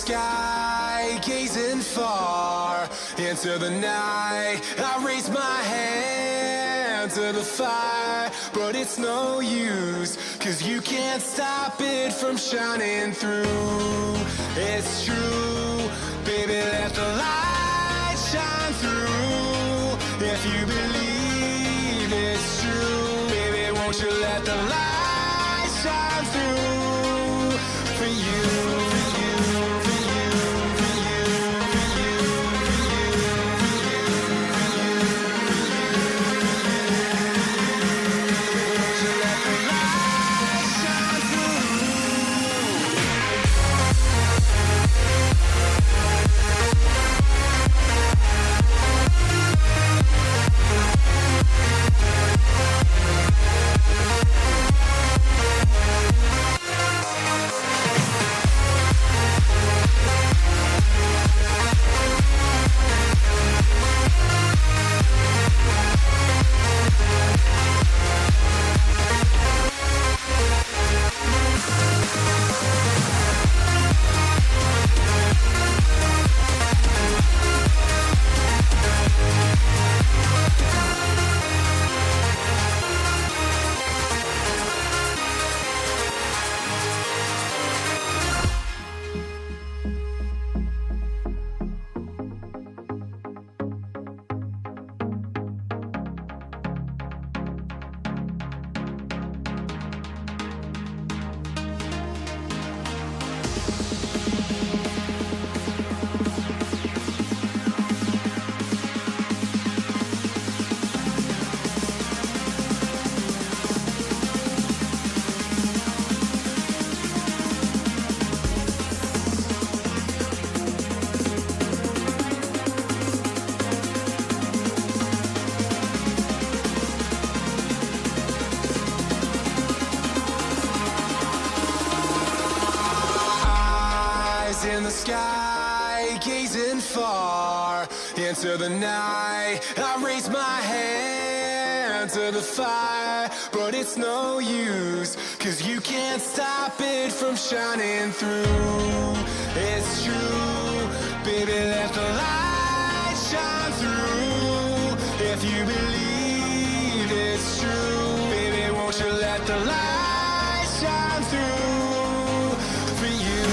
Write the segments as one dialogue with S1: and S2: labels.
S1: sky, gazing far into the night. I raise my hand to the fire, but it's no use, 'cause you can't stop it from shining through. It's true, baby, let the light shine through. If you believe it's true, baby, won't you let the light shine through for you. In the sky, gazing far into the night. I raise my hand to the fire, but it's no use, 'cause you can't stop it from shining through. It's true, baby, let the light shine through. If you believe it's true, baby, won't you let the light shine through for you.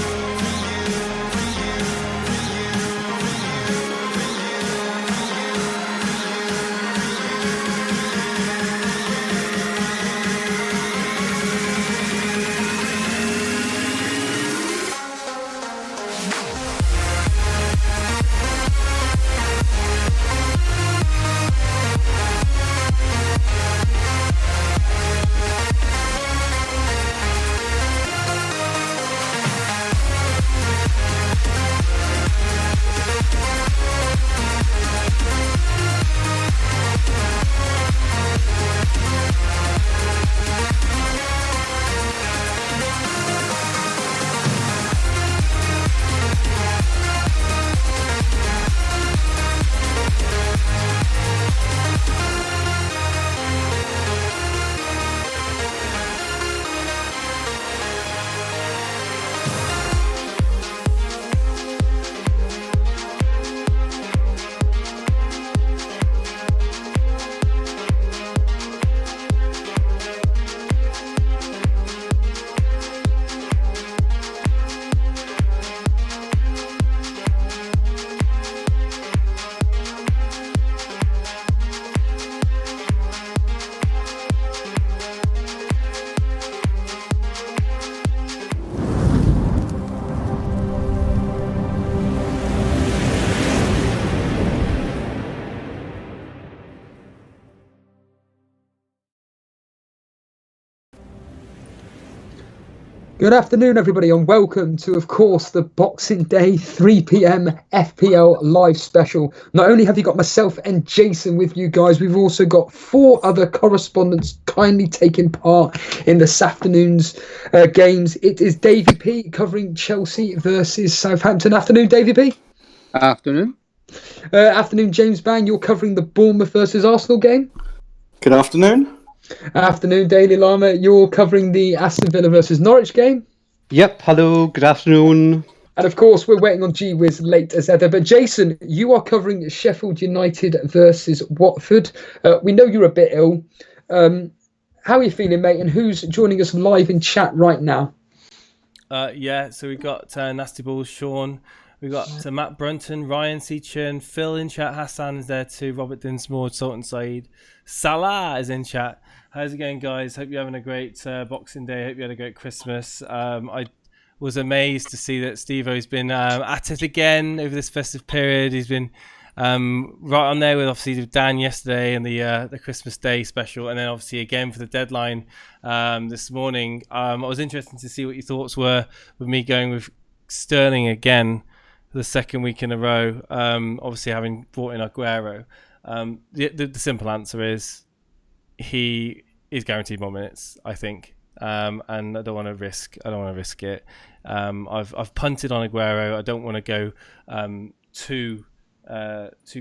S2: Good afternoon, everybody, and welcome to, of course, the Boxing Day 3 p.m. FPL live special. Not only have you got myself and Jason with you guys, we've also got 4 other correspondents kindly taking part in this afternoon's games. It is Davey P covering Chelsea versus Southampton. Afternoon, Davey P.
S3: Afternoon.
S2: Afternoon, James Bang. You're covering the Bournemouth versus Arsenal game.
S4: Good afternoon.
S2: Afternoon, Daily Llama. You're covering the Aston Villa versus Norwich game.
S3: Yep, hello, good afternoon.
S2: And of course, we're waiting on G-Wiz late as ever. But Jason, you are covering Sheffield United versus Watford. We know you're a bit ill. How are you feeling, mate? And who's joining us live in chat right now?
S3: So we've got Nasty Balls, Sean. We've got Matt Brunton, Ryan Seachin, Phil in chat. Hassan is there too. Robert Dinsmore, Sultan Said. Salah is in chat. How's it going, guys? Hope you're having a great Boxing Day. Hope you had a great Christmas. I was amazed to see that Steve-O's been at it again over this festive period. He's been right on there with obviously Dan yesterday and the Christmas Day special, and then obviously again for the deadline this morning. I was interested to see what your thoughts were with me going with Sterling again for the second week in a row. Obviously having brought in Aguero. The simple answer is he is guaranteed more minutes, I think. And I don't want to risk it. I've punted on Aguero. I don't want to go too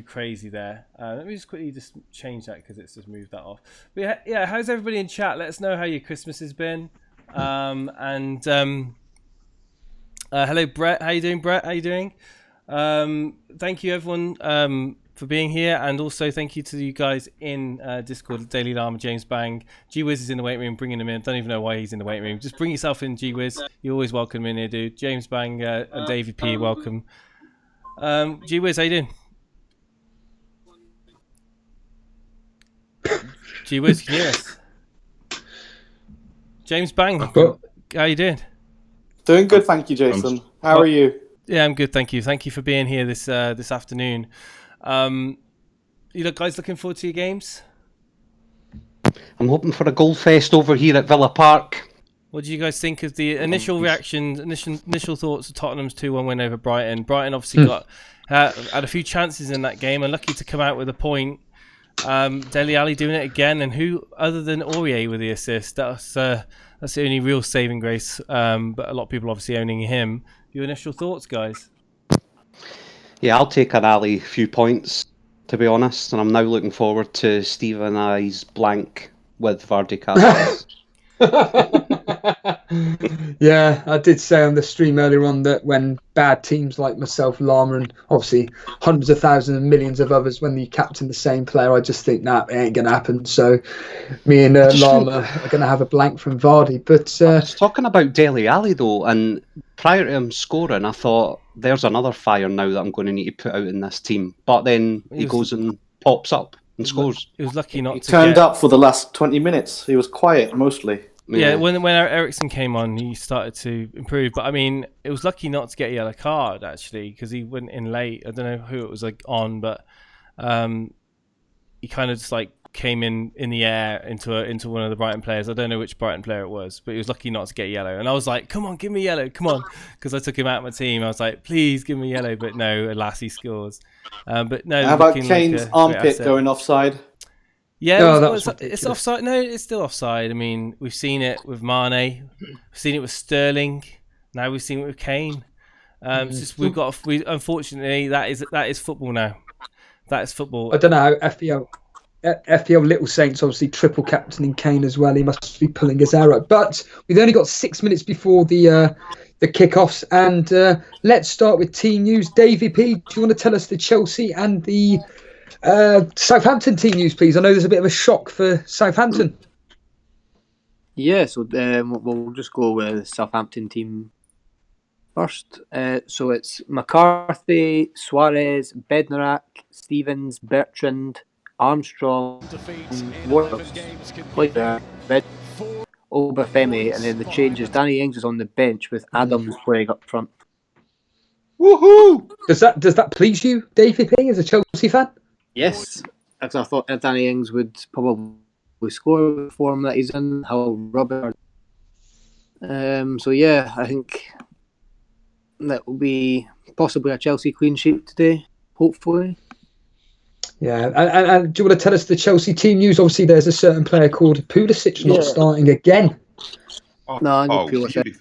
S3: crazy there. Let me just quickly change that because it's just moved that off. But yeah, how's everybody in chat? Let us know how your Christmas has been. Hello, Brett. How you doing, Brett? How you doing? Thank you, everyone, for being here, and also thank you to you guys in Discord, Daily Llama, James Bang. G-Wiz is in the waiting room, bringing him in. Don't even know why he's in the waiting room. Just bring yourself in, G-Wiz. You're always welcome in here, dude. James Bang and Davey P, welcome. G-Wiz, how you doing? G-Wiz, can you hear us? James Bang, how you doing?
S4: Doing good, thank you, Jason. How are you?
S3: Yeah, I'm good, thank you. Thank you for being here this afternoon. You guys looking forward to your games?
S5: I'm hoping for a goal fest over here at Villa Park.
S3: What do you guys think of the initial reactions, initial thoughts of Tottenham's 2-1 win over Brighton? Brighton obviously had a few chances in that game and lucky to come out with a point. Dele Alli doing it again, and who other than Aurier with the assist? That's the only real saving grace. But a lot of people obviously owning him. Your initial thoughts, guys?
S5: Yeah, I'll take an alley few points, to be honest, and I'm now looking forward to Steve and I's blank with abdkzz.
S2: Yeah, I did say on the stream earlier on that when bad teams like myself, Llama, and obviously hundreds of thousands and millions of others, when you captain the same player, I just think that it ain't going to happen. So me and Llama are going to have a blank from Vardy. But
S5: I was talking about Dele Alli, though, and prior to him scoring, I thought, there's another fire now that I'm going to need to put out in this team. But then he goes and pops up and scores.
S3: He was lucky not to
S4: turned up for the last 20 minutes. He was quiet, mostly.
S3: Yeah, when Ericsson came on, he started to improve. But I mean, it was lucky not to get a yellow card actually, because he went in late. I don't know who it was on, but he kind of just came in the air into one of the Brighton players. I don't know which Brighton player it was, but he was lucky not to get yellow. And I was like, "Come on, give me yellow, come on!" Because I took him out of my team. I was like, "Please give me yellow," but no, alas, he scores. But no.
S4: How about Kane's armpit going offside?
S3: Yeah, it's offside. No, it's still offside. I mean, we've seen it with Mane, we've seen it with Sterling, now we've seen it with Kane. It's just unfortunately that is football now. That is football.
S2: I don't know how FPL Little Saints obviously triple captaining Kane as well. He must be pulling his arrow. But we've only got 6 minutes before the kickoffs, and let's start with team news. Davey P, do you want to tell us the Chelsea and the Southampton team news, please? I know there's a bit of a shock for Southampton.
S6: Yeah, so we'll just go with the Southampton team first. So it's McCarthy, Suarez, Bednarak, Stevens, Bertrand, Armstrong, Obafemi, and then the changes. Danny Ings is on the bench with Adams playing up front.
S2: Woohoo! Does that please you, Davey P, as a Chelsea fan?
S6: Yes, because I thought Danny Ings would probably score with the form that he's in. How Robert. So yeah, I think that will be possibly a Chelsea clean sheet today, hopefully.
S2: Yeah, and do you want to tell us the Chelsea team news? Obviously, there's a certain player called Pulisic not starting again.
S6: No, not Pulisic.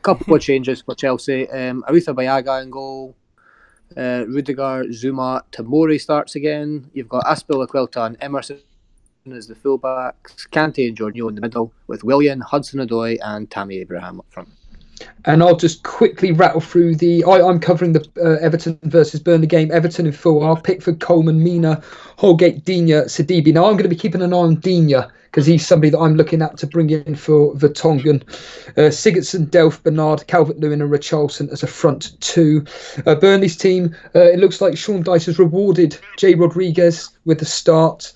S6: Couple of changes for Chelsea. Aretha Bayaga in goal. Rudiger, Zuma, Tamori starts again. You've got Aspilicueta and Emerson as the fullbacks. Kante and Jorginho in the middle, with Willian, Hudson-Odoi and Tammy Abraham up front.
S2: And I'll just quickly rattle through I'm covering the Everton versus Burnley game. Everton in full. I'll Pickford, Coleman, Mina, Holgate, Digne, Sidibe. Now I'm going to be keeping an eye on Digne because he's somebody that I'm looking at to bring in for Vertonghen. Sigurdsson, Delph, Bernard, Calvert-Lewin and Richarlison as a front two. Burnley's team, it looks like Sean Dyche has rewarded J. Rodriguez with the start.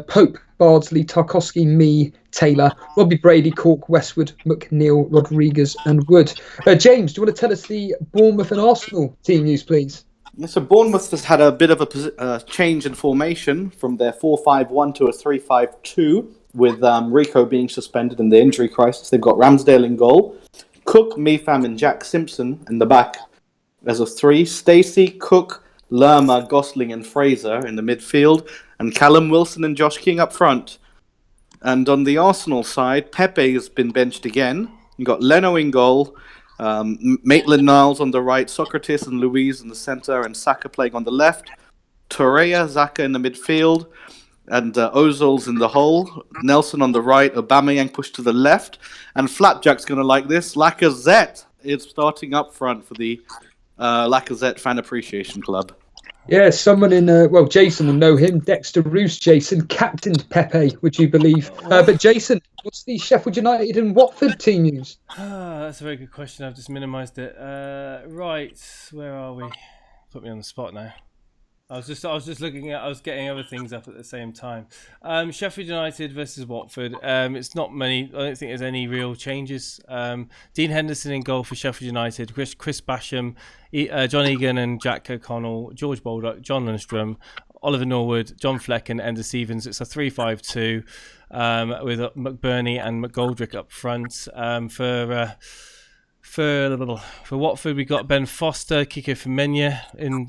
S2: Pope, Bardsley, Tarkowski, me, Taylor, Robbie Brady, Cork, Westwood, McNeil, Rodriguez and Wood. James, do you want to tell us the Bournemouth and Arsenal team news, please?
S4: So Bournemouth has had a bit of a change in formation from their 4-5-1 to a 3-5-2, with Rico being suspended in the injury crisis. They've got Ramsdale in goal, Cook, Mepham and Jack Simpson in the back as a three, Stacey, Cook, Lerma, Gosling and Fraser in the midfield, and Callum Wilson and Josh King up front. And on the Arsenal side, Pepe has been benched again. You've got Leno in goal, Maitland-Niles on the right, Socrates and Louise in the centre, and Saka playing on the left. Torreira, Xhaka in the midfield, and Ozil's in the hole. Nelson on the right, Aubameyang pushed to the left. And Flapjack's going to like this. Lacazette is starting up front for the Lacazette Fan Appreciation Club.
S2: Yeah, someone in, Jason will know him. Dexter Roos, Jason, captained Pepe, would you believe? But Jason, what's the Sheffield United and Watford team news?
S3: That's a very good question. I've just minimised it. Right, where are we? Put me on the spot now. I was just looking at. I was getting other things up at the same time. Sheffield United versus Watford. It's not many. I don't think there's any real changes. Dean Henderson in goal for Sheffield United. Chris Basham, John Egan and Jack O'Connell, George Baldock, John Lundstrom, Oliver Norwood, John Fleck and Ender Stevens. It's a 3-5-2 with McBurney and McGoldrick up front. For Watford, we got Ben Foster, Kiko Femenia in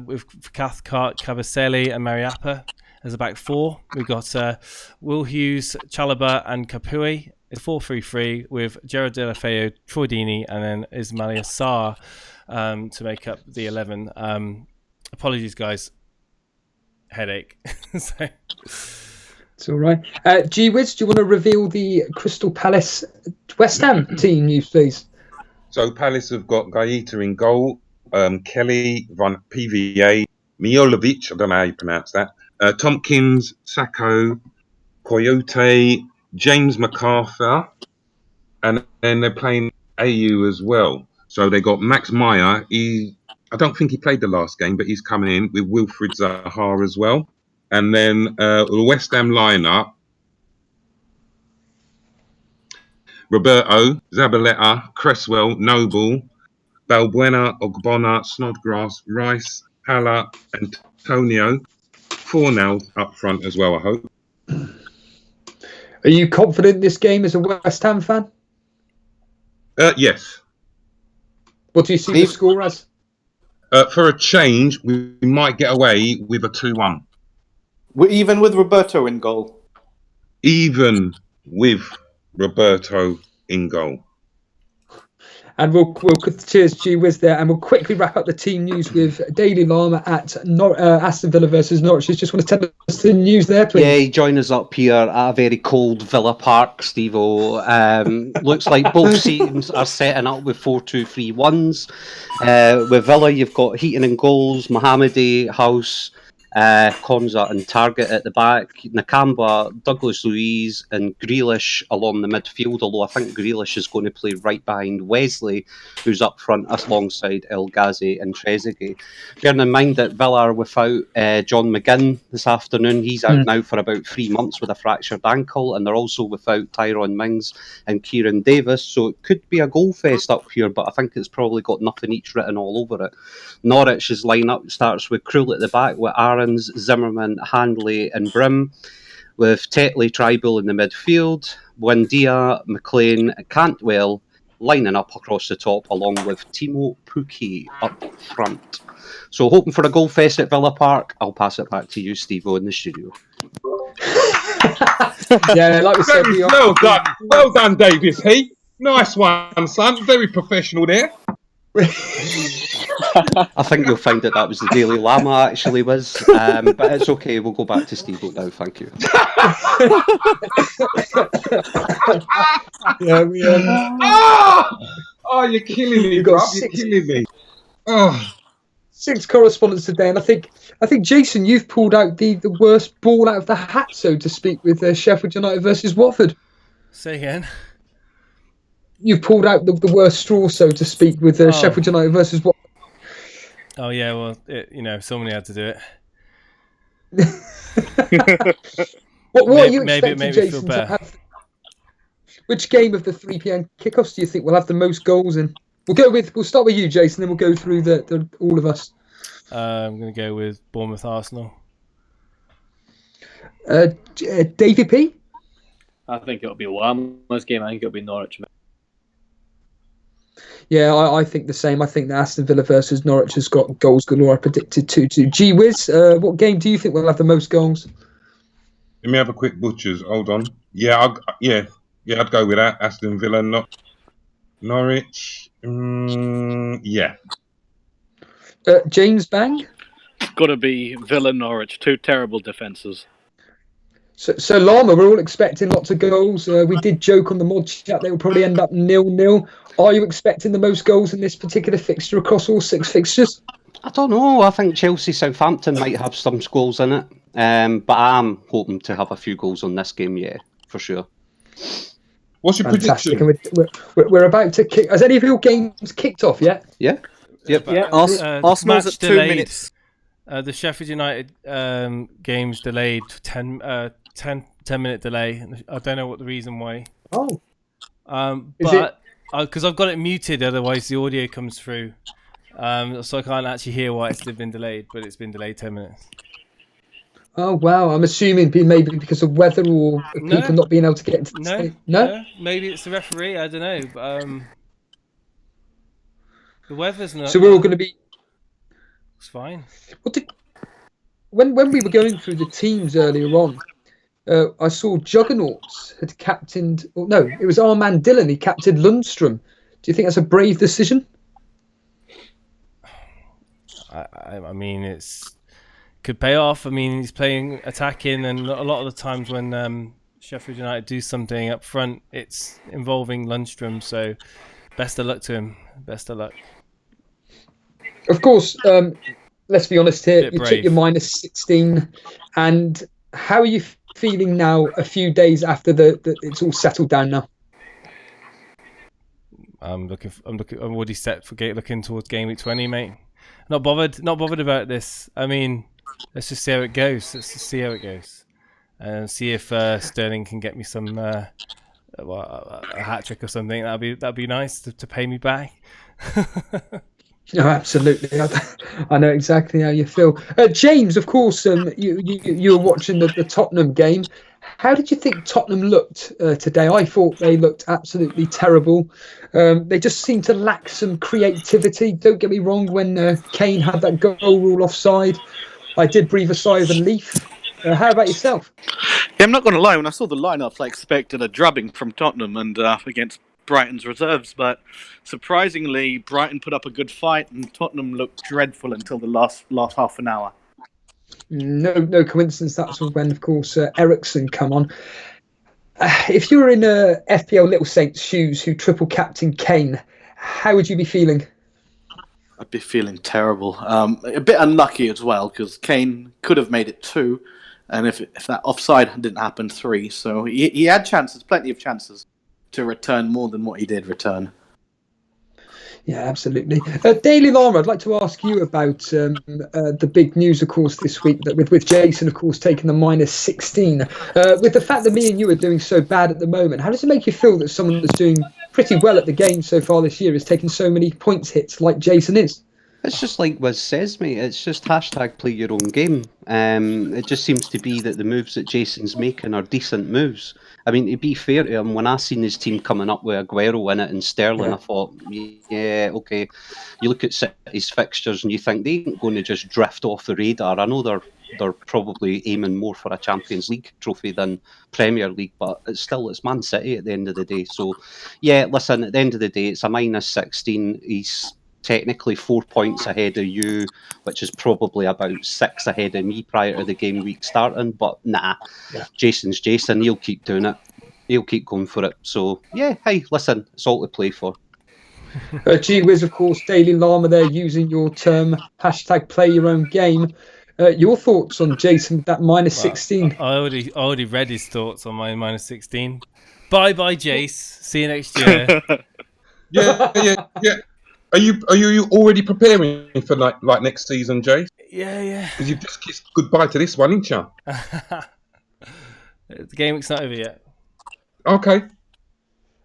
S3: with Cathcart, Cavaselli and Mariappa as a back four. We got Will Hughes, Chalobah and Kapui. It's 4-3-3 with Gerard De La Feo, Troy Deeney and then Ismail Sarr to make up the 11. Apologies, guys. Headache. So.
S2: It's all right. G-Wiz, do you want to reveal the Crystal Palace West Ham team news, please?
S7: So Palace have got Gaeta in goal, Kelly, Van PVA, Mijolovic, I don't know how you pronounce that, Tompkins, Sacco, Coyote, James MacArthur, and then they're playing AU as well. So they got Max Meyer. I don't think he played the last game, but he's coming in with Wilfried Zaha as well. And then the West Ham lineup, Roberto, Zabaleta, Cresswell, Noble, Balbuena, Ogbonna, Snodgrass, Rice, Haller, Antonio. Fornell up front as well, I hope.
S2: Are you confident in this game as a West Ham fan?
S7: Yes.
S2: What do you see the score as?
S7: For a change, we might get away with a 2-1.
S4: Even with Roberto in goal?
S7: Even with Roberto in goal.
S2: And we'll cheers G-Wiz there, and we'll quickly wrap up the team news with Daily Lama at Aston Villa versus Norwich. Just want to tell us the news there, please.
S5: Yeah, join us up here at a very cold Villa Park, Steve-O. Looks like both teams are setting up with 4-2-3-1s. With Villa, you've got Heaton in goals, Mohamedi, House, Konza and Target at the back, Nakamba, Douglas Luiz and Grealish along the midfield, although I think Grealish is going to play right behind Wesley, who's up front alongside El Ghazi and Trezeguet. Bearing in mind that Villa are without John McGinn this afternoon. He's out now for about 3 months with a fractured ankle, and they're also without Tyrone Mings and Kieran Davis, so it could be a goal fest up here, but I think it's probably got nothing each written all over it. Norwich's lineup starts with Krul at the back with Aarons, Zimmerman, Handley and Brim, with Tetley, Tribal in the midfield, Buendia, McLean, Cantwell lining up across the top along with Timo Pukki up front. So hoping for a goal fest at Villa Park. I'll pass it back to you, Steve-O, in the studio.
S2: Yeah, like we said,
S7: well done, Davis Heath. Nice one, son. Very professional there.
S5: I think you'll find that was the Daily Llama, actually, Wiz. But it's okay, we'll go back to Steve now, thank you.
S2: Yeah,
S7: Oh, you're killing me,
S2: You've got
S7: bruv. You're killing me. Oh,
S2: 6 correspondents today, and I think Jason, you've pulled out the worst ball out of the hat, so to speak, with Sheffield United versus Watford.
S3: Say again.
S2: You've pulled out the worst straw, so to speak, with Sheffield United versus Watford.
S3: Oh yeah, well, somebody had to do it.
S2: What are you
S3: maybe it
S2: expecting,
S3: made me feel
S2: Jason, to
S3: better.
S2: have? Which game of the 3 p.m. kickoffs do you think will have the most goals in? We'll start with you, Jason, then we'll go through the all of us.
S3: I'm going to go with Bournemouth Arsenal.
S2: Davey P?
S8: I think it'll be a Wales game. I think it'll be Norwich.
S2: Yeah, I think the same. I think the Aston Villa versus Norwich has got goals galore. I predicted 2-2. Gee whiz, what game do you think will have the most goals?
S7: let me have a quick butchers. Hold on. Yeah, I'd go with that. Aston Villa, not Norwich. Yeah.
S2: James Bang?
S8: Got to be Villa Norwich. 2 terrible defences.
S2: So Lama, we're all expecting lots of goals. We did joke on the mod chat they will probably end up 0-0. Are you expecting the most goals in this particular fixture across all 6 fixtures?
S5: I don't know. I think Chelsea-Southampton might have some goals in it. But I'm hoping to have a few goals on this game, yeah, for sure.
S7: What's your
S2: Fantastic.
S7: prediction?
S2: And we're about to kick. Has any of your games kicked off yet?
S5: Yeah. Yep.
S6: Yeah, Arsenal's
S3: match
S6: at 2
S3: delayed.
S6: minutes.
S3: The Sheffield United game's delayed 10-minute delay. I don't know what the reason why.
S2: Oh.
S3: But because I've got it muted, otherwise the audio comes through. So I can't actually hear why it's been delayed, but it's been delayed 10 minutes.
S2: Oh, wow. I'm assuming maybe because of weather or people not being able to get into the state. No?
S3: Maybe it's the referee. I don't know. But, the weather's not...
S2: So we're all going to be...
S3: It's fine.
S2: When we were going through the teams earlier on, I saw Juggernauts had captained... No, it was Armand Dillon. He captained Lundstrom. Do you think that's a brave decision?
S3: I mean, it's could pay off. I mean, he's playing attacking, and a lot of the times when Sheffield United do something up front, it's involving Lundstrom. So, best of luck to him. Best of luck.
S2: Of course, let's be honest here. You
S3: brave.
S2: took your -16, and how are you feeling now? A few days after it's all settled down now.
S3: I'm already set for looking towards Gameweek 20, mate. Not bothered about this. I mean, let's just see how it goes. And see if Sterling can get me some a hat trick or something. That'd be nice to pay me back.
S2: No, absolutely. I know exactly how you feel. James, of course, you were watching the Tottenham game. How did you think Tottenham looked today? I thought they looked absolutely terrible. They just seemed to lack some creativity. Don't get me wrong, when Kane had that goal rule offside, I did breathe a sigh of relief. How about yourself?
S6: Yeah, I'm not going to lie. When I saw the lineups, I expected a drubbing from Tottenham and against Brighton's reserves, but surprisingly, Brighton put up a good fight, and Tottenham looked dreadful until the last half an hour.
S2: No coincidence. That's when, of course, Ericsson come on. If you were in FPL Little Saints' shoes, who triple captain Kane, how would you be feeling?
S4: I'd be feeling terrible. A bit unlucky as well, because Kane could have made it 2, and if that offside didn't happen, 3. So he had chances, plenty of chances, to return more than what he did return.
S2: Yeah, absolutely. Daily Llama, I'd like to ask you about the big news, of course, this week, that with Jason, of course, taking the -16. With the fact that me and you are doing so bad at the moment, how does it make you feel that someone that's doing pretty well at the game so far this year is taking so many points hits like Jason is?
S5: It's just like Wiz says, mate. It's just #play your own game. It just seems to be that the moves that Jason's making are decent moves. I mean, to be fair to him, when I seen his team coming up with Aguero in it and Sterling, I thought, yeah, okay. You look at City's fixtures and you think they ain't going to just drift off the radar. I know they're probably aiming more for a Champions League trophy than Premier League, but it's Man City at the end of the day. So, yeah, listen, at the end of the day, it's a -16. He's technically 4 points ahead of you, which is probably about 6 ahead of me prior to the game week starting. But Jason's Jason. He'll keep doing it. He'll keep going for it. So, yeah, hey, listen, it's all to play for.
S2: Gee whiz, of course, Daily Llama there using your term, hashtag play your own game. Your thoughts on Jason, that minus 16?
S3: I already read his thoughts on my minus 16. Bye, Jace. See you next year.
S7: Yeah. Are you already preparing for like next season, Jay?
S3: Yeah.
S7: Because you've just kissed goodbye to this one, ain't you?
S3: The game week's not over yet.
S7: Okay.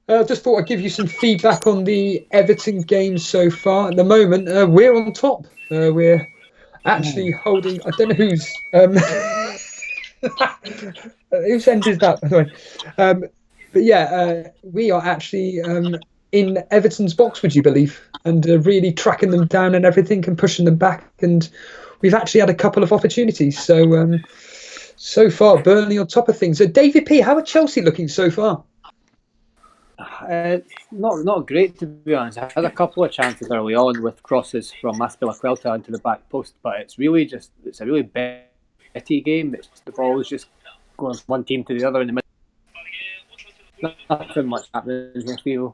S2: Just thought I'd give you some feedback on the Everton game so far. At the moment, we're on top. We're actually holding. I don't know whose whose end is that, by the way. But yeah, we are actually in Everton's box, would you believe, and really tracking them down and everything, and pushing them back. And we've actually had a couple of opportunities. So so far, Burnley on top of things. So David P, how are Chelsea looking so far?
S6: Not great, to be honest. I had a couple of chances early on with crosses from Aspilicueta into the back post, but it's a really betty game. The ball is just going from one team to the other in the middle. Nothing much happening here, Steve.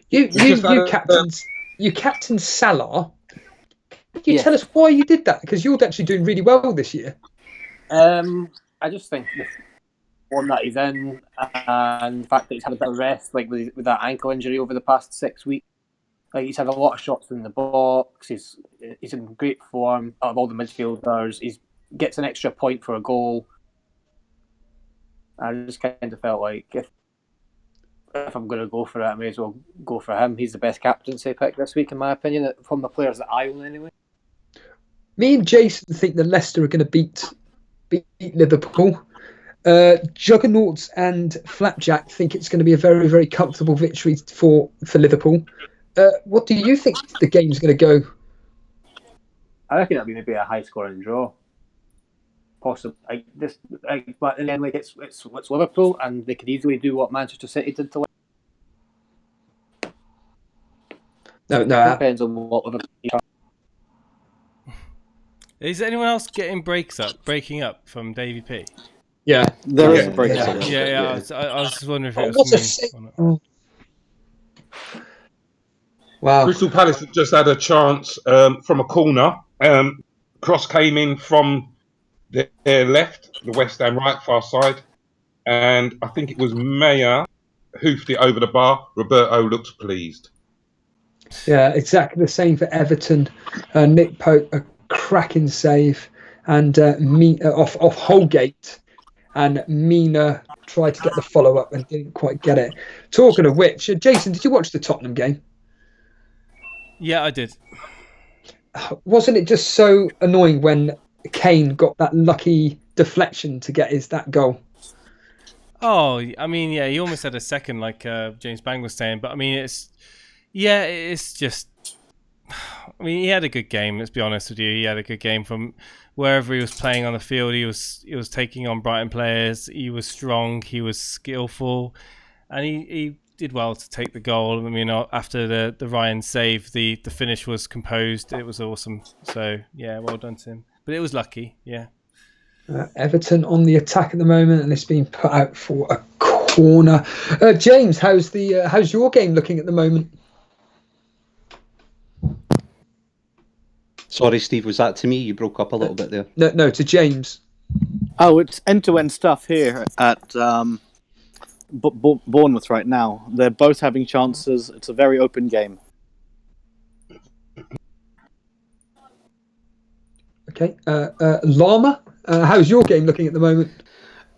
S2: You captained Salah. Can you tell us why you did that? Because you're actually doing really well this year.
S6: I just think the form that he's in, and the fact that he's had a bit of rest, like with that ankle injury over the past 6 weeks, like he's had a lot of shots in the box. He's in great form out of all the midfielders. He gets an extra point for a goal. I just kind of felt like if I'm going to go for it, I may as well go for him. He's the best captaincy pick this week, in my opinion, from the players that I own anyway.
S2: Me and Jason think that Leicester are going to beat Liverpool. Juggernauts and Flapjack think it's going to be a very, very comfortable victory for Liverpool. What do you think the game's going to go?
S6: I reckon it'll be maybe a high-scoring draw. Possible, but in the end, it's Liverpool, and they could easily do what Manchester City did to.
S2: No,
S6: it depends on what Liverpool.
S3: Is anyone else getting breaking up from Davey P?
S2: Yeah,
S4: there is a break.
S3: Yeah. I was just wondering if it was me or not.
S2: Wow.
S7: Crystal Palace have just had a chance from a corner. Cross came in from their left, the West Ham right, far side. And I think it was Mayer hoofed it over the bar. Roberto looks pleased.
S2: Yeah, exactly the same for Everton. Nick Pope, a cracking save, and off Holgate. And Mina tried to get the follow-up and didn't quite get it. Talking of which, Jason, did you watch the Tottenham game?
S3: Yeah, I did.
S2: Wasn't it just so annoying when Kane got that lucky deflection to get that goal?
S3: Oh, I mean, yeah, he almost had a second, like James Bang was saying. But I mean, it's just. I mean, he had a good game. Let's be honest with you. He had a good game from wherever he was playing on the field. He was taking on Brighton players. He was strong. He was skillful, and he did well to take the goal. I mean, after the Ryan save, the finish was composed. It was awesome. So yeah, well done to him. But it was lucky. Yeah.
S2: Everton on the attack at the moment, and it's been put out for a corner. James, how's your game looking at the moment?
S5: Sorry, Steve, was that to me? You broke up a little bit there.
S2: No, to James.
S4: Oh, it's end-to-end stuff here at Bournemouth right now. They're both having chances. It's a very open game.
S2: Okay. Llama, how's your game looking at the moment?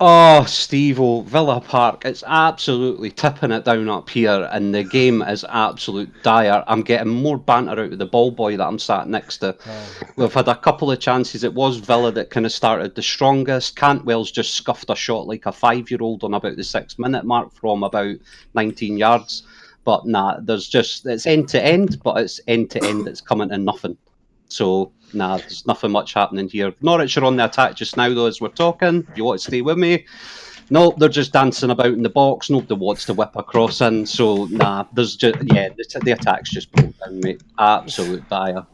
S5: Oh, Steve-o, Villa Park, it's absolutely tipping it down up here, and the game is absolute dire. I'm getting more banter out of the ball boy that I'm sat next to. We've had a couple of chances. It was Villa that kind of started the strongest. Cantwell's just scuffed a shot like a 5-year-old on about the 6-minute mark from about 19 yards. But nah, it's end-to-end, but it's end-to-end. It's coming to nothing. So, nah, there's nothing much happening here. Norwich are on the attack just now, though, as we're talking. If you want to stay with me. No, they're just dancing about in the box. Nobody wants to whip a cross in. So, nah, the attack's just broke down, mate. Absolute dire.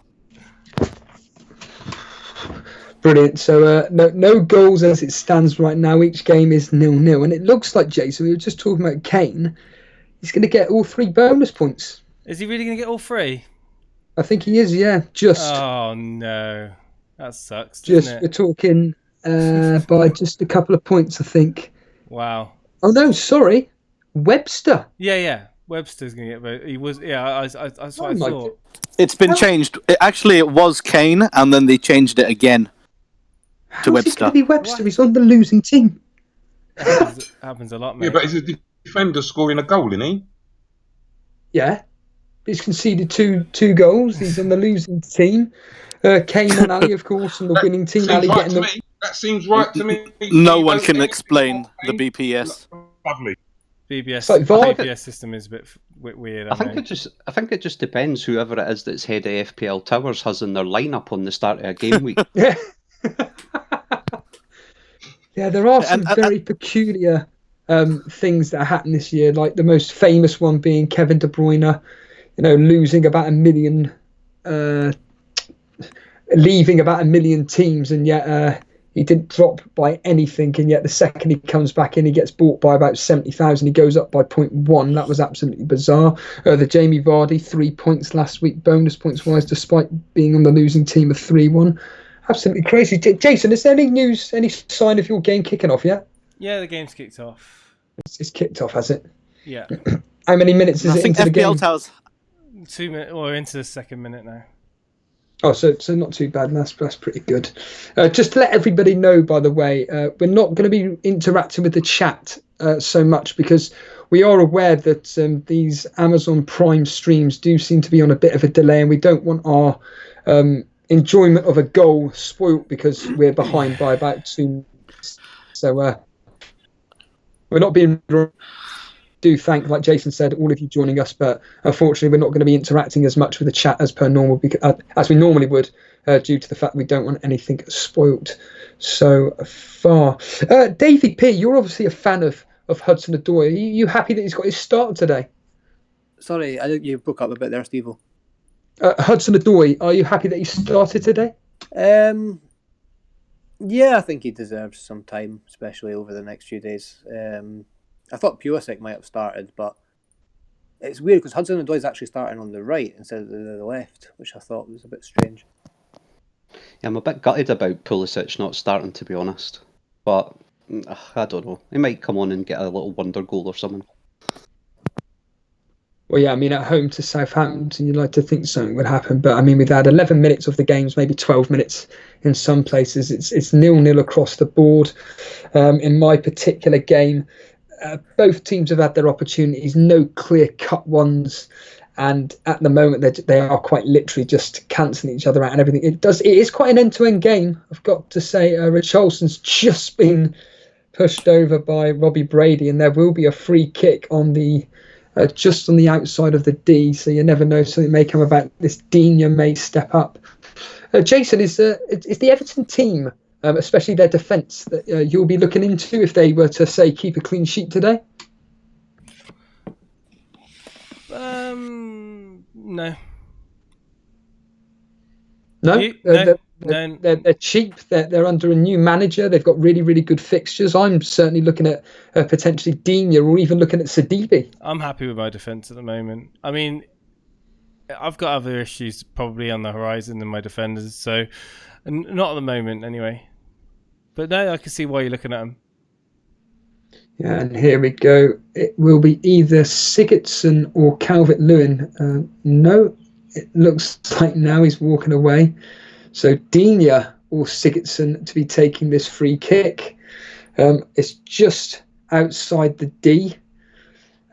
S2: Brilliant. So, no goals as it stands right now. Each game is 0-0. And it looks like, Jason, we were just talking about Kane. He's going to get all 3 bonus points.
S3: Is he really going to get all 3?
S2: I think he is, yeah. Just.
S3: Oh, no. That sucks,
S2: Just,
S3: doesn't
S2: we're
S3: it?
S2: talking by just a couple of points, I think.
S3: Wow.
S2: Oh, no, sorry. Webster.
S3: Yeah. Webster's going to get voted. He was, that's what I
S2: my
S3: thought.
S4: It's been changed. It was Kane, and then they changed it again to
S2: How's it
S4: Webster.
S2: going to be Webster?
S3: What?
S2: He's on the losing team.
S3: Happens a lot, mate.
S7: Yeah, but is a defender scoring a goal, isn't he?
S2: Yeah. He's conceded two goals. He's on the losing team. Kane and Ali, of course, on the winning team.
S7: Seems
S2: Ali
S7: right
S2: getting
S7: to
S2: the...
S7: me. That seems right to me.
S4: No
S7: You
S4: one
S7: don't
S4: can
S7: think
S4: explain
S7: it's
S4: the BPS.
S7: Lovely.
S3: BBS,
S2: like VAR.
S3: BPS system is a bit weird.
S5: I think it just depends whoever it is that's head of FPL Towers has in their lineup on the start of a game week.
S2: Yeah. Yeah, there are some very peculiar things that happen this year, like the most famous one being Kevin De Bruyne, losing about 1 million, leaving about 1 million teams, and yet he didn't drop by anything, and yet the second he comes back in, he gets bought by about 70,000. He goes up by 0.1. That was absolutely bizarre. The Jamie Vardy, 3 points last week, bonus points wise, despite being on the losing team of 3-1. Absolutely crazy. Jason, is there any news, any sign of your game kicking off yet?
S3: Yeah, the game's kicked off.
S2: It's kicked off, has it?
S3: Yeah.
S2: How many minutes is
S4: I
S2: it
S4: think
S2: into the game?
S4: FPL Towers.
S3: 2 minutes, or into the 2nd minute now.
S2: Oh, so not too bad. That's pretty good. Just to let everybody know, by the way, we're not going to be interacting with the chat so much because we are aware that these Amazon Prime streams do seem to be on a bit of a delay, and we don't want our enjoyment of a goal spoilt because we're behind by about 2 minutes. So we're not being... do thank, like Jason said, all of you joining us, but unfortunately we're not going to be interacting as much with the chat as per normal, as we normally would, due to the fact that we don't want anything spoilt so far. Davey P, you're obviously a fan of Hudson-Odoi. Are you happy that he's got his start today?
S6: Sorry, I think you broke up a bit there, Steve-O.
S2: Hudson-Odoi, are you happy that he started today?
S6: Yeah, I think he deserves some time, especially over the next few days. I thought Pulisic might have started, but it's weird because Hudson-Odoi is actually starting on the right instead of the left, which I thought was a bit strange.
S5: Yeah, I'm a bit gutted about Pulisic not starting, to be honest. But I don't know. He might come on and get a little wonder goal or something. Well,
S2: yeah, I mean, at home to Southampton, you'd like to think something would happen. But, I mean, we've had 11 minutes of the games, maybe 12 minutes in some places. It's 0-0 across the board. In my particular game, both teams have had their opportunities, no clear-cut ones. And at the moment, they are quite literally just cancelling each other out and everything. It is quite an end-to-end game, I've got to say. Richarlison's just been pushed over by Robbie Brady, and there will be a free kick on the just on the outside of the D. So you never know, something may come about. This Digne may step up. Jason, is the Everton team, especially their defence, that you'll be looking into if they were to say keep a clean sheet today?
S3: No.
S2: No? They're cheap. They're under a new manager. They've got really, really good fixtures. I'm certainly looking at potentially Digne or even looking at Sidibe.
S3: I'm happy with my defence at the moment. I mean, I've got other issues probably on the horizon than my defenders, so not at the moment anyway. But no, I can see why you're looking at them.
S2: Yeah, and here we go. It will be either Sigurdsson or Calvert-Lewin. No, it looks like now he's walking away. So Digne or Sigurdsson to be taking this free kick. It's just outside the D.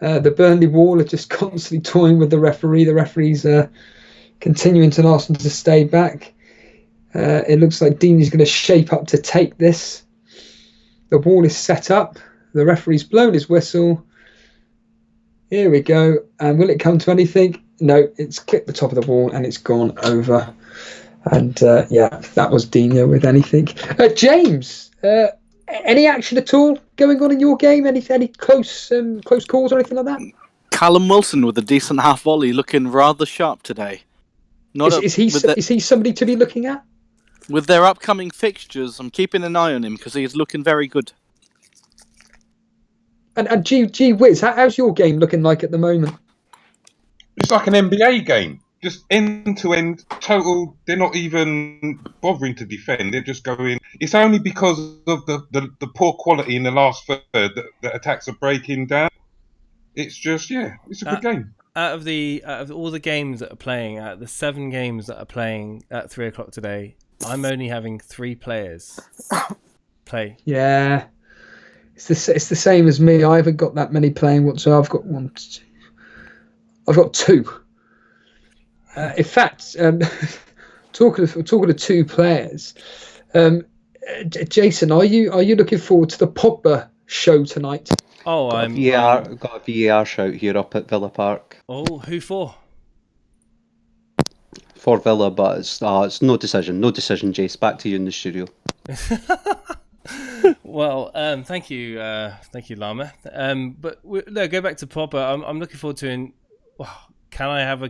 S2: The Burnley wall are just constantly toying with the referee. The referee's continuing to ask them to stay back. It looks like Digne's going to shape up to take this. The wall is set up. The referee's blown his whistle. Here we go. And will it come to anything? No, it's clipped the top of the wall and it's gone over. And yeah, that was Digne with anything. James, any action at all going on in your game? Any close calls or anything like that?
S4: Callum Wilson with a decent half volley, looking rather sharp today.
S2: Is he somebody to be looking at?
S4: With their upcoming fixtures, I'm keeping an eye on him because he's looking very good.
S2: And gee whiz, how's your game looking like at the moment?
S7: It's like an NBA game, just end to end, total. They're not even bothering to defend. They're just going. It's only because of the poor quality in the last third that attacks are breaking down. It's just it's a good game.
S3: Out of all the games that are playing, out of the 7 games that are playing at 3 o'clock today, I'm only having 3 players play.
S2: Yeah, it's the same as me. I haven't got that many playing whatsoever. I've got 1, 2. I've got 2. In fact, talking of 2 players, Jason, are you looking forward to the Pogba show tonight?
S3: Oh,
S5: Got a VAR shout here up at Villa Park.
S3: Oh, who for?
S5: For Villa, but it's no decision. No decision, Jace. Back to you in the studio.
S3: Well, thank you, Lama. But go back to Pogba. I'm looking forward to can I have a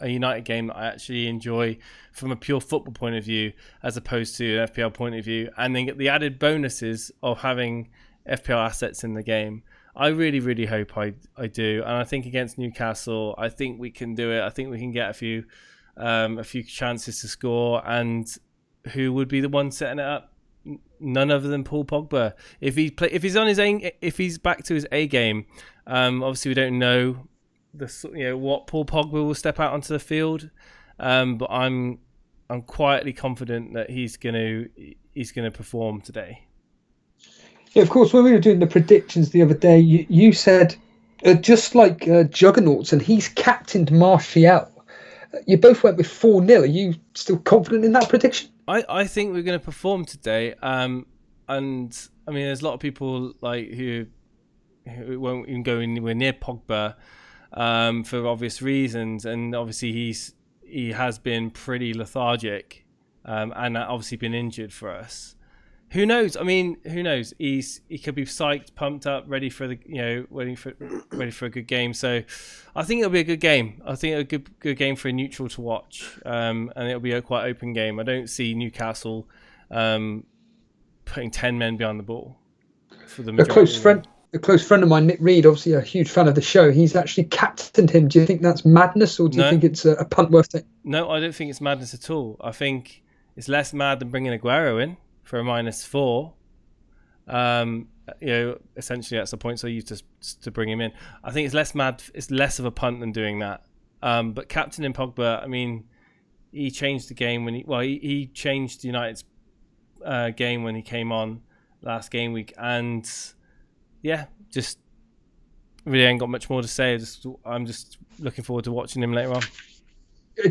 S3: United game that I actually enjoy from a pure football point of view, as opposed to an FPL point of view, and then get the added bonuses of having FPL assets in the game. I really, really hope I do, and I think against Newcastle, I think we can do it. I think we can get a few chances to score, and who would be the one setting it up? None other than Paul Pogba. If he's back to his A game, obviously we don't know what Paul Pogba will step out onto the field, but I'm quietly confident that he's gonna perform today.
S2: Yeah, of course. When we were doing the predictions the other day, you said just like Juggernauts, and he's captained Martial. You both went with 4-0. Are you still confident in that prediction?
S3: I think we're going to perform today. And I mean, there's a lot of people who won't even go anywhere near Pogba for obvious reasons, and obviously he has been pretty lethargic, and obviously been injured for us. Who knows? I mean, who knows? He could be psyched, pumped up, ready for ready for a good game. So, I think it'll be a good game. I think it'll be a good game for a neutral to watch, and it'll be a quite open game. I don't see Newcastle putting 10 men behind the ball for the majority.
S2: A close friend of mine, Nick Reed, obviously a huge fan of the show. He's actually captained him. Do you think that's madness, or do you think it's a punt worth it?
S3: No, I don't think it's madness at all. I think it's less mad than bringing Aguero in for a -4. Essentially that's the point. So you to bring him in. I think it's less mad. It's less of a punt than doing that. But captaining Pogba, I mean, he changed the game when he changed United's game when he came on last game week, and just really ain't got much more to say. I'm just looking forward to watching him later on.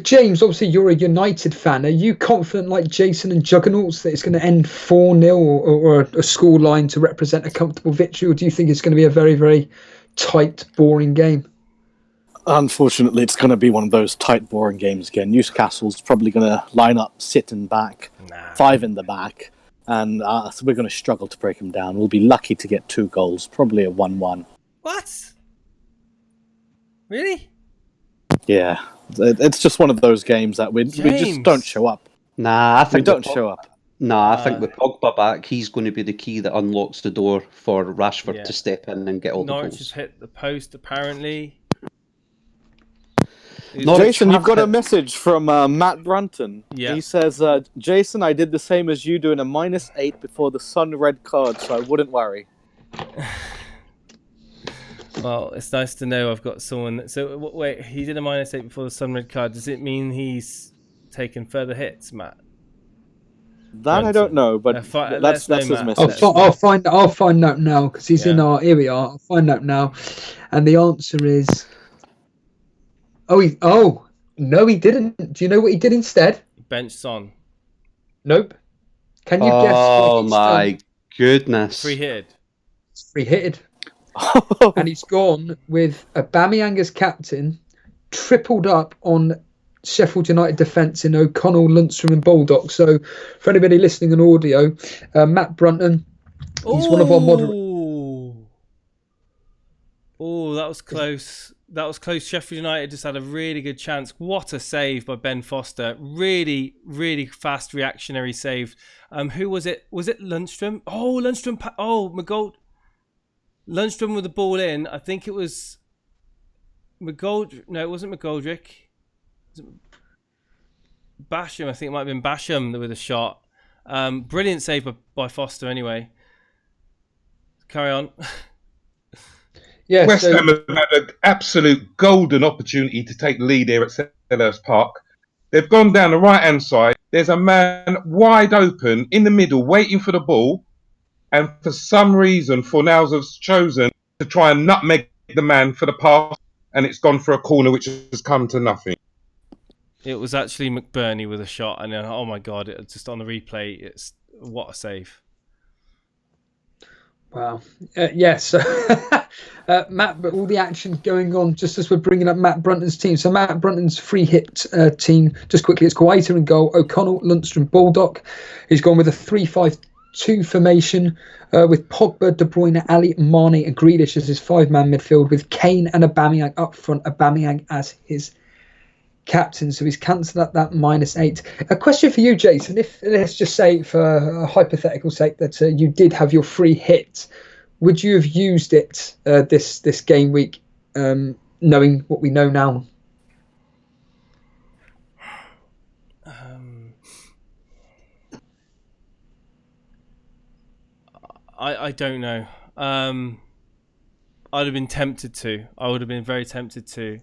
S2: James, obviously you're a United fan. Are you confident, like Jason and Juggernauts, that it's going to end 4-0 or a score line to represent a comfortable victory, or do you think it's going to be a very, very tight, boring game?
S4: Unfortunately, it's going to be one of those tight, boring games again. Newcastle's probably going to line up, sit in back, 5 in the back, and so we're going to struggle to break them down. We'll be lucky to get 2 goals, probably a 1-1.
S3: What? Really?
S4: Yeah. It's just one of those games that we just don't show up.
S5: I think
S4: we don't show up.
S5: I think with Pogba back, he's going to be the key that unlocks the door for Rashford to step in and get all the goals.
S3: Norwich has hit the post, apparently.
S4: Jason, you've got a message from Matt Brunton.
S3: Yeah.
S4: He says, Jason, I did the same as you, doing a -8 before the Sun red card, so I wouldn't worry.
S3: Well, it's nice to know I've got someone. So wait, he did a -8 before the Sun red card. Does it mean he's taken further hits, Matt?
S4: That I don't know, but that's his message.
S2: I'll find out now, because he's in our. Here we are. I'll find out now, and the answer is. Oh no, he didn't. Do you know what he did instead?
S3: Bench Son.
S2: Nope. Can you guess?
S5: Oh my goodness!
S3: Free
S2: hitted. And he's gone with Aubameyang as captain, tripled up on Sheffield United defence in O'Connell, Lundstram and Baldock. So for anybody listening on audio, Matt Brunton, he's one of our moderators.
S3: Oh, that was close. That was close. Sheffield United just had a really good chance. What a save by Ben Foster. Really, really fast reactionary save. Who was it? Was it Lundstram? Oh, Lundstram. McGold. Lundstram with the ball in. I think it was McGoldrick. No, it wasn't McGoldrick. Basham, I think it might have been Basham with a shot. Brilliant save by Foster anyway. Carry on.
S2: Yeah,
S7: West
S2: so
S7: Ham have had an absolute golden opportunity to take the lead here at Selhurst Park. They've gone down the right-hand side. There's a man wide open in the middle waiting for the ball. And for some reason, Fornals has chosen to try and nutmeg the man for the pass. And it's gone for a corner which has come to nothing.
S3: It was actually McBurney with a shot. And then, oh my God, it just on the replay, it's what a save.
S2: wow. Yes. Matt, but all the action going on just as we're bringing up Matt Brunton's team. So Matt Brunton's free hit team, just quickly, it's Guaita in goal, O'Connell, Lundstrom, Baldock. He's gone with a 3-5-2 formation with Pogba, De Bruyne, Ali, Mane and Grealish as his five-man midfield with Kane and Aubameyang up front, Aubameyang as his captain. So he's cancelled at that -8. A question for you, Jason. If, let's just say for a hypothetical sake that you did have your free hit, would you have used it this game week, knowing what we know now?
S3: I don't know. I'd have been tempted to. I would have been very tempted to.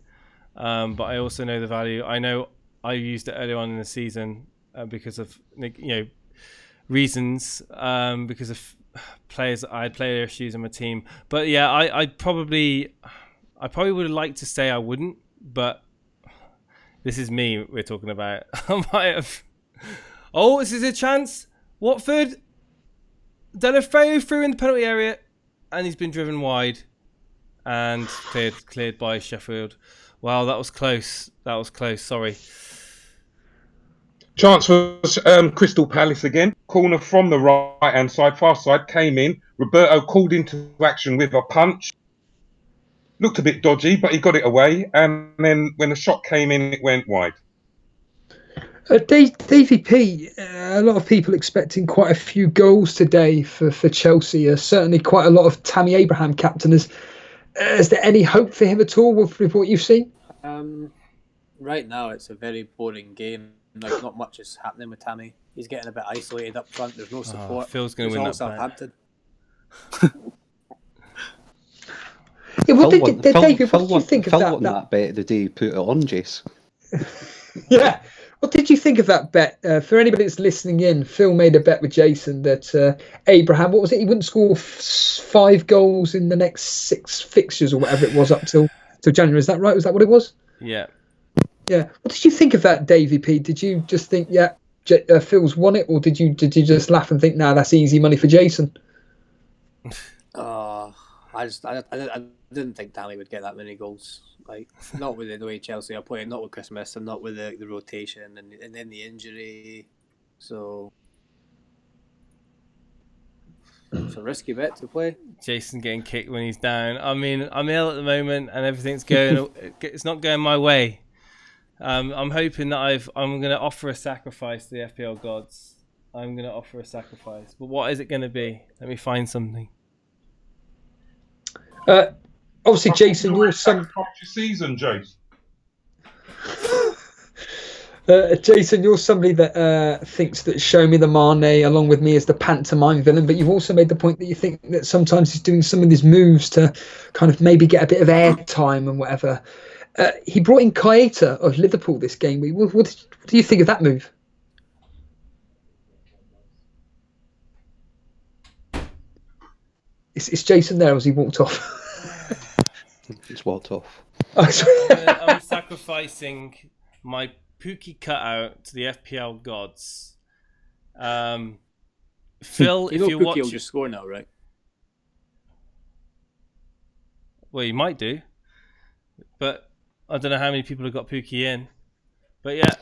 S3: But I also know the value. I know I used it earlier on in the season because of reasons, because of players. I had player issues in my team. But yeah, I probably would have liked to say I wouldn't, but this is me we're talking about. I might have. Oh, this is a chance. Watford. Delafeu through in the penalty area, and he's been driven wide and cleared by Sheffield. Wow, that was close. That was close. Sorry.
S7: Chance for Crystal Palace again. Corner from the right-hand side, far side, came in. Roberto called into action with a punch. Looked a bit dodgy, but he got it away. And then when the shot came in, it went wide.
S2: Davey P, a lot of people expecting quite a few goals today for Chelsea. Certainly quite a lot of Tammy Abraham captain. Is there any hope for him at all with what you've seen?
S6: Right now, it's a very boring game. Like, not much is happening with Tammy. He's getting a bit isolated up front. There's no support.
S3: Phil's going to win that
S6: Southampton.
S2: Yeah, David, what did you think of
S5: Phil
S2: that?
S5: won that bet the day he put it on, Jace.
S2: Yeah. What did you think of that bet? For anybody that's listening in, Phil made a bet with Jason that Abraham, what was it? He wouldn't score 5 goals in the next 6 fixtures or whatever it was up till January. Is that right? Was that what it was?
S3: Yeah.
S2: Yeah. What did you think of that, Davey P? Did you just think, yeah, Phil's won it, or did you just laugh and think, nah, that's easy money for Jason?
S6: I didn't think Tammy would get that many goals. Like, not with the way Chelsea are playing, not with Christmas, and not with the rotation, and then the injury. So it's a risky bet to play.
S3: Jason getting kicked when he's down. I mean, I'm ill at the moment, and everything's going. It's not going my way. I'm hoping that I'm going to offer a sacrifice to the FPL gods. I'm going to offer a sacrifice, but what is it going to be? Let me find something.
S2: Obviously, Jason, you're
S7: season, Jace.
S2: Jason, you're somebody that thinks that Show Me the Mane, along with me, is the pantomime villain. But you've also made the point that you think that sometimes he's doing some of these moves to kind of maybe get a bit of airtime and whatever. He brought in Keita of Liverpool this game week. What do you think of that move? Is Jason there, or has he walked off?
S5: It's walked off.
S3: I'm sacrificing my Pookie cutout to the FPL gods. Phil, if you're
S6: Pookie
S3: watching,
S6: will just score now, right?
S3: Well, you might do, but I don't know how many people have got Pookie in. But yeah,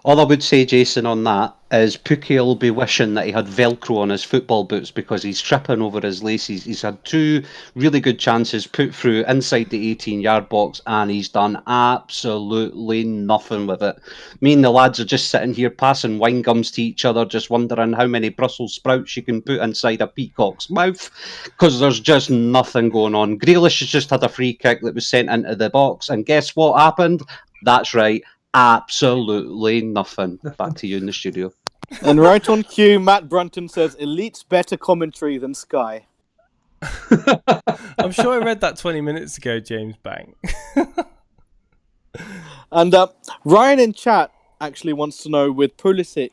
S5: All I would say, Jason, on that is Pookie will be wishing that he had Velcro on his football boots because he's tripping over his laces. He's had 2 really good chances put through inside the 18-yard box, and he's done absolutely nothing with it. Me and the lads are just sitting here passing wine gums to each other, just wondering how many Brussels sprouts you can put inside a peacock's mouth, because there's just nothing going on. Grealish has just had a free kick that was sent into the box, and guess what happened? That's right. Absolutely nothing. Back to you in the studio.
S4: And right on cue, Matt Brunton says, Elite's better commentary than Sky.
S3: I'm sure I read that 20 minutes ago, James Bank.
S4: And Ryan in chat actually wants to know, with Pulisic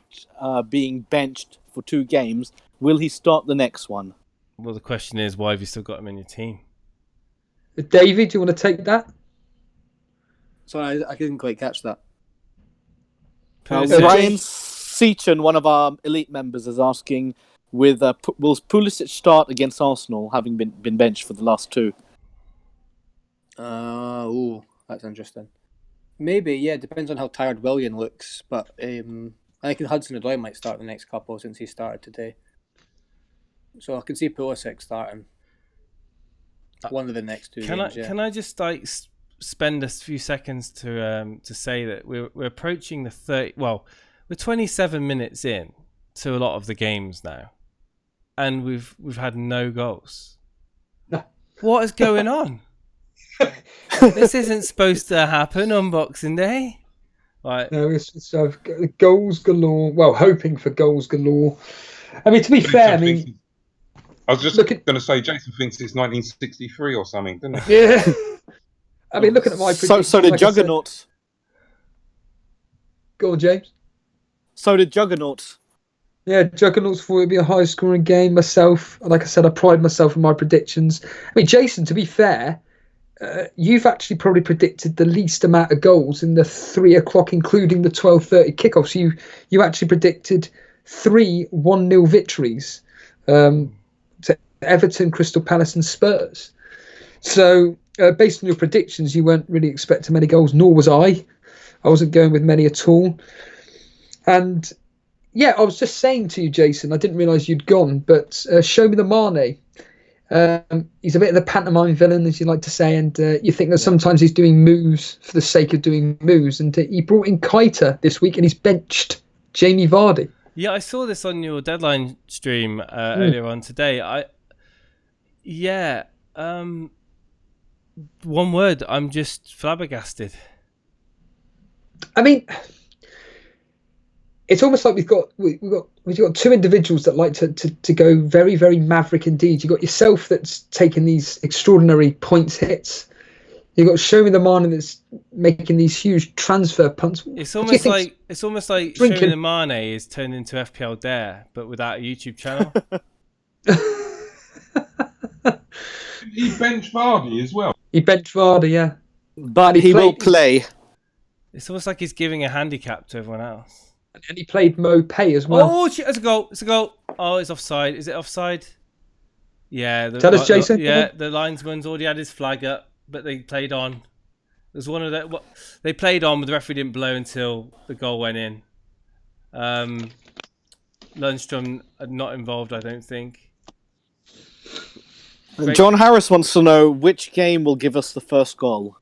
S4: being benched for 2 games, will he start the next one?
S3: Well, the question is, why have you still got him in your team?
S2: David, do you want to take that?
S6: Sorry, I didn't quite catch that.
S4: Ryan Seachin, one of our Elite members, is asking, will Pulisic start against Arsenal, having been benched for the last 2?
S6: That's interesting. Maybe, yeah, depends on how tired Willian looks. But I think Hudson-Odoi might start the next couple since he started today. So I can see Pulisic starting one of the next 2 games.
S3: Can I just spend a few seconds to say that we're approaching the 30. Well, we're 27 minutes in to a lot of the games now, and we've had no goals. What is going on? This isn't supposed to happen on Boxing Day. Right.
S2: No, it's goals galore. Well, hoping for goals galore. I mean, to be fair,
S7: I was just going to say, Jason thinks it's 1963 or something, doesn't he?
S2: Yeah. I mean, looking at my predictions...
S4: So did Juggernauts.
S2: Go on, James.
S4: So did Juggernauts.
S2: Yeah, Juggernauts thought it would be a high-scoring game. Myself, like I said, I pride myself in my predictions. I mean, Jason, to be fair, you've actually probably predicted the least amount of goals in the 3 o'clock, including the 12:30 kickoffs. You actually predicted 3 1-0 victories to Everton, Crystal Palace and Spurs. So... based on your predictions, you weren't really expecting many goals, nor was I. I wasn't going with many at all. And yeah, I was just saying to you, Jason, I didn't realise you'd gone, but show me the Mane. He's a bit of the pantomime villain, as you like to say, and you think that sometimes he's doing moves for the sake of doing moves. And he brought in Keita this week, and he's benched Jamie Vardy.
S3: Yeah, I saw this on your deadline stream earlier on today. One word, I'm just flabbergasted. I
S2: mean, it's almost like we've got 2 individuals that like to go very, very maverick indeed. You've got yourself that's taking these extraordinary points hits. You've got Show Me the Mane that's making these huge transfer punts.
S3: It's almost like Show Me the Mane is turned into FPL Dare, but without a YouTube channel.
S7: He benched Vardy as well.
S2: He benched Vardy, yeah.
S4: But he will play.
S3: It's almost like he's giving a handicap to everyone else.
S2: And he played Mopay as well.
S3: Oh, shit, it's a goal. It's a goal. Oh, it's offside. Is it offside? Yeah.
S2: Tell us, Jason.
S3: The linesman's already had his flag up, but they played on. There's one of the... They played on, but the referee didn't blow until the goal went in. Lundstrom not involved, I don't think.
S4: John Harris wants to know which game will give us the first goal.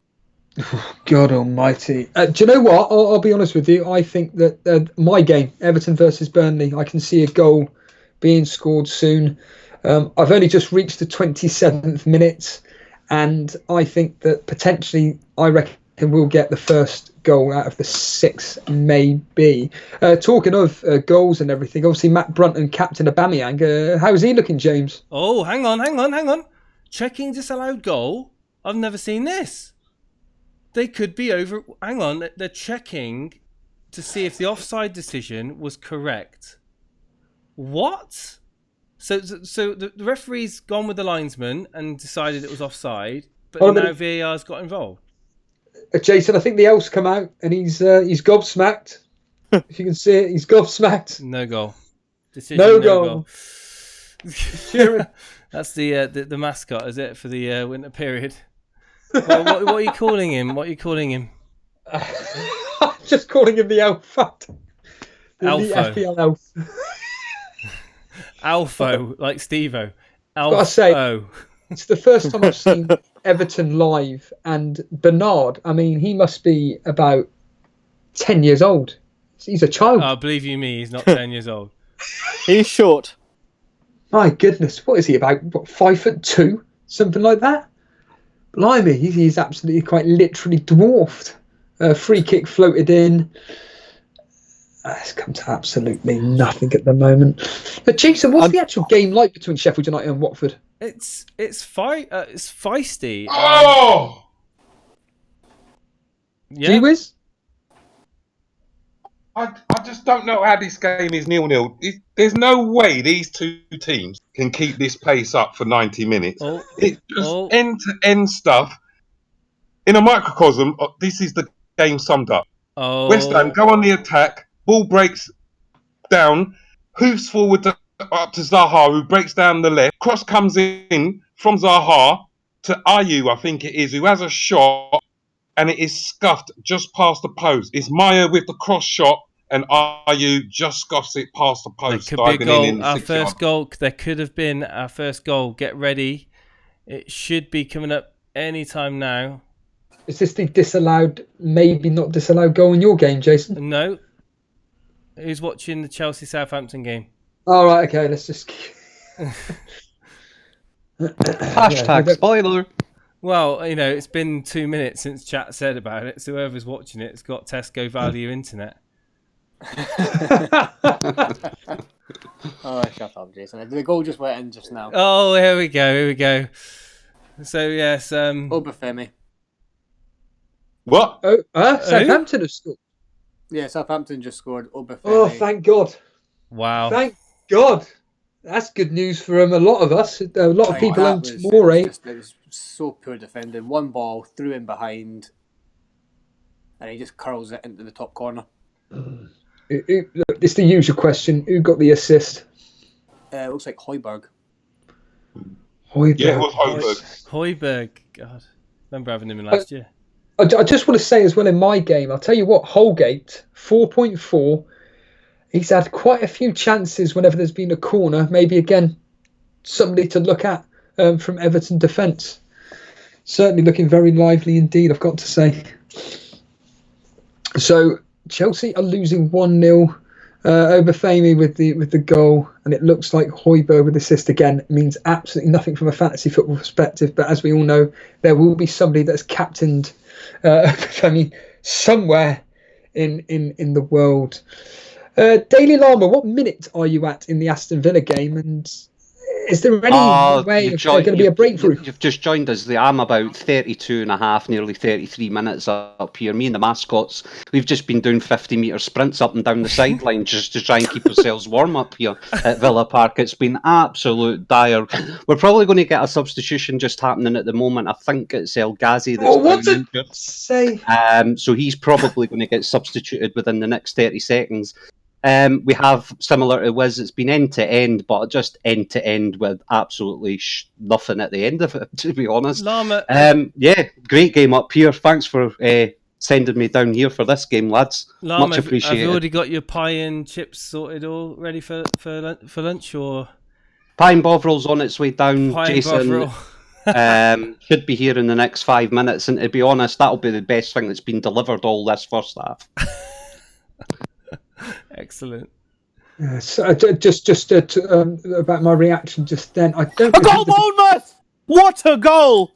S2: God almighty. Do you know what? I'll be honest with you. I think that my game, Everton versus Burnley, I can see a goal being scored soon. I've only just reached the 27th minute, and I think that potentially, I reckon we'll get the first goal out of the 6, maybe. Talking of goals and everything, obviously Matt Brunton, captain Aubameyang. How is he looking, James?
S3: Oh, hang on. Checking disallowed goal? I've never seen this. They could be over... Hang on, they're checking to see if the offside decision was correct. What? So the referee's gone with the linesman and decided it was offside, but now VAR's got involved.
S2: Jason, I think the Elf's come out and he's gobsmacked. If you can see it, he's gobsmacked.
S3: No goal. Decision,
S2: no goal.
S3: That's the mascot, is it, for the winter period? What are you calling him?
S2: I Just calling him the elf. The
S3: Alpha.
S2: FPL elf.
S3: Alpho, like Steve-O.
S2: Gotta say,
S3: Alpho.
S2: it's the first time I've seen Everton live, and Bernard, I mean, he must be about 10 years old. He's a child.
S3: Believe you me, he's not 10 years old.
S4: He's short.
S2: My goodness, what is he about? What, 5'2", something like that? Blimey, he's absolutely quite literally dwarfed. Free kick floated in. It's come to absolutely nothing at the moment. But Jason, what's the actual game like between Sheffield United and Watford?
S3: It's feisty.
S7: Oh!
S3: Yeah.
S2: Gee-whiz?
S7: I just don't know how this game is 0-0. There's no way these two teams can keep this pace up for 90 minutes. It's just end-to-end stuff. In a microcosm, this is the game summed up. West Ham go on the attack, ball breaks down, hoofs forward up to Zaha, who breaks down the left. Cross comes in from Zaha to Ayew, I think it is, who has a shot, and it is scuffed just past the post. It's Maya with the cross shot, and Ayew just scuffs it past the post.
S3: There could be a goal. Our first goal. There could have been our first goal. Get ready. It should be coming up any time now.
S2: Is this the disallowed, maybe not disallowed goal in your game, Jason?
S3: No. Who's watching the Chelsea-Southampton game?
S2: All right, okay, let's just...
S5: Hashtag spoiler.
S3: Well, it's been 2 minutes since chat said about it, so whoever's watching it's got Tesco value internet.
S6: Oh, shut up, Jason. The goal just went in just now.
S3: Oh, here we go. So, yes...
S6: Obafemi.
S7: What?
S2: Southampton have scored.
S6: Yeah, Southampton just scored. Obafemi.
S2: Oh, thank God.
S3: Wow.
S2: Thank God. That's good news for a lot of us. A lot of people own Tomori.
S6: It was so poor defending. One ball, threw in behind, and he just curls it into the top corner.
S2: It's the usual question. Who got the assist?
S6: It looks like Højbjerg.
S7: Yeah, it was Højbjerg.
S3: Højbjerg. God. Remember having him in last year.
S2: I just want to say as well in my game, I'll tell you what, Holgate, 4.4. He's had quite a few chances whenever there's been a corner. Maybe, again, somebody to look at from Everton defence. Certainly looking very lively indeed, I've got to say. So, Chelsea are losing 1-0. Obafemi with the goal, and it looks like Højbjerg with assist again. It means absolutely nothing from a fantasy football perspective, but as we all know, there will be somebody that's captained Obafemi somewhere in the world. Daily Llama, what minute are you at in the Aston Villa game, and is there any way of going to be a breakthrough?
S5: You've just joined us. I'm about 32 and a half, nearly 33 minutes up here. Me and the mascots, we've just been doing 50-metre sprints up and down the sideline just to try and keep ourselves warm up here at Villa Park. It's been absolute dire. We're probably going to get a substitution just happening at the moment. I think it's El Ghazi that's injured. So he's probably going to get substituted within the next 30 seconds. We have, similar to Wiz, it's been end-to-end, but just end-to-end with absolutely nothing at the end of it, to be honest.
S3: Llama.
S5: Yeah, great game up here. Thanks for sending me down here for this game, lads.
S3: Llama,
S5: much appreciated.
S3: Have you already got your pie and chips sorted all ready for lunch? Or
S5: Pie and Bovril's on its way down,
S3: pie
S5: Jason. Should be here in the next 5 minutes, and to be honest, that'll be the best thing that's been delivered all this first half.
S3: Excellent.
S2: So just about my reaction just then. I don't.
S4: A goal, Bournemouth! What a goal!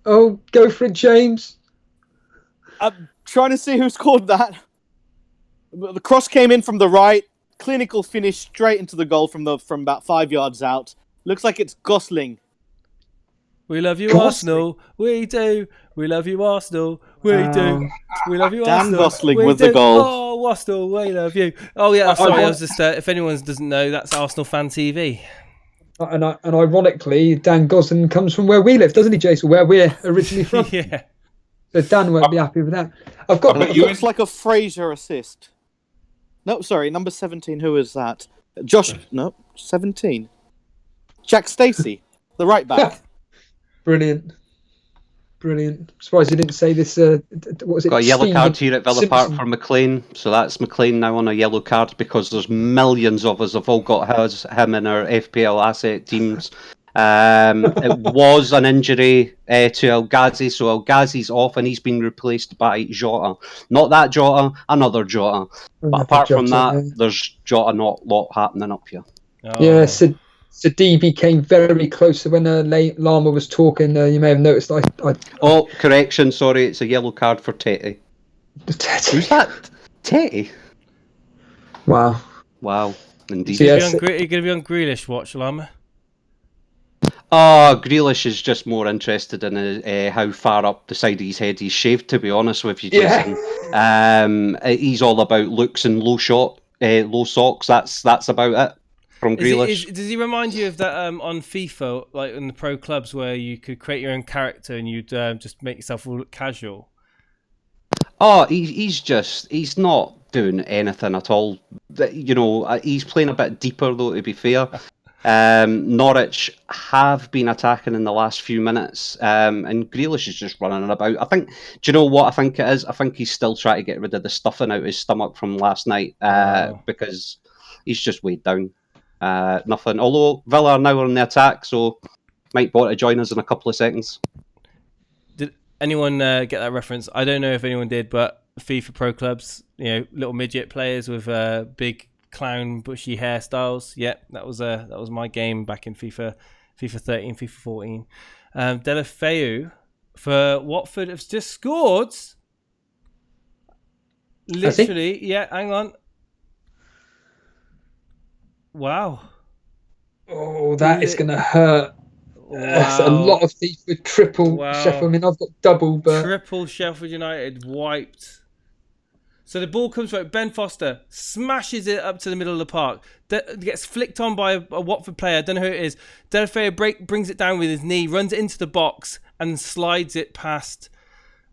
S2: Oh, go for it, James.
S4: I'm trying to see who scored that. The cross came in from the right. Clinical finish straight into the goal from about 5 yards out. Looks like it's Gosling.
S3: We love you, Arsenal. We do. We love you, Arsenal. We do. We love you,
S4: Dan
S3: Arsenal.
S4: Gosling
S3: we
S4: with
S3: do.
S4: the goal.
S3: Oh, Arsenal, we love you. Oh yeah, sorry. I was just. If anyone doesn't know, that's Arsenal Fan TV.
S2: And ironically, Dan Gosling comes from where we live, doesn't he, Jason? Where we're originally from.
S3: Yeah.
S2: So Dan won't be happy with that.
S4: It looks like a Fraser assist. No, sorry, number 17. Who is that? Josh. No, 17. Jack Stacey, the right back.
S2: Brilliant. Brilliant. Surprised you didn't say this. What was it?
S5: Got a yellow
S2: Steven
S5: card here at Villa Park
S2: Simpson.
S5: for McLean, so that's McLean now on a yellow card because there's millions of us have all got him in our FPL asset teams. It was an injury to El Ghazi, so El Ghazi's off and he's been replaced by Jota. Not that Jota, another Jota. But apart from that, there's Jota not a lot happening up here.
S3: Oh.
S2: Yeah, Sidibe came very close when Lama was talking. You may have noticed.
S5: Oh, correction, sorry, it's a yellow card for Tete. Who's that? Tete?
S2: Wow.
S5: Indeed.
S2: So,
S3: Are
S2: yes.
S3: you going to be on Grealish watch, Lama?
S5: Oh, Grealish is just more interested in how far up the side of his head he's shaved, to be honest with you, Jason. He's all about looks and low socks. That's about it from Grealish.
S3: Does he remind you of that on FIFA, like in the pro clubs, where you could create your own character and you'd just make yourself all look casual?
S5: Oh, he's not doing anything at all. He's playing a bit deeper, though, to be fair. Norwich have been attacking in the last few minutes, and Grealish is just running about. Do you know what I think it is? I think he's still trying to get rid of the stuffing out his stomach from last night because he's just weighed down. Nothing. Although Villa are now on the attack, so might want to join us in a couple of seconds.
S3: Did anyone get that reference? I don't know if anyone did, but FIFA Pro Clubs, little midget players with big clown bushy hairstyles. Yep, that was my game back in FIFA 13, FIFA 14. Deulofeu for Watford has just scored. Literally, yeah. Hang on. Wow.
S2: Oh, that is going to hurt.
S3: Wow.
S2: That's a lot of these with triple Sheffield. I mean, I've got double, but
S3: triple Sheffield United wiped. So the ball comes from Ben Foster, smashes it up to the middle of the park, gets flicked on by a Watford player. I don't know who it is. Deulofeu brings it down with his knee, runs it into the box, and slides it past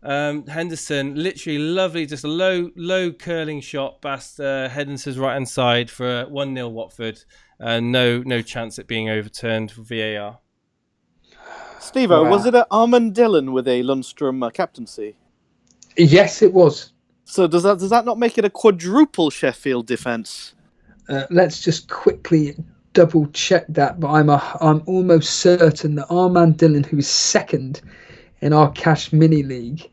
S3: Henderson. Literally lovely, just a low curling shot past Henderson's right hand side for a 1-0 Watford. No chance at being overturned for VAR.
S4: Steve-O, was it Armand Dillon with a Lundstrom captaincy?
S2: Yes, it was.
S4: So does that not make it a quadruple Sheffield defence?
S2: Let's just quickly double check that, but I'm almost certain that Armand Dillon, who is second in our Cash Mini League,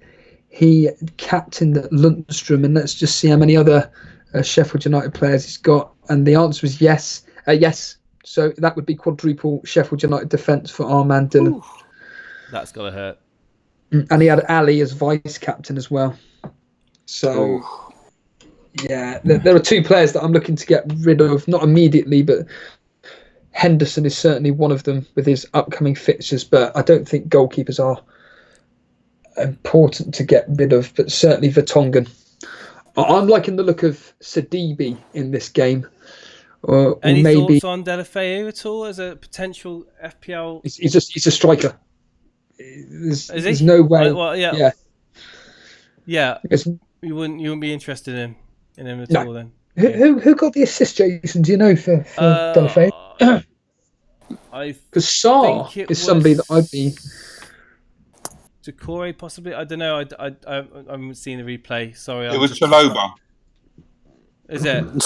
S2: he captained Lundstrom, and let's just see how many other Sheffield United players he's got. And the answer was yes. Yes. So that would be quadruple Sheffield United defence for Armand Dillon.
S3: Ooh. That's got to hurt.
S2: And he had Ali as vice captain as well. So, yeah, there are two players that I'm looking to get rid of, not immediately, but Henderson is certainly one of them with his upcoming fixtures, but I don't think goalkeepers are important to get rid of, but certainly Vertonghen. I'm liking the look of Sidibe in this game.
S3: Any
S2: maybe
S3: thoughts on Deulofeu at all as a potential FPL?
S2: He's a striker. There's no way.
S3: Well, yeah.
S2: Because
S3: You wouldn't be interested in him at all then.
S2: Who got the assist, Jason? Do you know for Deulofeu? Because Sarr is somebody that I'd be.
S3: Decore possibly. I don't know. I haven't seen the replay. Sorry.
S7: It was Chaloba.
S3: Is it?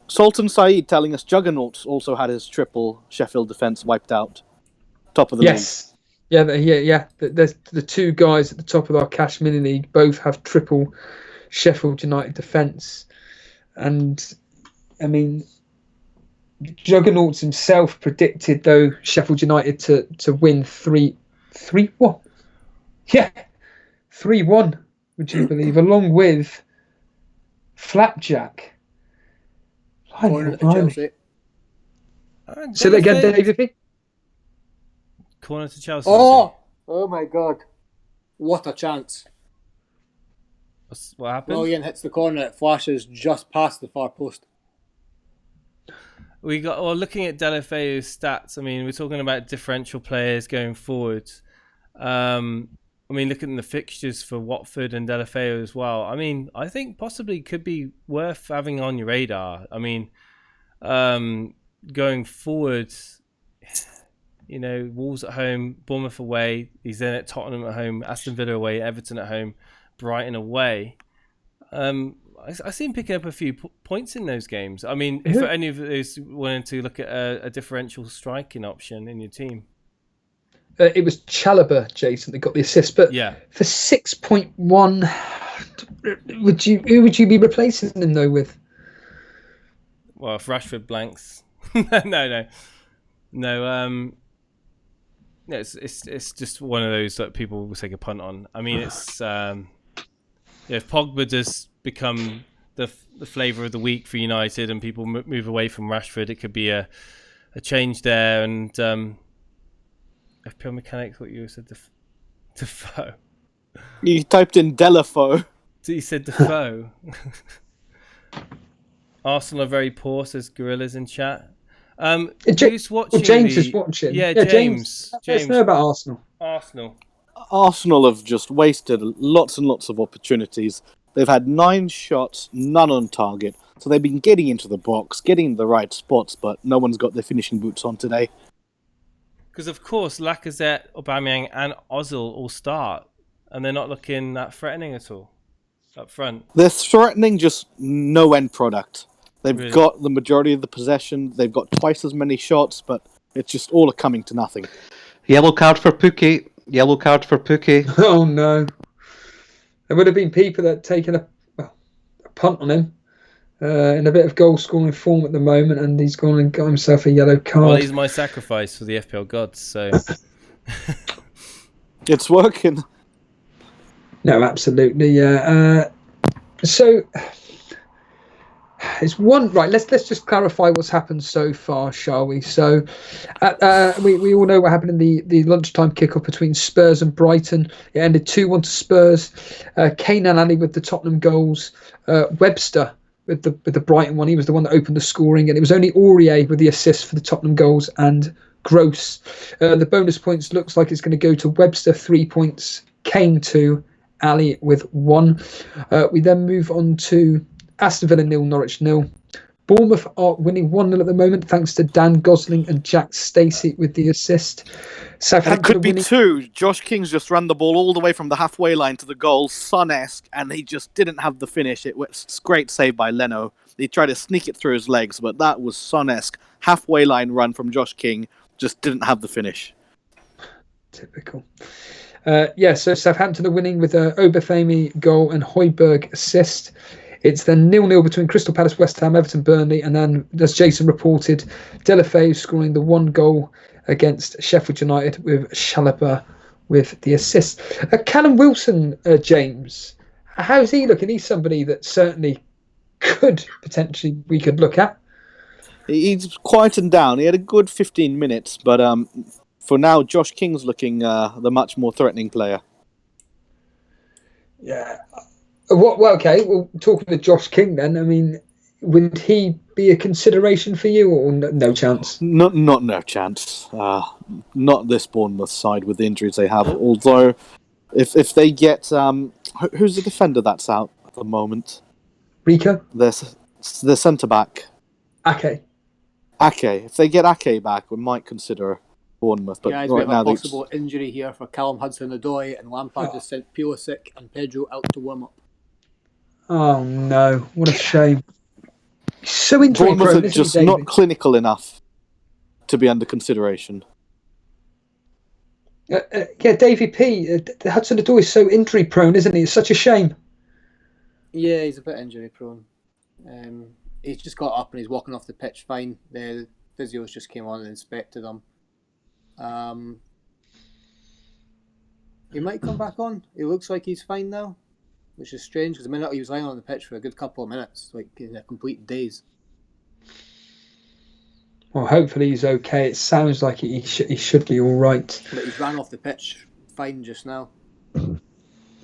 S4: Sultan Saeed telling us Juggernaut also had his triple Sheffield defence wiped out. Top of the league.
S2: Yeah. There's the two guys at the top of our Cash Mini League both have triple Sheffield United defence, and I mean, Juggernauts himself predicted though Sheffield United to win 3-1. Yeah, 3-1. Would you believe? Along with Flapjack.
S6: Corner to Chelsea.
S2: Say that again, David.
S3: Corner to Chelsea.
S6: Oh my God! What a chance!
S3: What happened?
S6: Willian hits the corner. It flashes just past the far post.
S3: Looking at Deulofeu's stats. I mean, we're talking about differential players going forward. I mean, looking at the fixtures for Watford and Deulofeu as well. I mean, I think possibly could be worth having on your radar. I mean, going forward, Wolves at home, Bournemouth away. He's then at Tottenham at home, Aston Villa away, Everton at home, Brighton away. I see him picking up a few points in those games. I mean, if any of those wanted to look at a differential striking option in your team.
S2: It was Chalobah, Jason, that got the assist. But for 6.1, who would you be replacing him though with?
S3: Well, if Rashford blanks, no. It's just one of those that people will take a punt on. I mean, it's if Pogba does become the flavour of the week for United and people move away from Rashford, it could be a change there. And FPL Mechanics, what you said, Defoe.
S4: You typed in Delafoe.
S3: He said Defoe. Arsenal are very poor, says Gorillas in chat. Who's watching?
S2: James is watching.
S3: Yeah, James.
S2: Let's know about Arsenal.
S4: Arsenal have just wasted lots and lots of opportunities. They've had 9 shots, none on target. So they've been getting into the box, getting in the right spots, but no one's got their finishing boots on today.
S3: Because, of course, Lacazette, Aubameyang and Ozil all start, and they're not looking that threatening at all up front.
S4: They're threatening, just no end product. They've got the majority of the possession. They've got twice as many shots, but it's just all coming to nothing.
S5: Yellow card for Pukki.
S2: Oh, no. There would have been people that had taken a punt on him in a bit of goal-scoring form at the moment, and he's gone and got himself a yellow card.
S3: Well, he's my sacrifice for the FPL gods, so...
S4: It's working.
S2: No, absolutely, yeah. So... It's one right. Let's just clarify what's happened so far, shall we? So, we all know what happened in the lunchtime kickoff between Spurs and Brighton. It ended 2-1 to Spurs. Kane and Ali with the Tottenham goals. Webster with the Brighton one. He was the one that opened the scoring, and it was only Aurier with the assist for the Tottenham goals and Gross. The bonus points looks like it's going to go to Webster 3 points, Kane 2, Ali with 1. We then move on to Aston Villa 0, Norwich 0. Bournemouth are winning 1-0 at the moment, thanks to Dan Gosling and Jack Stacey with the assist.
S4: Southampton it could be 2. Josh King's just ran the ball all the way from the halfway line to the goal, Son-esque, and he just didn't have the finish. It was great save by Leno. He tried to sneak it through his legs, but that was Son-esque. Halfway line run from Josh King, just didn't have the finish.
S2: Typical. So Southampton are winning with an Obafemi goal and Højbjerg assist. It's then 0-0 between Crystal Palace, West Ham, Everton, Burnley, and then, as Jason reported, Delafeu scoring the 1 goal against Sheffield United with Chalobah with the assist. Callum Wilson, James, how's he looking? He's somebody that certainly we could look at.
S4: He's quietened down. He had a good 15 minutes, but for now, Josh King's looking the much more threatening player.
S2: Yeah. Well, okay. Well, talking to Josh King then, I mean, would he be a consideration for you or no chance?
S4: Not no chance. Not this Bournemouth side with the injuries they have. Although, if they get... who's the defender that's out at the moment?
S2: Rico?
S4: The centre-back.
S2: Ake.
S4: If they get Ake back, we might consider Bournemouth. But
S6: right now, a possible injury here for Callum Hudson-Odoi, and Lampard just sent Pulisic and Pedro out to warm up.
S2: Oh no! What a shame. So injury
S4: Bournemouth
S2: prone,
S4: are just not clinical enough to be under consideration.
S2: Davey P. Hudson-Odoi is so injury prone, isn't he? It's such a shame.
S6: Yeah, he's a bit injury prone. He's just got up and he's walking off the pitch fine. The physios just came on and inspected him. He might come back on. He looks like he's fine now, which is strange because the minute he was lying on the pitch for a good couple of minutes, like in a complete daze.
S2: Well, hopefully he's okay. It sounds like he should be all right.
S6: But he's ran off the pitch fine just now. And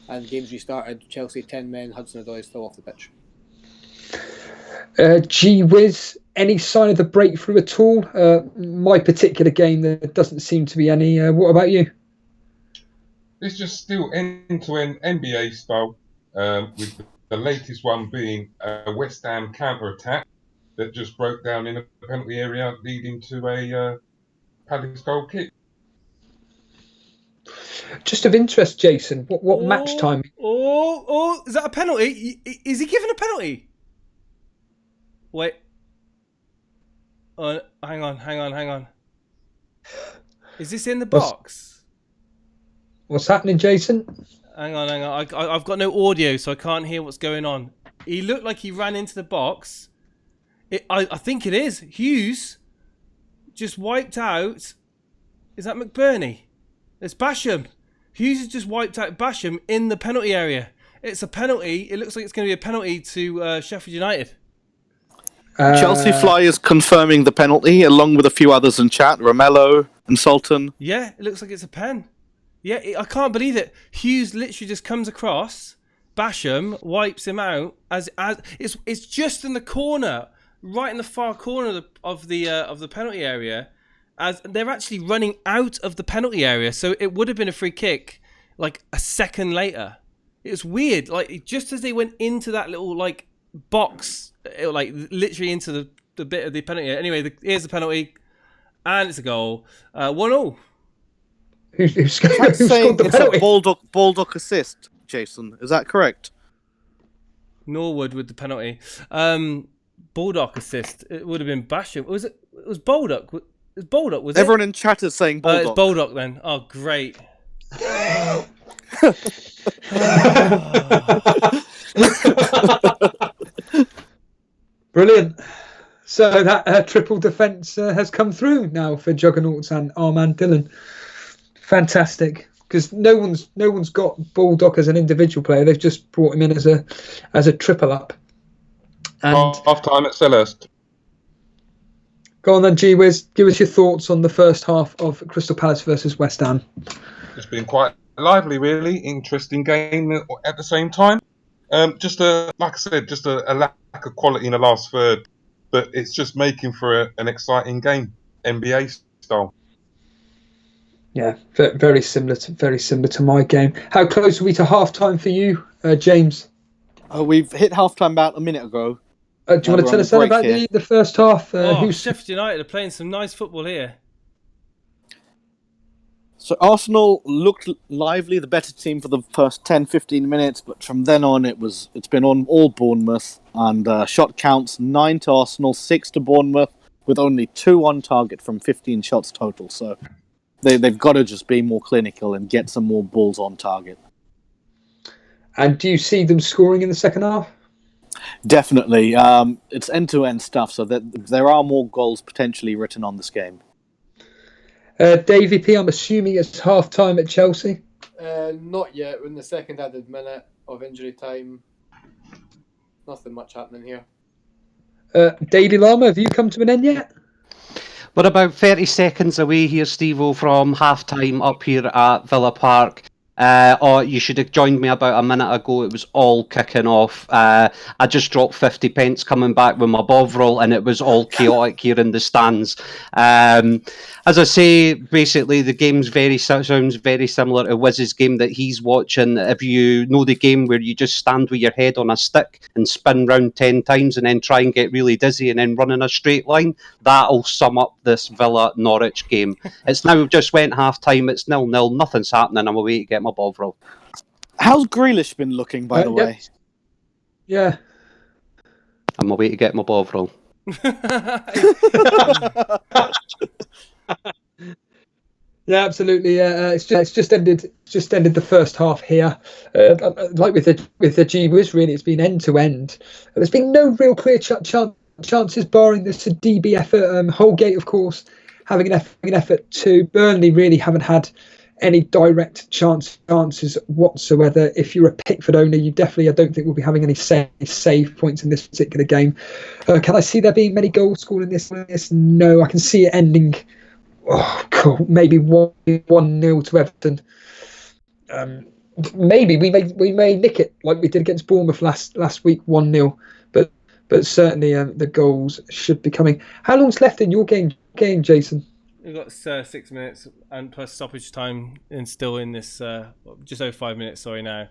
S6: the game's restarted. Chelsea 10 men. Hudson-Odoi is still off the pitch.
S2: Gee whiz, any sign of the breakthrough at all? My particular game, there doesn't seem to be any. What about you?
S7: It's just still end-to-end NBA style, with the latest one being a West Ham counter-attack that just broke down in a penalty area, leading to a Palace goal kick.
S2: Just of interest, Jason, what match time?
S3: Oh, is that a penalty? Is he giving a penalty? Wait. Oh, hang on. Is this in the box?
S2: What's happening, Jason?
S3: Hang on. I've got no audio, so I can't hear what's going on. He looked like he ran into the box. I think it is. Hughes just wiped out. Is that McBurney? It's Basham. Hughes has just wiped out Basham in the penalty area. It's a penalty. It looks like it's going to be a penalty to Sheffield United.
S4: Chelsea Flyers confirming the penalty, along with a few others in chat, Romello and Sultan.
S3: Yeah, it looks like it's a pen. Yeah, I can't believe it. Hughes literally just comes across. Basham wipes him out as it's just in the corner, right in the far corner of the penalty area. As they're actually running out of the penalty area, so it would have been a free kick like a second later. It was weird, like just as they went into that little like box, like literally into the bit of the penalty area. Anyway, here's the penalty, and it's a goal. 1-0.
S2: Who's
S4: saying
S2: scored the
S4: it's
S2: penalty?
S4: a Baldock assist, Jason. Is that correct?
S3: Norwood with the penalty. Baldock assist. It would have been Basham. It was Baldock. It's Baldock, was it?
S4: Everyone in chat is saying Baldock.
S3: It's Baldock then. Oh, great.
S2: Brilliant. So that triple defence has come through now for Juggernauts and Armand Dillon. Fantastic, because no one's got Baldock as an individual player. They've just brought him in as a triple up. And
S7: Half time at Selhurst.
S2: Go on then, G-Wiz. Give us your thoughts on the first half of Crystal Palace versus West Ham.
S7: It's been quite a lively, really interesting game at the same time. Like I said, just a lack of quality in the last third, but it's just making for an exciting game, NBA style.
S2: Yeah, very similar to my game. How close are we to half time for you, James?
S4: We've hit half-time about a minute ago.
S2: Do you want to tell us about the first half?
S3: Sheffield United are playing some nice football here.
S4: So Arsenal looked lively, the better team for the first 10-15 minutes, but from then on it's been on all Bournemouth, and shot counts 9 to Arsenal, 6 to Bournemouth, with only 2 on target from 15 shots total. So they've got to just be more clinical and get some more balls on target.
S2: And do you see them scoring in the second half?
S4: Definitely. It's end-to-end stuff, so that there are more goals potentially written on this game.
S2: Davey P, I'm assuming it's half time at Chelsea.
S9: Not yet. We're in the second added minute of injury time. Nothing much happening here.
S2: Daily Llama, have you come to an end yet?
S5: We're about 30 seconds away here, Steve-O, from half-time up here at Villa Park. You should have joined me about a minute ago. It was all kicking off. I just dropped 50 pence coming back with my Bovril, and it was all chaotic here in the stands. As I say, basically the game's sounds very similar to Wiz's game that he's watching. If you know the game where you just stand with your head on a stick and spin round 10 times and then try and get really dizzy and then run in a straight line, that'll sum up this Villa-Norwich game. It's now just went half-time. It's 0-0. Nothing's happening. I'm away to get my Bovril.
S4: How's Grealish been looking, by the way?
S2: Yeah.
S5: I'm away to get my Bovril.
S2: Yeah, absolutely. It's just ended the first half here. Like with the G-Wiz, really, it's been end to end. There's been no real clear chances, barring this DB effort. Holgate, of course, having an effort too. Burnley really haven't had any direct chances whatsoever. If you're a Pickford owner, you definitely, I don't think, will be having any save points in this particular game. Can I see there being many goals scored in this? No, I can see it ending. Oh, cool. Maybe 1-0 to Everton. Maybe we may nick it like we did against Bournemouth last week, 1-0. But certainly the goals should be coming. How long's left in your game, Jason?
S3: We've got 6 minutes and plus stoppage time, and still in this just over 5 minutes. Sorry, now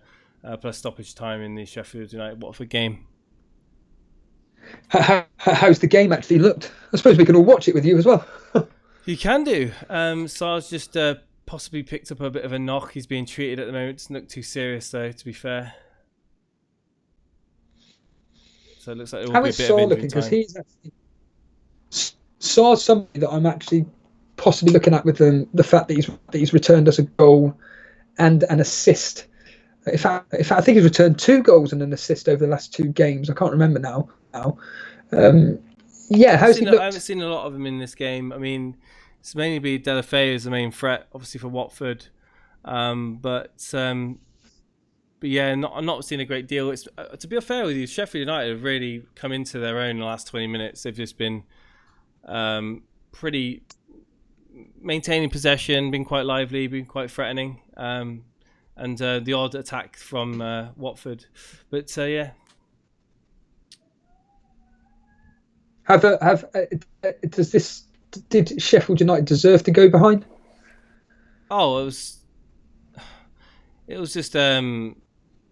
S3: plus stoppage time in the Sheffield United Watford game.
S2: How's the game actually looked? I suppose we can all watch it with you as well.
S3: You can do. So I was just possibly picked up a bit of a knock. He's being treated at the moment. Doesn't look too serious, though, to be fair. So it looks like it will
S2: How
S3: be a
S2: is
S3: bit
S2: Saar
S3: of
S2: looking?
S3: injury
S2: Because
S3: time.
S2: he's actually Saar's somebody that I'm actually possibly looking at with the fact that he's returned us a goal and an assist. In fact, I think he's returned 2 goals and an assist over the last 2 games. I can't remember now. Yeah, how's he looked?
S3: I haven't seen a lot of him in this game. I mean, it's mainly be Delafeu as the main threat, obviously for Watford. But yeah, I'm not seeing a great deal. It's to be fair with you, Sheffield United have really come into their own in the last 20 minutes. They've just been pretty maintaining possession, been quite lively, been quite threatening, and the odd attack from Watford. But yeah.
S2: Did Sheffield United deserve to go behind?
S3: Oh, it was just it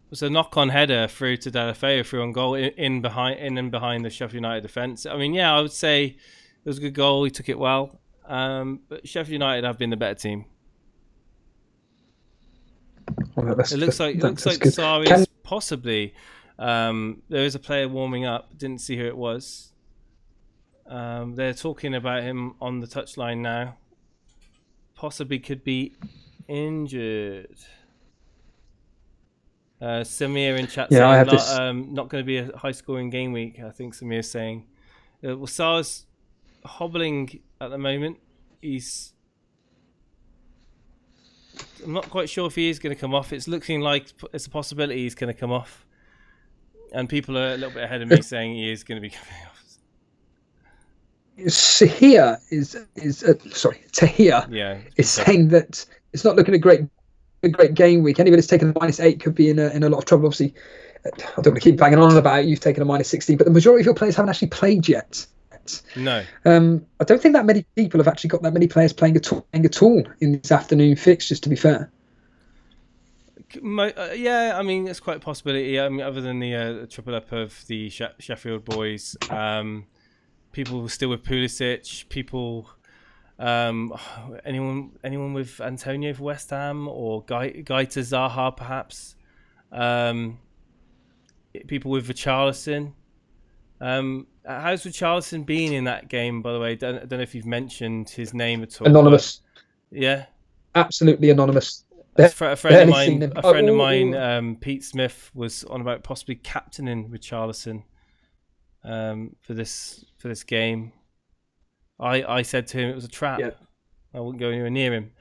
S3: was a knock-on header through to Delafeu through on goal in and behind the Sheffield United defence. I mean, yeah, I would say it was a good goal. He took it well, but Sheffield United have been the better team.
S2: Well,
S3: it looks like Sarri is possibly. There is a player warming up. Didn't see who it was. They're talking about him on the touchline now. Possibly could be injured. Samir in chat saying
S2: I have
S3: not going to be a high-scoring game week. I think Samir's saying. Well, Sar's hobbling at the moment. I'm not quite sure if he is going to come off. It's looking like it's a possibility he's going to come off. And people are a little bit ahead of me saying he is going to be coming off.
S2: Tahir is saying that it's not looking a great game week. Anybody that's taken a -8 could be in a lot of trouble. Obviously, I don't want to keep banging on about it. You've taken a -16, but the majority of your players haven't actually played yet.
S3: No.
S2: I don't think that many people have actually got that many players playing at all in this afternoon fixtures, to be fair.
S3: Yeah, I mean, it's quite a possibility. I mean, other than the triple up of the Sheffield boys, people still with Pulisic, people, anyone with Antonio for West Ham or Gaita Zaha perhaps, people with Richarlison. How's Richarlison been in that game, by the way? I don't know if you've mentioned his name at all.
S2: Anonymous.
S3: Yeah.
S2: Absolutely anonymous.
S3: A friend of mine, Pete Smith, was on about possibly captaining Richarlison for this game. I said to him it was a trap. Yeah. I wouldn't go anywhere near him.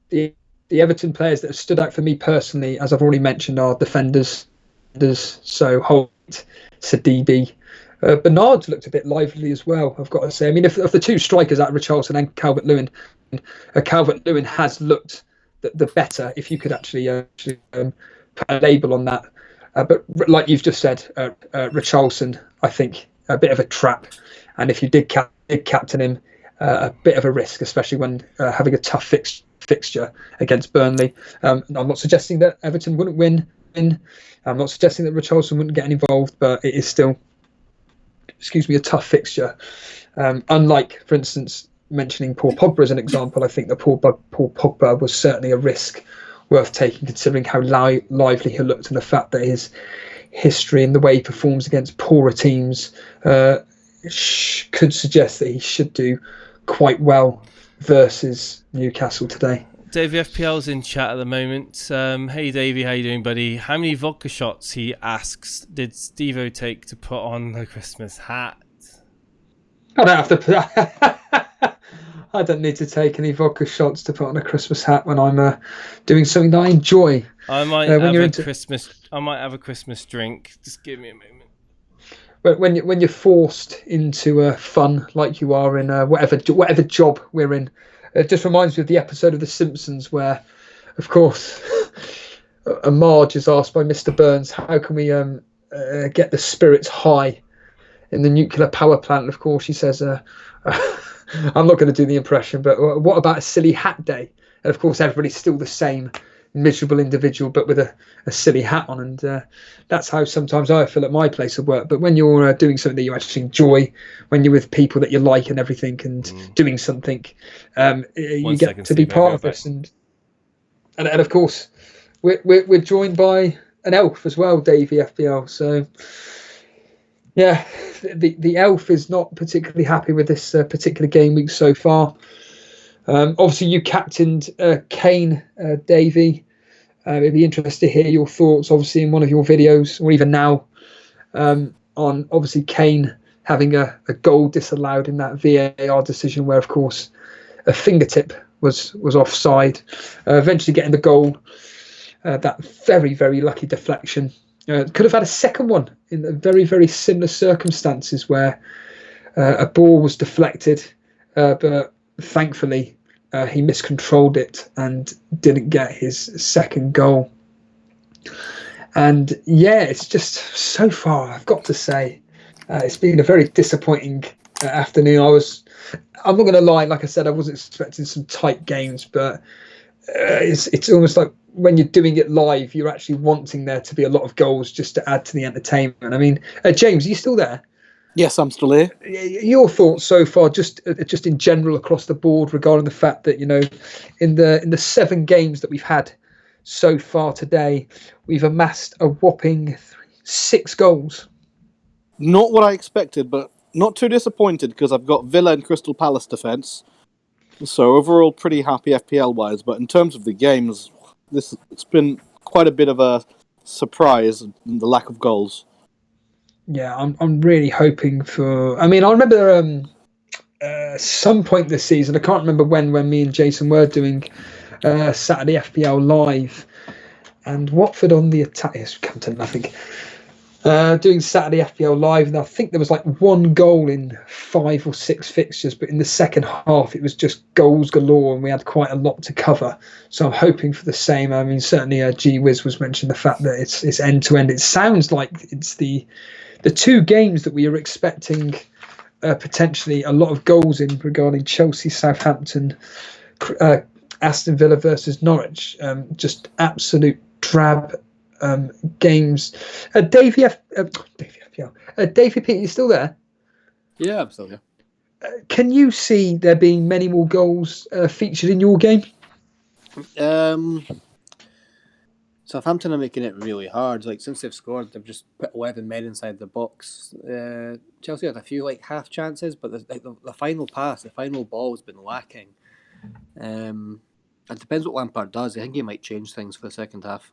S2: The Everton players that have stood out for me personally, as I've already mentioned, are defenders. So Holt, Sidibe, Bernard's looked a bit lively as well, I've got to say. I mean, of the 2 strikers, out of Richarlison and Calvert-Lewin, Calvert-Lewin has looked the better, if you could actually put a label on that. But like you've just said, Richarlison, I think, a bit of a trap. And if you did captain him, a bit of a risk, especially when having a tough fixture against Burnley. I'm not suggesting that Everton wouldn't win. I'm not suggesting that Richarlison wouldn't get involved, but it is still, a tough fixture. Unlike, for instance, mentioning Paul Pogba as an example, I think that Paul Pogba was certainly a risk worth taking, considering how lively he looked and the fact that his history and the way he performs against poorer teams could suggest that he should do quite well versus Newcastle today.
S3: Davey FPL's in chat at the moment. Hey Davey, how you doing, buddy? How many vodka shots, he asks, did Stevo take to put on the Christmas hat?
S2: I don't have to. I don't need to take any vodka shots to put on a Christmas hat when I'm doing something that I enjoy.
S3: I might have a Christmas drink. Just give me a moment.
S2: But when you're forced into fun like you are in whatever job we're in, it just reminds me of the episode of The Simpsons where, of course, Marge is asked by Mr. Burns, how can we get the spirits high in the nuclear power plant? And of course, she says, I'm not going to do the impression, but what about a silly hat day? And of course, everybody's still the same. miserable individual, but with a silly hat on. And that's how sometimes I feel at my place of work. But when you're doing something that you actually enjoy, when you're with people that you like and everything, and doing something, you get to be part of this. And of course, we're joined by an elf as well, Davey FPL. So yeah, the elf is not particularly happy with this particular game week so far. Obviously, you captained Kane, Davey. It'd be interesting to hear your thoughts, obviously, in one of your videos, or even now, on obviously Kane having a goal disallowed in that VAR decision, where, of course, a fingertip was offside, eventually getting the goal. That very, very lucky deflection. Could have had a second one in very, very similar circumstances where a ball was deflected, but thankfully he miscontrolled it and didn't get his second goal. And yeah, it's just so far, I've got to say, it's been a very disappointing afternoon. I'm not going to lie, like I said, I wasn't expecting some tight games, but it's almost like when you're doing it live, you're actually wanting there to be a lot of goals just to add to the entertainment. I mean, James, are you still there?
S4: Yes, I'm still here.
S2: Your thoughts so far, just in general across the board, regarding the fact that, you know, in the 7 games that we've had so far today, we've amassed a whopping 6 goals.
S4: Not what I expected, but not too disappointed because I've got Villa and Crystal Palace defence. So overall, pretty happy FPL-wise. But in terms of the games, it's been quite a bit of a surprise, the lack of goals.
S2: Yeah, I'm really hoping for. I mean, I remember some point this season. I can't remember when me and Jason were doing Saturday FPL live, and Watford on the attack has come to nothing. Doing Saturday FPL live, and I think there was like 1 goal in 5 or 6 fixtures, but in the second half it was just goals galore, and we had quite a lot to cover. So I'm hoping for the same. I mean, certainly G Wiz was mentioning the fact that it's end to end. It sounds like it's the 2 games that we are expecting potentially a lot of goals in, regarding Chelsea, Southampton, Aston Villa versus Norwich. Just absolute drab games. Davey Pete, you still there?
S9: Yeah, I'm still here.
S2: Can you see there being many more goals featured in your game?
S6: Southampton are making it really hard. Like, since they've scored, they've just put 11 men inside the box. Chelsea had a few half chances, but the final pass, the final ball has been lacking. It depends what Lampard does. I think he might change things for the second half.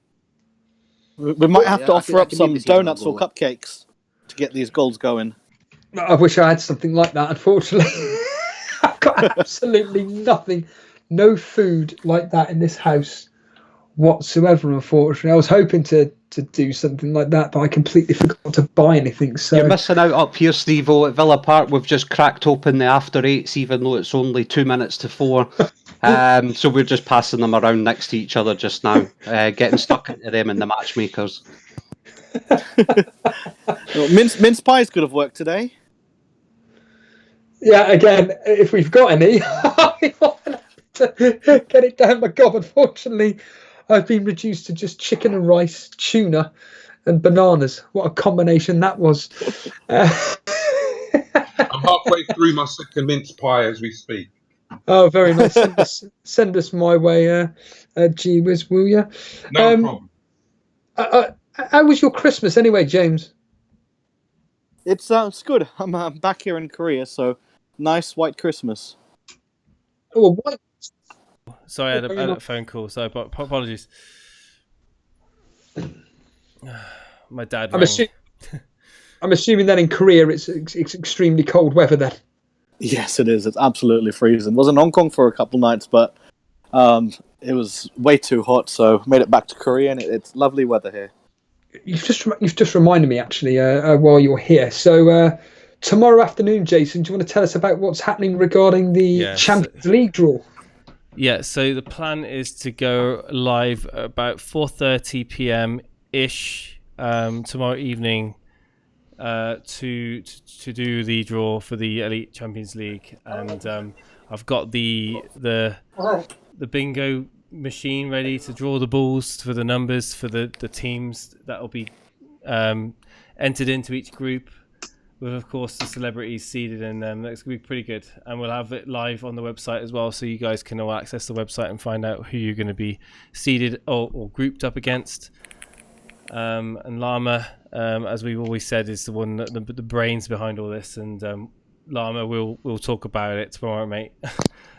S4: We might have to offer up some donuts or cupcakes to get these goals going.
S2: I wish I had something like that, unfortunately. I've got absolutely nothing, no food like that in this house whatsoever, unfortunately. I was hoping to do something like that, but I completely forgot to buy anything. So
S5: you're missing out up here, Steve-O. At Villa Park, we've just cracked open the after 8s, even though it's only 2 minutes to 4. So we're just passing them around next to each other just now, getting stuck into them and the matchmakers.
S4: Mince pies could have worked today.
S2: Yeah, again, if we've got any, to get it down my gob. Unfortunately, I've been reduced to just chicken and rice, tuna, and bananas. What a combination that was.
S7: I'm halfway through my second mince pie as we speak.
S2: Oh, very nice. Send us my way, G Wiz, will you?
S7: No problem.
S2: How was your Christmas anyway, James?
S4: It's good. I'm back here in Korea, so nice white Christmas.
S2: Oh, what?
S3: Sorry, I had a phone call. So apologies. My dad rang.
S2: I'm assuming that in Korea it's extremely cold weather then.
S4: Yes, it is. It's absolutely freezing. Was in Hong Kong for a couple nights, but it was way too hot, so made it back to Korea, and it's lovely weather here.
S2: You've just reminded me, actually, while you're here. So tomorrow afternoon, Jason, do you want to tell us about what's happening regarding the Champions League draw?
S3: Yeah, so the plan is to go live about 4:30 p.m.-ish tomorrow evening to do the draw for the Elite Champions League, and I've got the bingo machine ready to draw the balls for the numbers for the teams that will be entered into each group, with of course the celebrities seeded in them. That's going to be pretty good, and we'll have it live on the website as well, so you guys can all access the website and find out who you're going to be seeded or grouped up against. And Llama, as we've always said, is the one that the brains behind all this, and Llama, we'll talk about it tomorrow, mate.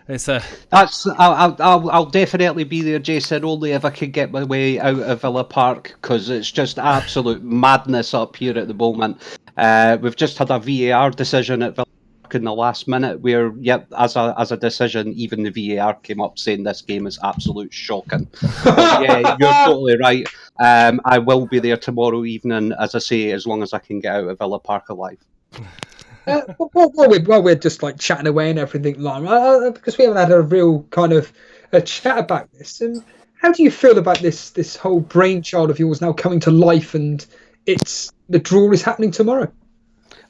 S5: I'll definitely be there, Jason, only if I can get my way out of Villa Park, because it's just absolute madness up here at the moment. We've just had a VAR decision at Villa Park in the last minute where, as a decision, even the VAR came up saying this game is absolute shocking. But yeah, you're totally right. I will be there tomorrow evening, as I say, as long as I can get out of Villa Park alive.
S2: While we're just like chatting away and everything, Lana, because we haven't had a real kind of a chat about this. And how do you feel about this whole brainchild of yours now coming to life, and the draw is happening tomorrow?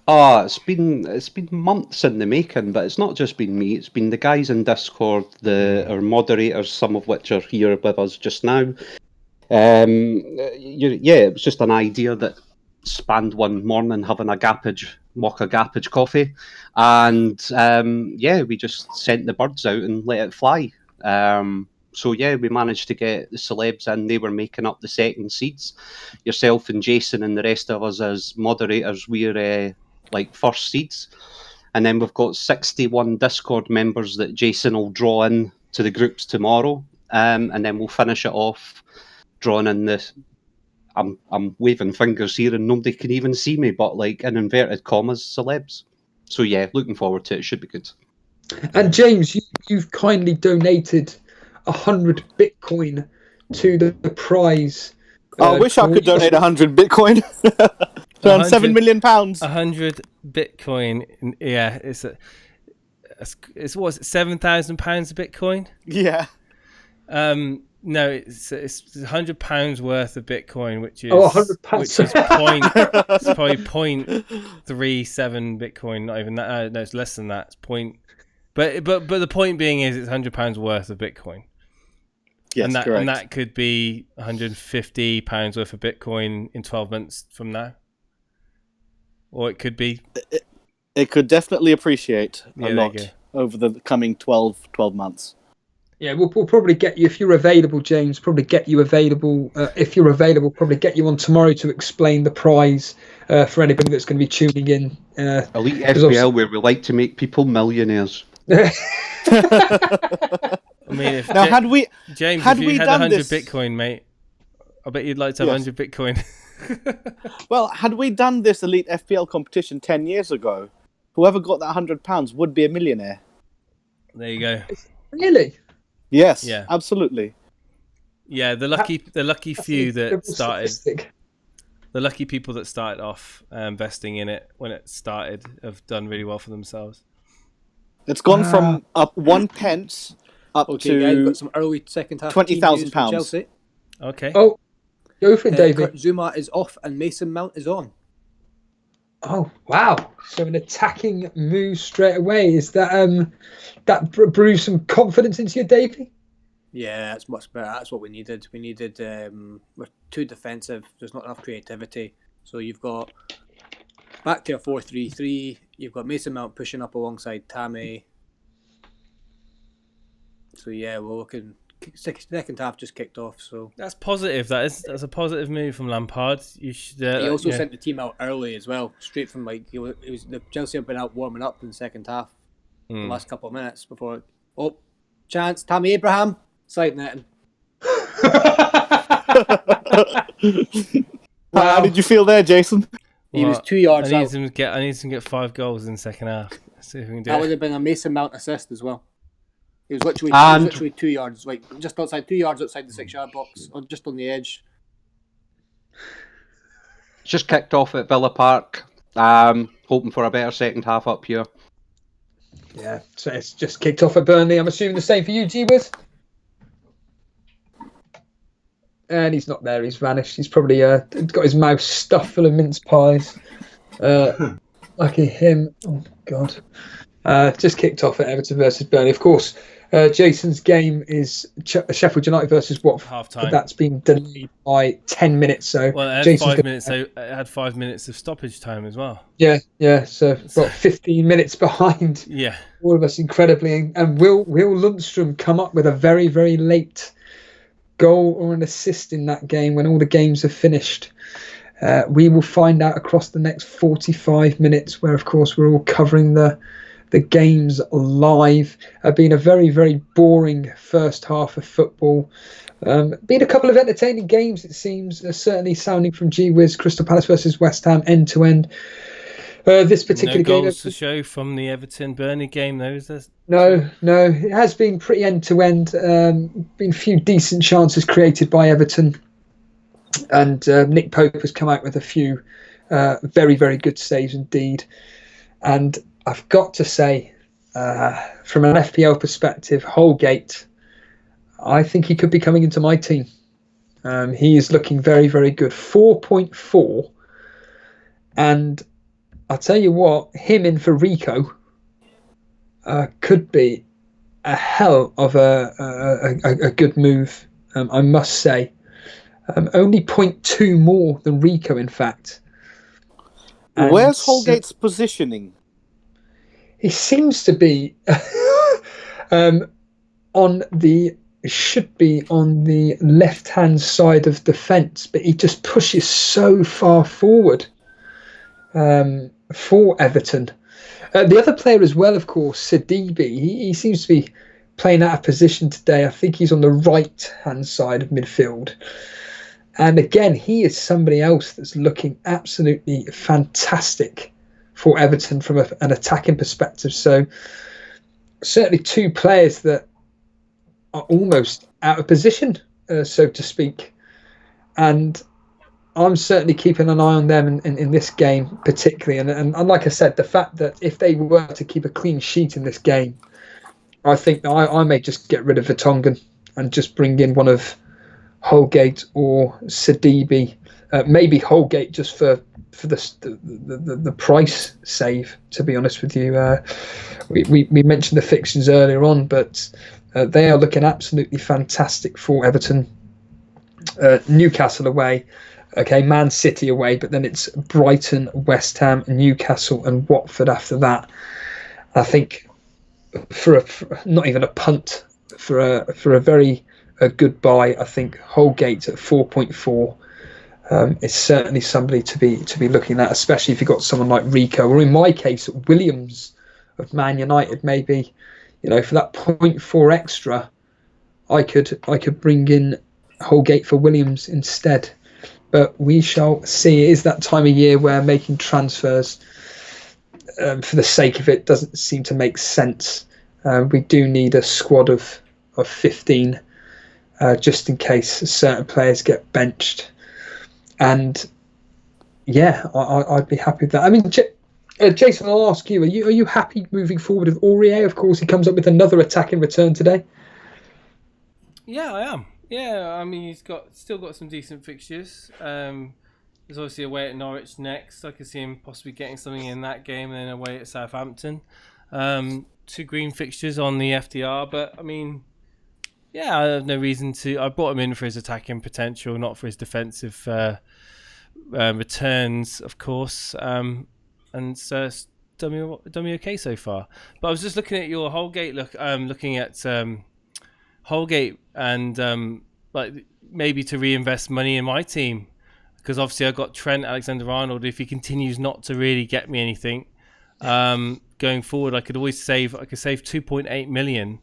S5: Oh, it's been months in the making, but it's not just been me. It's been the guys in Discord, our moderators, some of which are here with us just now. It was just an idea that spanned one morning having a mocha gappage coffee, and we just sent the birds out and let it fly. We managed to get the celebs in. They were making up the second seeds. Yourself and Jason and the rest of us as moderators, we're first seeds, and then we've got 61 Discord members that Jason will draw in to the groups tomorrow, and then we'll finish it off drawing in the. I'm waving fingers here and nobody can even see me, but in inverted commas, celebs. So yeah, looking forward to it. Should be good.
S2: And James, you've kindly donated 100 Bitcoin to the prize.
S4: I wish I could donate 100 Bitcoin. Around £7 million.
S3: 100 Bitcoin. Yeah, it's what, £7,000 a Bitcoin?
S4: Yeah.
S3: No, it's £100 worth of Bitcoin, which is
S2: £100,
S3: which is it's probably 0.37 Bitcoin. Not even that. No, it's less than that. It's point. But the point being is it's £100 worth of Bitcoin.
S4: Yes,
S3: correct.
S4: And
S3: that could be £150 worth of Bitcoin in 12 months from now, or it could be.
S4: It could definitely appreciate a lot over the coming 12 months.
S2: Yeah, we'll probably get you, if you're available, James, probably get you available. If you're available, probably get you on tomorrow to explain the prize for anybody that's going to be tuning in.
S5: Elite FPL, where we like to make people millionaires.
S3: I mean, if
S4: now, had we
S3: James,
S4: had
S3: if you
S4: we
S3: had
S4: done
S3: 100
S4: this...
S3: Bitcoin, mate, I bet you'd like to have 100 Bitcoin.
S4: Well, had we done this Elite FPL competition 10 years ago, whoever got that £100 would be a millionaire.
S3: There you go.
S2: Really?
S4: Yes,
S3: yeah,
S4: absolutely.
S3: Yeah, the lucky few that started, the lucky people that started off investing in it when it started have done really well for themselves.
S4: It's gone from up 1 pence up to
S6: guys, got some early second half
S4: £20,000.
S6: Chelsea.
S3: Okay.
S2: Oh, go for it, David.
S6: Zuma is off and Mason Mount is on.
S2: Oh wow! So an attacking move straight away. Is that that brews some confidence into you, Davey?
S6: Yeah, that's much better. That's what we needed. We needed. We're too defensive. There's not enough creativity. So you've got back to a 4-3-3. You've got Mason Mount pushing up alongside Tammy. So yeah, we're looking. Second half just kicked off, so
S3: that's positive. That's a positive move from Lampard. You should.
S6: He also sent the team out early as well, straight from it was the Chelsea have been out warming up in the second half, the last couple of minutes before. Oh, chance! Tammy Abraham side netting.
S4: How did you feel there, Jason?
S6: He was 2 yards out.
S3: I need him to get 5 goals in the second half. Let's see if we can do
S6: that
S3: it.
S6: would have been a Mason Mount assist as well. He was literally 2 yards, just outside 2 yards outside the 6 yard box, or just on the edge.
S5: Just kicked off at Villa Park. Hoping for a better second half up here.
S2: Yeah, so it's just kicked off at Burnley. I'm assuming the same for you, G-Wiz? And he's not there. He's vanished. He's probably got his mouth stuffed full of mince pies. Lucky him. Oh, God. Just kicked off at Everton versus Burnley. Of course, Jason's game is Sheffield United versus Watford.
S3: Half-time.
S2: That's been delayed by 10 minutes. So
S3: Well, it had
S2: Jason's
S3: 5 minutes. So it had 5 minutes of stoppage time as well.
S2: Yeah. So got 15 minutes behind.
S3: Yeah.
S2: All of us incredibly. And will Lundstrom come up with a very, very late goal or an assist in that game when all the games are finished? We will find out across the next 45 minutes, where of course we're all covering the games live. Been a very, very boring first half of football. Been a couple of entertaining games, it seems. Certainly sounding from G-Wiz, Crystal Palace versus West Ham, end to end. This particular
S3: no
S2: game.
S3: Goals to show from the Everton-Burnley game, though, is there?
S2: No. It has been pretty end to end. Been a few decent chances created by Everton, and Nick Pope has come out with a few very, very good saves indeed. And I've got to say, from an FPL perspective, Holgate, I think he could be coming into my team. He is looking very, very good. 4.4. And I'll tell you what, him in for Rico could be a hell of a good move, I must say. Only 0.2 more than Rico, in fact. And
S4: where's Holgate's positioning?
S2: He seems to be should be on the left-hand side of the fence, but he just pushes so far forward for Everton. The other player as well, of course, Sidibe, he seems to be playing out of position today. I think he's on the right-hand side of midfield. And again, he is somebody else that's looking absolutely fantastic for Everton from an attacking perspective. So certainly two players that are almost out of position, so to speak. And I'm certainly keeping an eye on them in this game particularly. And like I said, the fact that if they were to keep a clean sheet in this game, I think that I may just get rid of Vertonghen and just bring in one of Holgate or Sidibe. Maybe Holgate just for the price save, to be honest with you. We mentioned the fixtures earlier on, but they are looking absolutely fantastic for Everton. Newcastle away, okay, Man City away, but then it's Brighton, West Ham, Newcastle and Watford after that. I think for not even a punt, for a very good buy, I think Holgate at 4.4 is certainly somebody to be looking at, especially if you've got someone like Rico, or in my case, Williams of Man United. Maybe, for that 0.4 extra, I could bring in Holgate for Williams instead. But we shall see. It is that time of year where making transfers for the sake of it doesn't seem to make sense. We do need a squad of 15 just in case certain players get benched. And yeah, I'd be happy with that. I mean, Jason, I'll ask you: Are you happy moving forward with Aurier? Of course, he comes up with another attacking return today.
S3: Yeah, I am. Yeah, I mean, he's still got some decent fixtures. There's obviously away at Norwich next. I could see him possibly getting something in that game, and then away at Southampton. 2 green fixtures on the FDR, but I mean, yeah, I have no reason to. I brought him in for his attacking potential, not for his defensive returns, of course. And so it's done me okay so far. But I was just looking at your Holgate. Looking at Holgate and like maybe to reinvest money in my team, because obviously I've got Trent Alexander-Arnold. If he continues not to really get me anything going forward, I could save 2.8 million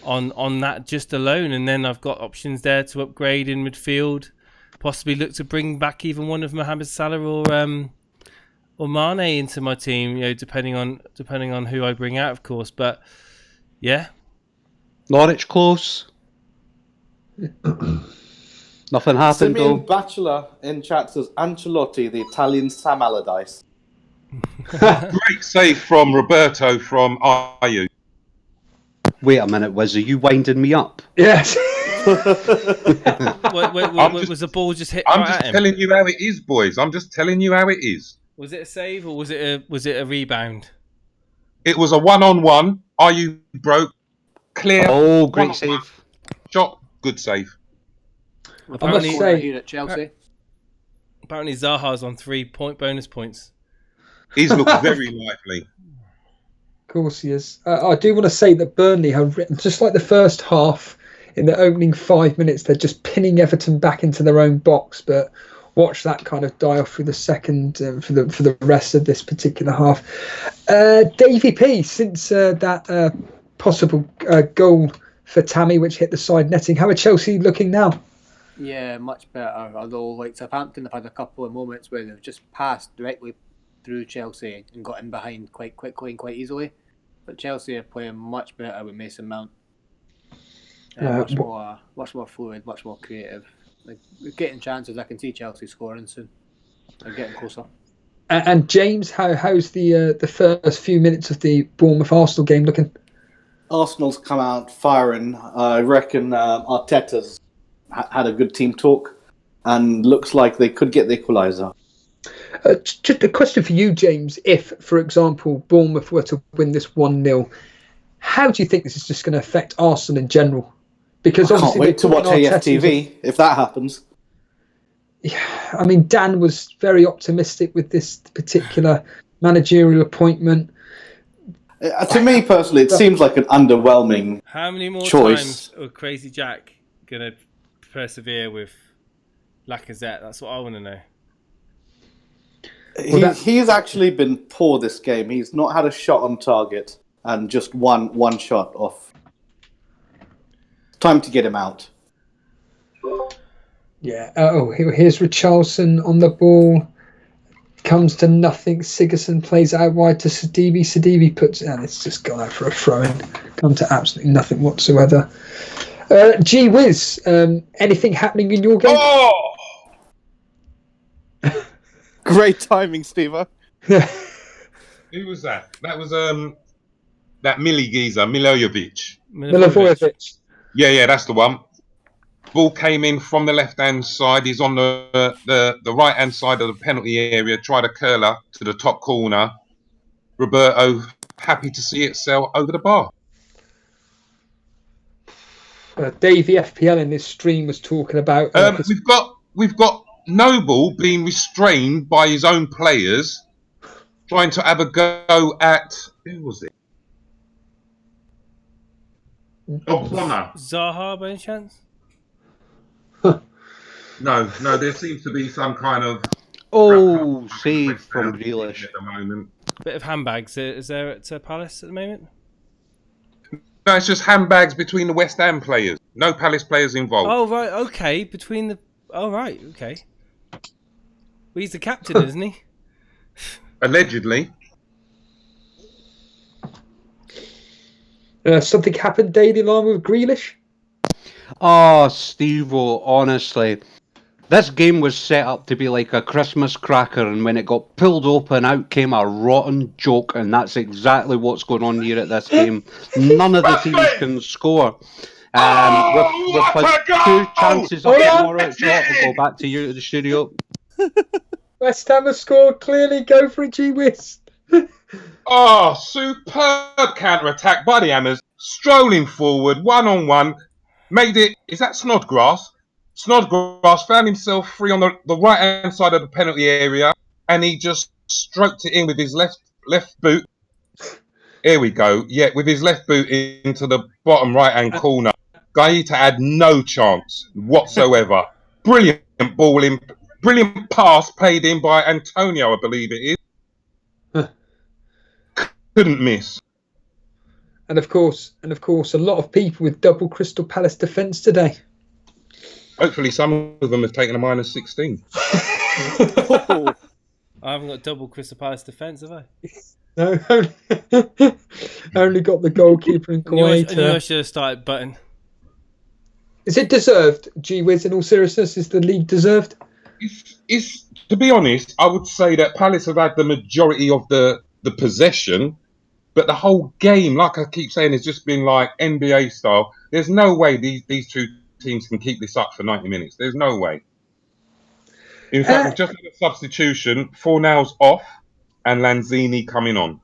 S3: on that just alone, and then I've got options there to upgrade in midfield, possibly look to bring back even one of Mohamed Salah or Mane into my team, depending on who I bring out, of course. But yeah,
S5: Norwich close. Nothing happened though.
S4: Simeon Bachelor in chat says Ancelotti, the Italian Sam Allardyce.
S7: Great save from Roberto from Ayu.
S5: Wait a minute, Wiz, are you winding me up?
S2: Yes.
S3: Was the ball just hit
S7: I'm
S3: right
S7: just
S3: at him?
S7: telling you how it is, boys. I'm just telling you how it is.
S3: Was it a save or was it a rebound?
S7: It was a one-on-one. Ayu broke, clear.
S5: Oh, great
S7: one-on-one,
S5: save.
S7: Shot, good save.
S6: I
S2: must say-
S6: here at Chelsea.
S3: Apparently Zaha's on 3-point bonus points.
S7: He's looked very lively.
S2: Of course he is. I do want to say that Burnley have written, just like the first half, in the opening 5 minutes, they're just pinning Everton back into their own box. But watch that kind of die off through the second for the rest of this particular half. Davy P, since that possible goal for Tammy, which hit the side netting, how are Chelsea looking now?
S6: Yeah, much better. Although, like Southampton have had a couple of moments where they've just passed directly through Chelsea and got in behind quite quickly and quite easily. But Chelsea are playing much better with Mason Mount. Much more fluid, much more creative. Like, we're getting chances. I can see Chelsea scoring soon. They're getting closer.
S2: And James, how's the first few minutes of the Bournemouth Arsenal game looking?
S4: Arsenal's come out firing. I reckon Arteta's had a good team talk and looks like they could get the equaliser.
S2: Just a question for you, James. If, for example, Bournemouth were to win this 1-0, how do you think this is just going to affect Arsenal in general? Because
S4: I can't
S2: obviously
S4: wait to watch
S2: Arteta's-
S4: AFTV if that happens.
S2: Yeah, I mean, Dan was very optimistic with this particular managerial appointment.
S4: To me personally, it seems like an underwhelming
S3: How many more
S4: choice.
S3: times are Crazy Jack going to persevere with Lacazette? That's what I want to know.
S4: He's actually been poor this game. He's not had a shot on target and just one shot off. Time to get him out.
S2: Yeah. Here's Richarlison on the ball. Comes to nothing. Sigerson plays out wide to Sidibe. Sidibe puts it, and it's just gone out for a throw-in. Come to absolutely nothing whatsoever. Gee whiz, anything happening in your game?
S7: Oh!
S10: Great timing, Steve.
S7: Who was that? That was that Millie geezer, Milojevic.
S2: Milivojevic.
S7: Yeah, that's the one. Ball came in from the left-hand side. He's on the right-hand side of the penalty area. Tried a curler to the top corner. Roberto, happy to see it sail over the bar.
S2: Davey FPL in this stream was talking about.
S7: We've got Noble being restrained by his own players, trying to have a go at who was it? O'Connor.
S3: Zaha, by any chance?
S7: No. There seems to be some kind of
S5: Save from Grealish
S7: at the moment.
S3: Bit of handbags. Is there at Palace at the moment?
S7: No, it's just handbags between the West Ham players. No Palace players involved.
S3: Oh right, okay. Between the. Oh right, okay. Well, he's the captain, isn't he?
S7: Allegedly.
S2: Something happened, Daily Line, with Grealish?
S5: Oh, Steve-o, honestly. This game was set up to be like a Christmas cracker, and when it got pulled open, out came a rotten joke, and that's exactly what's going on here at this game. None of the teams can score. We've had two chances up tomorrow. I'll go back to you to the studio.
S2: West Ham have scored, clearly. Go for it, Gee whiz.
S7: Oh, superb counter-attack by the Hammers. Strolling forward, one-on-one. Made it. Is that Snodgrass? Snodgrass found himself free on the right-hand side of the penalty area, and he just stroked it in with his left boot. Here we go. Yeah, with his left boot into the bottom right-hand corner. Gaeta had no chance whatsoever. Brilliant ball in. Brilliant pass played in by Antonio, I believe it is. Couldn't miss.
S2: And of course, a lot of people with double Crystal Palace defence today.
S7: Hopefully, some of them have taken a minus 16.
S3: I haven't got double Crystal Palace defence, have I?
S2: No, only got the goalkeeper in
S3: I knew I
S2: Gaeta.
S3: should have started button.
S2: Is it deserved, Gee whiz? In all seriousness, is the league deserved?
S7: It's to be honest, I would say that Palace have had the majority of the possession, but the whole game, like I keep saying, has just been like NBA style. There's no way these two teams can keep this up for 90 minutes. There's no way. In fact, we've just had a substitution. Fornals off and Lanzini coming on.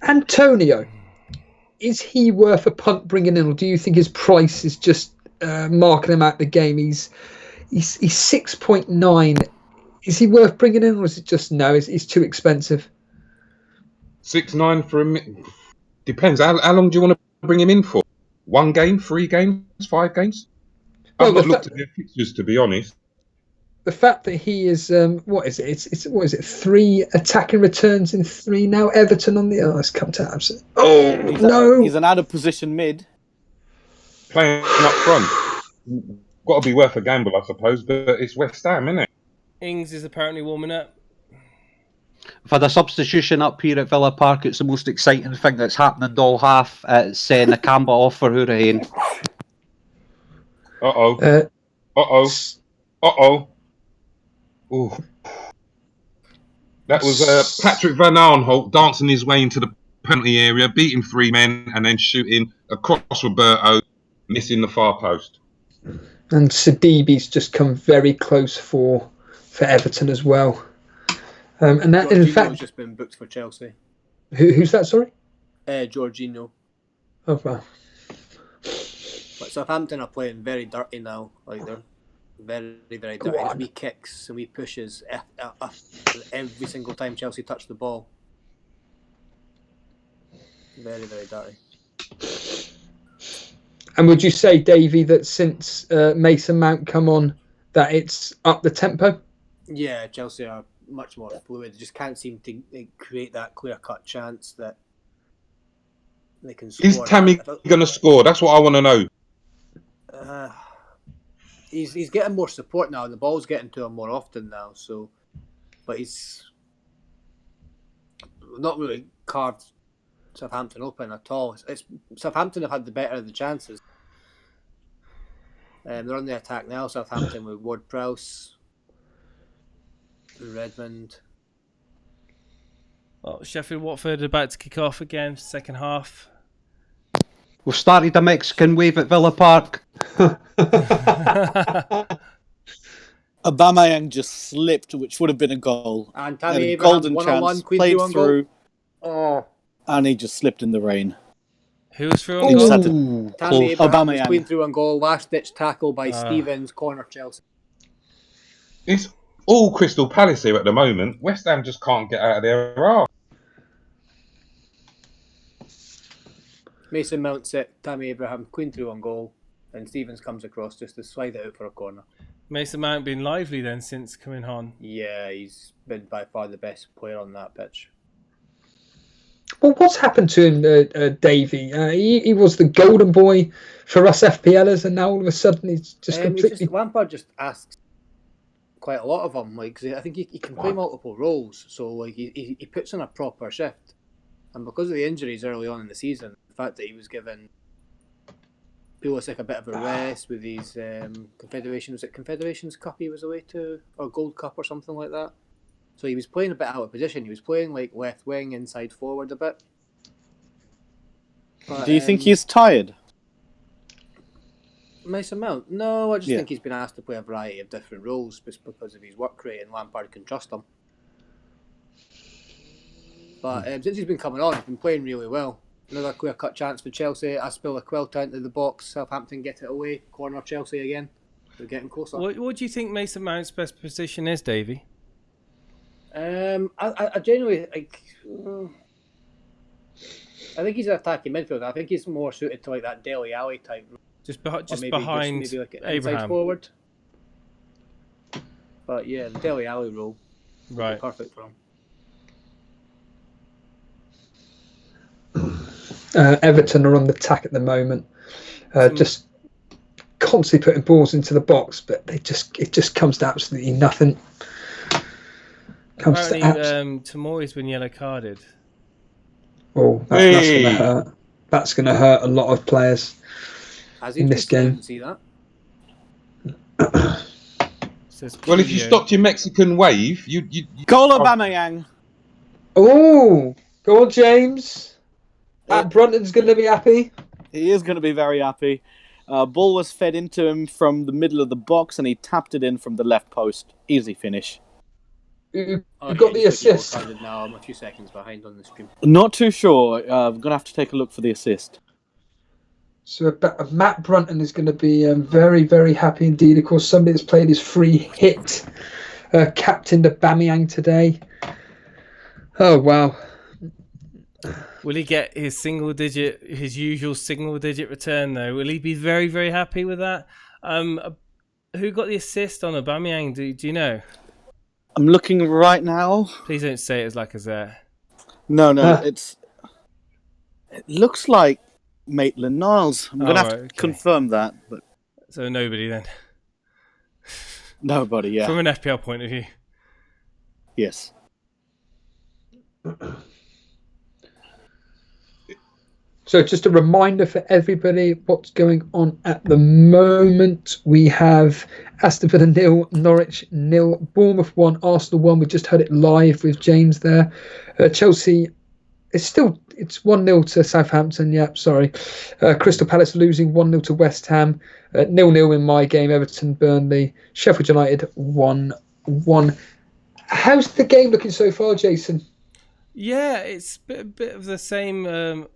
S2: Antonio, is he worth a punt bringing in, or do you think his price is just marking him out the game? He's 6.9. Is he worth bringing in, or is it just no? He's too expensive.
S7: 6.9 for him. Depends. How long do you want to bring him in for? 1 game, 3 games, 5 games? I've not looked at their fixtures, to be honest.
S2: The fact that he is what is it? It's what is it? 3 attacking returns in 3 now. Everton on the it's come to absolute.
S10: He's an out of position mid.
S7: Playing up front, got to be worth a gamble, I suppose. But it's West Ham, isn't it?
S3: Ings is apparently warming up.
S5: I've had a substitution up here at Villa Park. It's the most exciting thing that's happened all half. It's Nakamba off for Hurricane.
S7: Ooh. That was Patrick Van Arnholt dancing his way into the penalty area, beating 3 men, and then shooting across Roberto, missing the far post.
S2: And Sidibe's just come very close for Everton as well. And that, in fact,
S6: just been booked for Chelsea.
S2: Who's that? Sorry,
S6: Jorginho.
S2: Oh wow.
S6: But Southampton are playing very dirty now. Like they're very, very dirty. There's wee kicks and wee pushes every single time Chelsea touch the ball. Very, very dirty.
S2: And would you say, Davey, that since Mason Mount come on, that it's up the tempo?
S6: Yeah, Chelsea are much more fluid. They just can't seem to create that clear-cut chance that they can score.
S7: Is Tammy going to score? That's what I want to know.
S6: He's getting more support now, and the ball's getting to him more often now. So, but he's not really carved Southampton open at all. It's Southampton have had the better of the chances. They're on the attack now. Southampton with Ward-Prowse, Redmond.
S3: Well, Sheffield Watford about to kick off again, second half.
S5: We've started the Mexican wave at Villa Park.
S10: Aubameyang just slipped, which would have been a goal.
S6: And Tammy
S10: a
S6: Abraham,
S10: golden chance, played through, and he just slipped in the rain.
S3: Who was through
S10: He
S3: on
S10: just
S3: goal?
S10: had to-
S6: Tammy Abraham was
S10: Aubameyang.
S6: clean through on goal. Last ditch tackle by Stevens, corner Chelsea.
S7: It's all Crystal Palace here at the moment. West Ham just can't get out of their arse.
S6: Mason Mount set Tammy Abraham clean through on goal, and Stevens comes across just to slide it out for a corner.
S3: Mason Mount been lively then since coming on.
S6: Yeah, he's been by far the best player on that pitch.
S2: Well, what's happened to him, Davey? He was the golden boy for us FPLers, and now all of a sudden he's just completely...
S6: Lampard just asks quite a lot of him. Like, 'cause I think he can play multiple roles, so like he puts in a proper shift. And because of the injuries early on in the season, the fact that he was given Pulisic a bit of a rest with his Confederations Cup he was away to, or Gold Cup or something like that. So he was playing a bit out of position. He was playing like left wing, inside forward a bit. But,
S10: Do you think he's tired?
S6: Mason Mount? No, I just think he's been asked to play a variety of different roles just because of his work rate, and Lampard can trust him. But since he's been coming on, he's been playing really well. Another clear-cut chance for Chelsea. Aspilicueta into the box. Southampton get it away. Corner Chelsea again. They're getting closer.
S3: What do you think Mason Mount's best position is, Davey?
S6: I genuinely like. I think he's an attacking midfielder. I think he's more suited to like that Dele Alli type.
S3: Just behind
S6: maybe like an
S3: Abraham.
S6: inside forward. But yeah, the Dele Alli role.
S3: Right.
S6: Perfect for him.
S2: Everton are on the attack at the moment, just constantly putting balls into the box, but it just comes to absolutely nothing.
S3: Tomori's been yellow carded.
S2: Oh, that's going to hurt. That's going to hurt a lot of players in this game.
S6: I didn't see that.
S7: Well, if you stopped your Mexican wave, you
S10: Goal Aubameyang.
S2: Oh, go on, James. Brunton's going to be happy.
S10: He is going to be very happy. Ball was fed into him from the middle of the box, and he tapped it in from the left post. Easy finish.
S2: Who
S6: Oh,
S2: got
S6: yeah,
S2: the
S6: just got
S2: assist?
S6: yellow-carded now. I'm a few seconds behind on the stream.
S10: Not too sure. I'm going to have to take a look for the assist.
S2: So Matt Brunton is going to be very, very happy indeed. Of course, somebody that's played his free hit, captained Aubameyang today. Oh, wow.
S3: Will he get his usual single digit return though? Will he be very, very happy with that? Who got the assist on Aubameyang? Do you know?
S10: I'm looking right now.
S3: Please don't say it was Lacazette.
S10: No, it looks like Maitland-Niles. I'm going to have to confirm that. But
S3: So nobody then.
S10: Nobody, yeah.
S3: From an FPL point of view.
S10: Yes.
S2: So just a reminder for everybody what's going on at the moment. We have Aston Villa 0, Norwich 0, Bournemouth 1, Arsenal 1. We just heard it live with James there. Chelsea, it's 1-0 to Southampton. Yeah, sorry. Crystal Palace losing 1-0 to West Ham. 0-0 in my game, Everton, Burnley. Sheffield United 1-1. How's the game looking so far, Jason?
S3: Yeah, it's a bit of the same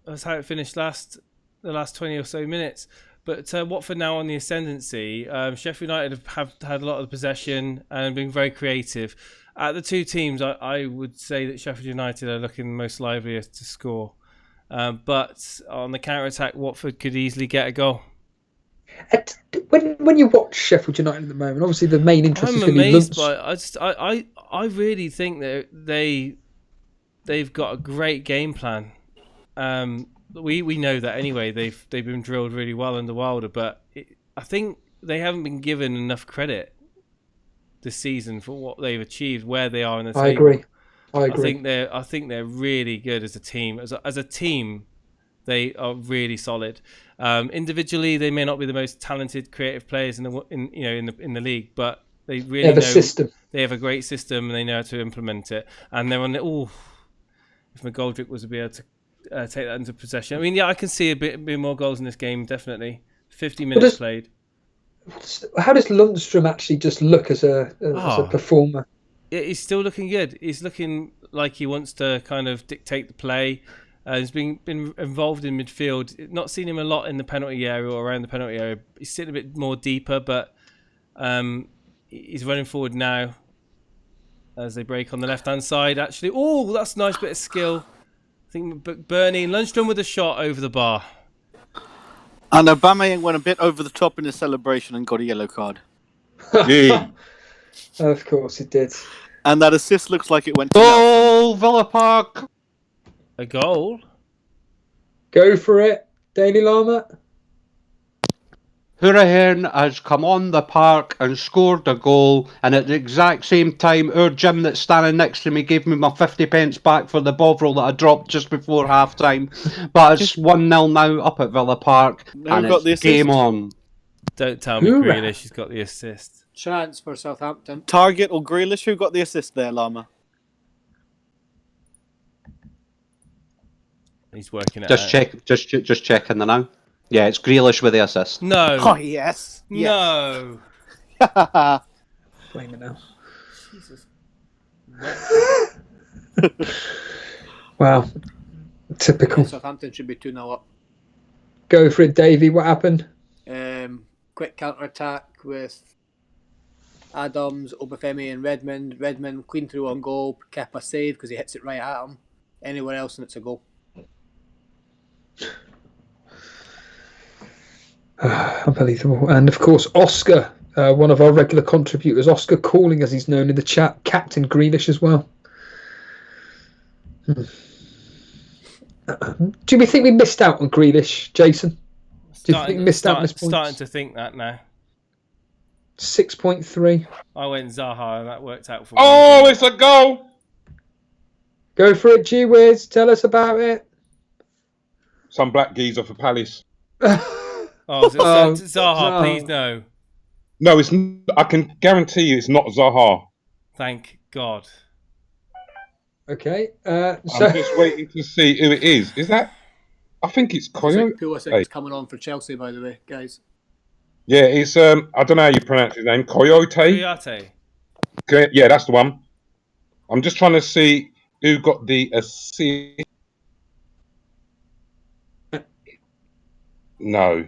S3: as how it finished the last 20 or so minutes. But Watford now on the ascendancy. Sheffield United have had a lot of the possession and been very creative. At the two teams, I would say that Sheffield United are looking most liveliest to score. But on the counter-attack, Watford could easily get a goal.
S2: When you watch Sheffield United at the moment, obviously the main interest is going to be
S3: amazed by I really think that they've got a great game plan. We know that anyway. They've been drilled really well under Wilder, but I think they haven't been given enough credit this season for what they've achieved, where they are in the table.
S2: I agree.
S3: I think they're really good as a team. As a team, they are really solid. Individually, they may not be the most talented, creative players in the league, but they really know
S2: system.
S3: They have a great system and they know how to implement it. And they're on the if McGoldrick was to be able to take that into possession. I mean, yeah, I can see a bit more goals in this game, definitely. 50 minutes played.
S2: How does Lundstrom actually just look as a performer?
S3: He's still looking good. He's looking like he wants to kind of dictate the play. He's been involved in midfield. Not seen him a lot in the penalty area or around the penalty area. He's sitting a bit more deeper, but he's running forward now as they break on the left-hand side, actually. Oh, that's a nice bit of skill. I think Bernie Lundstrom with a shot over the bar.
S10: And Aubameyang went a bit over the top in his celebration and got a yellow card.
S7: Yeah.
S2: Of course it did.
S10: And that assist looks like it went to
S5: Goal, Villa Park.
S3: A goal?
S2: Go for it, Daily Llama.
S5: Hourihane has come on the park and scored a goal, and at the exact same time, our Jim that's standing next to me gave me my 50 pence back for the Bovril that I dropped just before half time. But it's 1-0 now up at Villa Park, and it's game on.
S3: Don't tell me Grealish has got the assist.
S6: Chance for Southampton.
S10: Target or Grealish? Who got the assist there, Llama?
S3: He's working it
S5: Just
S3: out.
S5: just checking the now. Yeah, it's Grealish with the assist.
S3: No.
S10: Oh, yes.
S3: No.
S2: Blame it now.
S3: Jesus.
S2: Wow. Typical.
S6: Southampton should be 2-0 up.
S2: Go for it, Davey. What happened?
S6: Quick counter-attack with Adams, Obafemi and Redmond. Redmond clean through on goal. Kepa save because he hits it right at him. Anywhere else and it's a goal.
S2: Unbelievable. And of course, Oscar, one of our regular contributors, Oscar Calling, as he's known in the chat, Captain Grealish as well. Do we think we missed out on Grealish, Jason? Do you think we missed out on this point?
S3: Starting to think that now.
S2: 6.3.
S3: I went Zaha and that worked out for me.
S7: Oh, it's a goal!
S2: Go for it, G-Wiz. Tell us about it.
S7: Some black geezer for Palace.
S3: Zaha, please no.
S7: No, it's. I can guarantee you it's not Zaha.
S3: Thank God.
S2: Okay.
S7: I'm just waiting to see who it is. Is that? I think it's Coyote.
S6: Pulisic's coming on for Chelsea, by the way, guys.
S7: Yeah, it's. I don't know how you pronounce his name. Coyote.
S3: Coyote.
S7: Yeah, that's the one. I'm just trying to see who got the assist. No.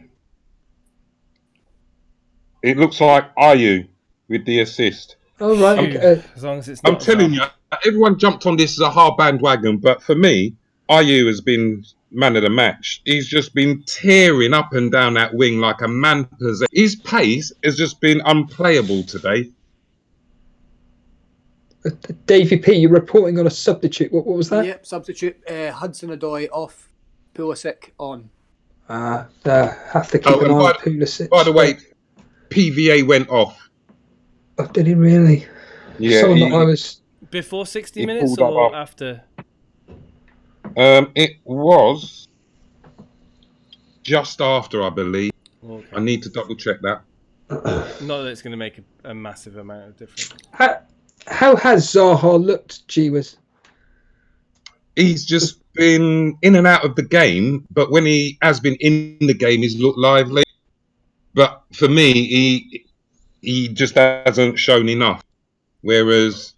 S7: It looks like Ayu with the assist.
S2: Oh, right. Okay.
S3: As long as it's
S7: I'm
S3: not
S7: telling you, everyone jumped on this as a hard bandwagon, but for me, Ayu has been man of the match. He's just been tearing up and down that wing like a man possessed. His pace has just been unplayable today.
S2: Davey P, you're reporting on a substitute. What was that?
S9: Yep, substitute. Hudson-Odoi off, Pulisic on.
S2: Have to keep an eye on Pulisic.
S7: By the way, PVA went off.
S2: Oh, did he really?
S7: Yeah.
S2: That I was...
S3: Before 60 minutes or after?
S7: It was just after, I believe.
S3: Okay.
S7: I need to double check that.
S3: Not that it's going to make a massive amount of difference.
S2: How has Zaha looked, G-Wiz?
S7: He's just been in and out of the game, but when he has been in the game, he's looked lively. But for me, he just hasn't shown enough. Whereas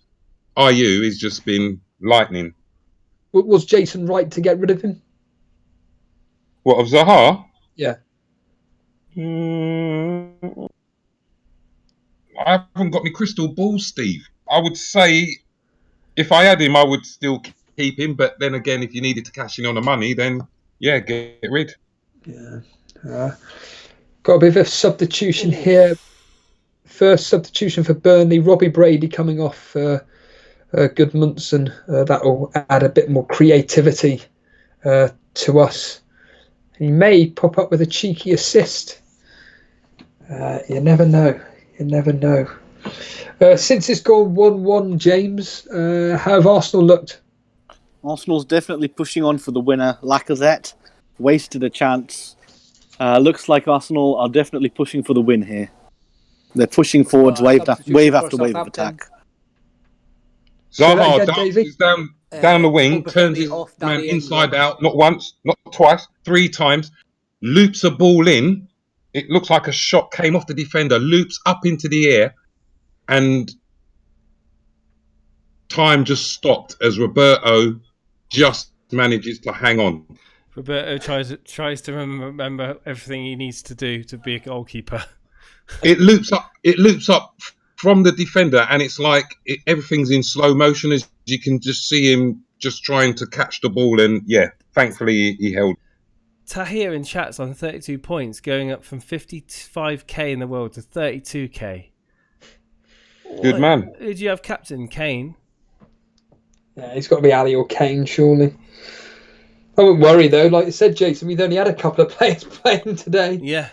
S7: Ayu has just been lightning.
S2: Was Jason right to get rid of him?
S7: What, of Zaha?
S2: Yeah.
S7: I haven't got my crystal ball, Steve. I would say if I had him, I would still keep him. But then again, if you needed to cash in on the money, then yeah, get rid.
S2: Yeah. Got a bit of a substitution here. First substitution for Burnley, Robbie Brady coming off Goodmanson. That will add a bit more creativity to us. He may pop up with a cheeky assist. You never know. You never know. Since it's gone 1-1, James, how have Arsenal looked?
S10: Arsenal's definitely pushing on for the winner. Lacazette wasted a chance. Looks like Arsenal are definitely pushing for the win here. They're pushing forwards wave after wave of attack.
S7: Zaha is down the wing, turns his man inside out, not once, not twice, 3 times, loops a ball in. It looks like a shot came off the defender, loops up into the air, and time just stopped as Roberto just manages to hang on.
S3: Roberto tries to remember everything he needs to do to be a goalkeeper.
S7: It loops up from the defender, and it's like everything's in slow motion as you can just see him just trying to catch the ball, and yeah, thankfully he held.
S3: Tahir in chat's on 32 points, going up from 55k in the world to 32k.
S7: Good man.
S3: Who do you have captain? Kane?
S2: Yeah, he's got to be Ali or Kane, surely. I wouldn't worry, though. Like you said, Jason, we've only had a couple of players playing today.
S3: Yeah.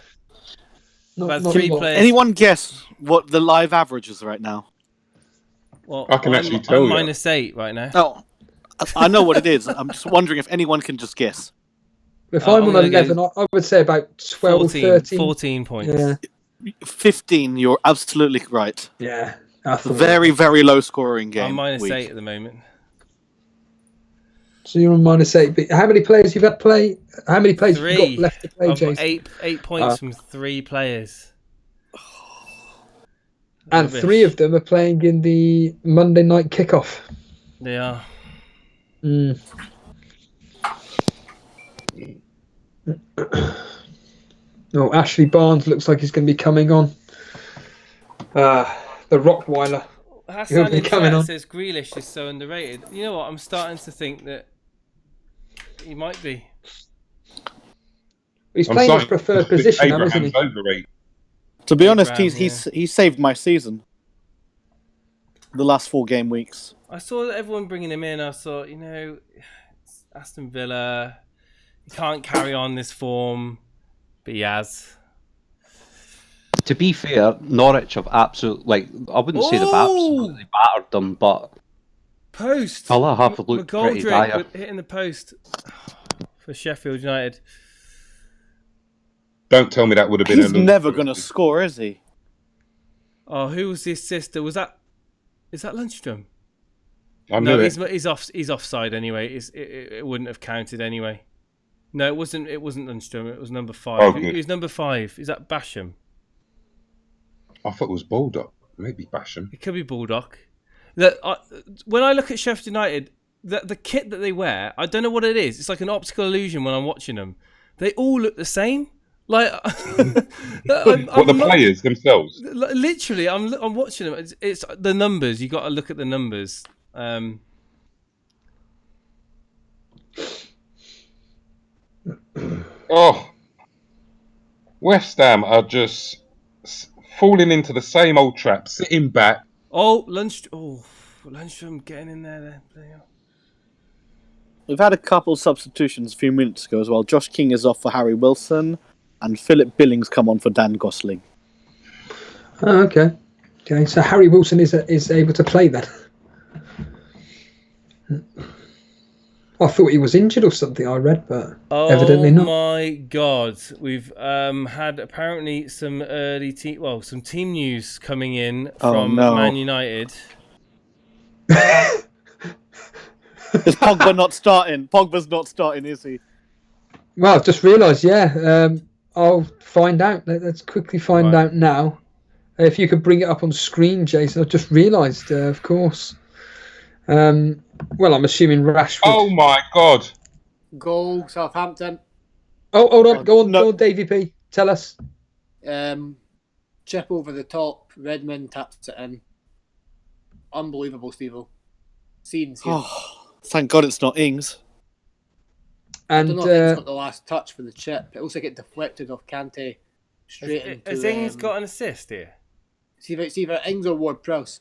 S10: Not 3 players. Anyone guess what the live average is right now?
S3: Well,
S7: I can actually tell you.
S3: I'm -8 right now.
S10: Oh, I know what it is. I'm just wondering if anyone can just guess.
S2: If I'm on 11, I would say about 12, 13.
S3: 14 points.
S2: Yeah.
S10: 15, you're absolutely right.
S2: Yeah.
S10: Very, very low scoring game.
S3: I'm -8 at the moment.
S2: So you're on -8. But how many players you've had play? How many players have you got left to play,
S3: I've got
S2: Jason?
S3: 8 points from 3 players.
S2: And 3 of them are playing in the Monday night kickoff.
S3: They are.
S2: Oh, Ashley Barnes looks like he's going to be coming on. The Rockweiler.
S3: Hassan in chat says Grealish is so underrated. You know what? I'm starting to think that he might be.
S2: He's playing his preferred position now, isn't he?
S10: To be honest, he's saved my season. The last 4 game weeks.
S3: I saw everyone bringing him in. I thought, it's Aston Villa. He can't carry on this form, but he has.
S5: To be fair, Norwich have absolutely, I wouldn't say they've absolutely battered them, but
S3: post.
S5: Villa have looked pretty dire.
S3: Hitting the post for Sheffield United.
S7: Don't tell me that would have been.
S10: He's never going to score, is he?
S3: Oh, who was the assister? Is that Lundstrom?
S7: No,
S3: he's offside anyway. It wouldn't have counted anyway. No, it wasn't. It wasn't Lundstrom. It was number 5.
S7: Oh,
S3: Who's number 5? Is that Basham?
S7: I thought it was Baldock. Maybe Basham.
S3: It could be Baldock. When I look at Sheffield United, the kit that they wear, I don't know what it is. It's like an optical illusion when I'm watching them. They all look the same. Like
S7: the players themselves.
S3: Literally, I'm watching them. It's the numbers. You got to look at the numbers.
S7: West Ham are just falling into the same old trap, sitting back.
S3: Lundstrom getting in there.
S10: We've had a couple substitutions a few minutes ago as well. Josh King is off for Harry Wilson, and Philip Billings come on for Dan Gosling.
S2: Oh, okay. So Harry Wilson is able to play then. I thought he was injured or something. I read, but evidently not.
S3: Oh my God, we've had apparently some early some team news coming in from Man United.
S10: Is Pogba not starting? Pogba's not starting, is he?
S2: Well, I've just realised. Yeah, I'll find out. Let's quickly find out now. If you could bring it up on screen, Jason. I've just realised, of course. Well, I'm assuming Rashford.
S7: Oh my God!
S9: Goal, Southampton.
S2: Oh, hold on. Go on, Davey P. Tell us.
S9: Chip over the top. Redmond taps it in. Unbelievable, Steve-O. Scenes here.
S10: Oh, thank God it's not Ings.
S2: And
S9: I don't know if Ings got the last touch for the chip. It looks like it deflected off Kante straight into...
S3: Has Ings got an assist here?
S9: See if Ings or Ward-Prowse.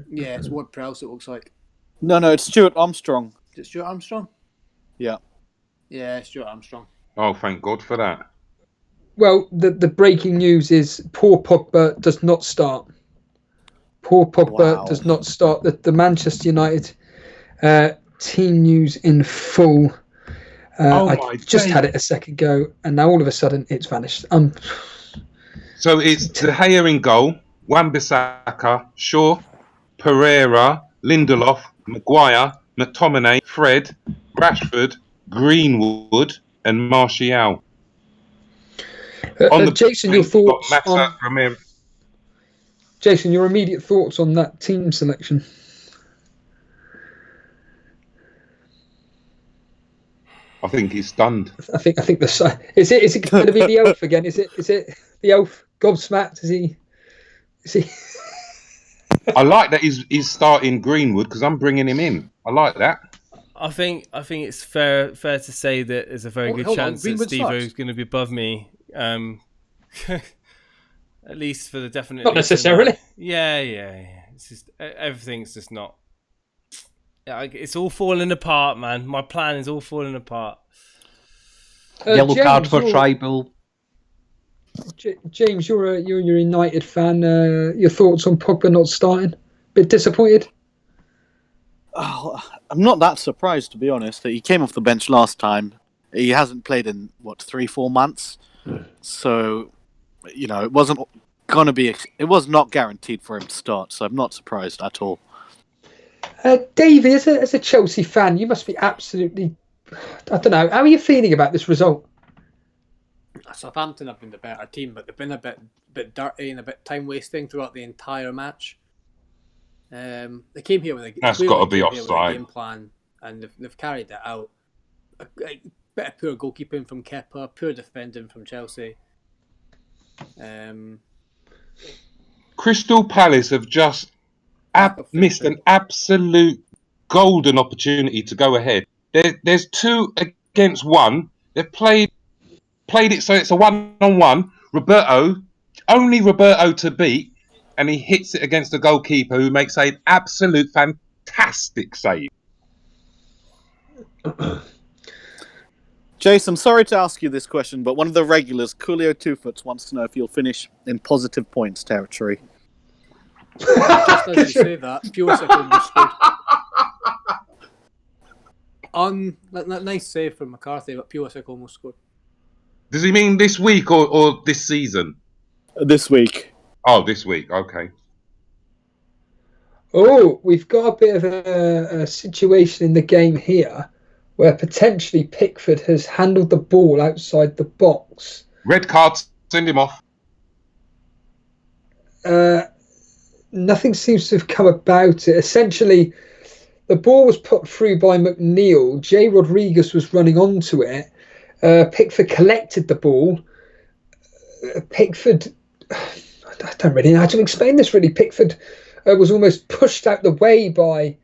S9: Yeah, it's Ward-Prowse, it looks like.
S10: No, it's Stuart Armstrong.
S9: Is it Stuart Armstrong?
S10: Yeah.
S9: Yeah, Stuart Armstrong.
S7: Oh, thank God for that.
S2: Well, the breaking news is poor Pogba does not start. Poor Pogba does not start. The Manchester United team news in full. I just had it a second ago, and now all of a sudden it's vanished.
S7: So it's De Gea in goal, Wan-Bissaka, Shaw, Pereira, Lindelof, Maguire, McTominay, Fred, Rashford, Greenwood, and Martial.
S2: Jason, your thoughts on... Jason, your immediate thoughts on that team selection?
S7: I think he's stunned.
S2: I think the is it going to be the elf again? Is it the elf gobsmacked? Is he?
S7: I like that he's starting Greenwood because I'm bringing him in. I like that.
S3: I think it's fair to say that there's a very good chance that Steve-O is going to be above me. At least for the definite.
S2: Not necessarily.
S3: Yeah. It's just everything's just not. It's all falling apart, man. My plan is all falling apart.
S5: Yellow card for Tribal.
S2: James, you're a United fan. Your thoughts on Pogba not starting? Bit disappointed?
S10: Oh, I'm not that surprised, to be honest. He came off the bench last time. He hasn't played in 3-4 months. So, it wasn't going to be. It was not guaranteed for him to start. So I'm not surprised at all.
S2: Davey, as a Chelsea fan, you must be absolutely. I don't know. How are you feeling about this result?
S9: Southampton have been the better team, but they've been a bit dirty and a bit time wasting throughout the entire match. They came here with
S7: that's got to be offside
S9: game plan, and they've carried it out. A bit of poor goalkeeping from Kepa, poor defending from Chelsea.
S7: Crystal Palace have just missed an absolute golden opportunity to go ahead. There's 2 against 1. They've played it so it's a 1-on-1. Only Roberto to beat, and he hits it against the goalkeeper who makes an absolute fantastic save.
S10: Jason, sorry to ask you this question, but one of the regulars, Coolio Two-Foots, wants to know if you'll finish in positive points territory.
S9: Just as you say that, Pulisic almost scored. Nice save from McCarthy, but Pulisic almost scored.
S7: Does he mean this week or this season?
S10: This week.
S7: Oh, this week. Okay.
S2: Oh, we've got a bit of a situation in the game here where potentially Pickford has handled the ball outside the box.
S7: Red card, send him off.
S2: nothing seems to have come about it. Essentially, the ball was put through by McNeil. Jay Rodriguez was running onto it. Pickford collected the ball. Pickford, I don't really know how to explain this really. Pickford was almost pushed out the way by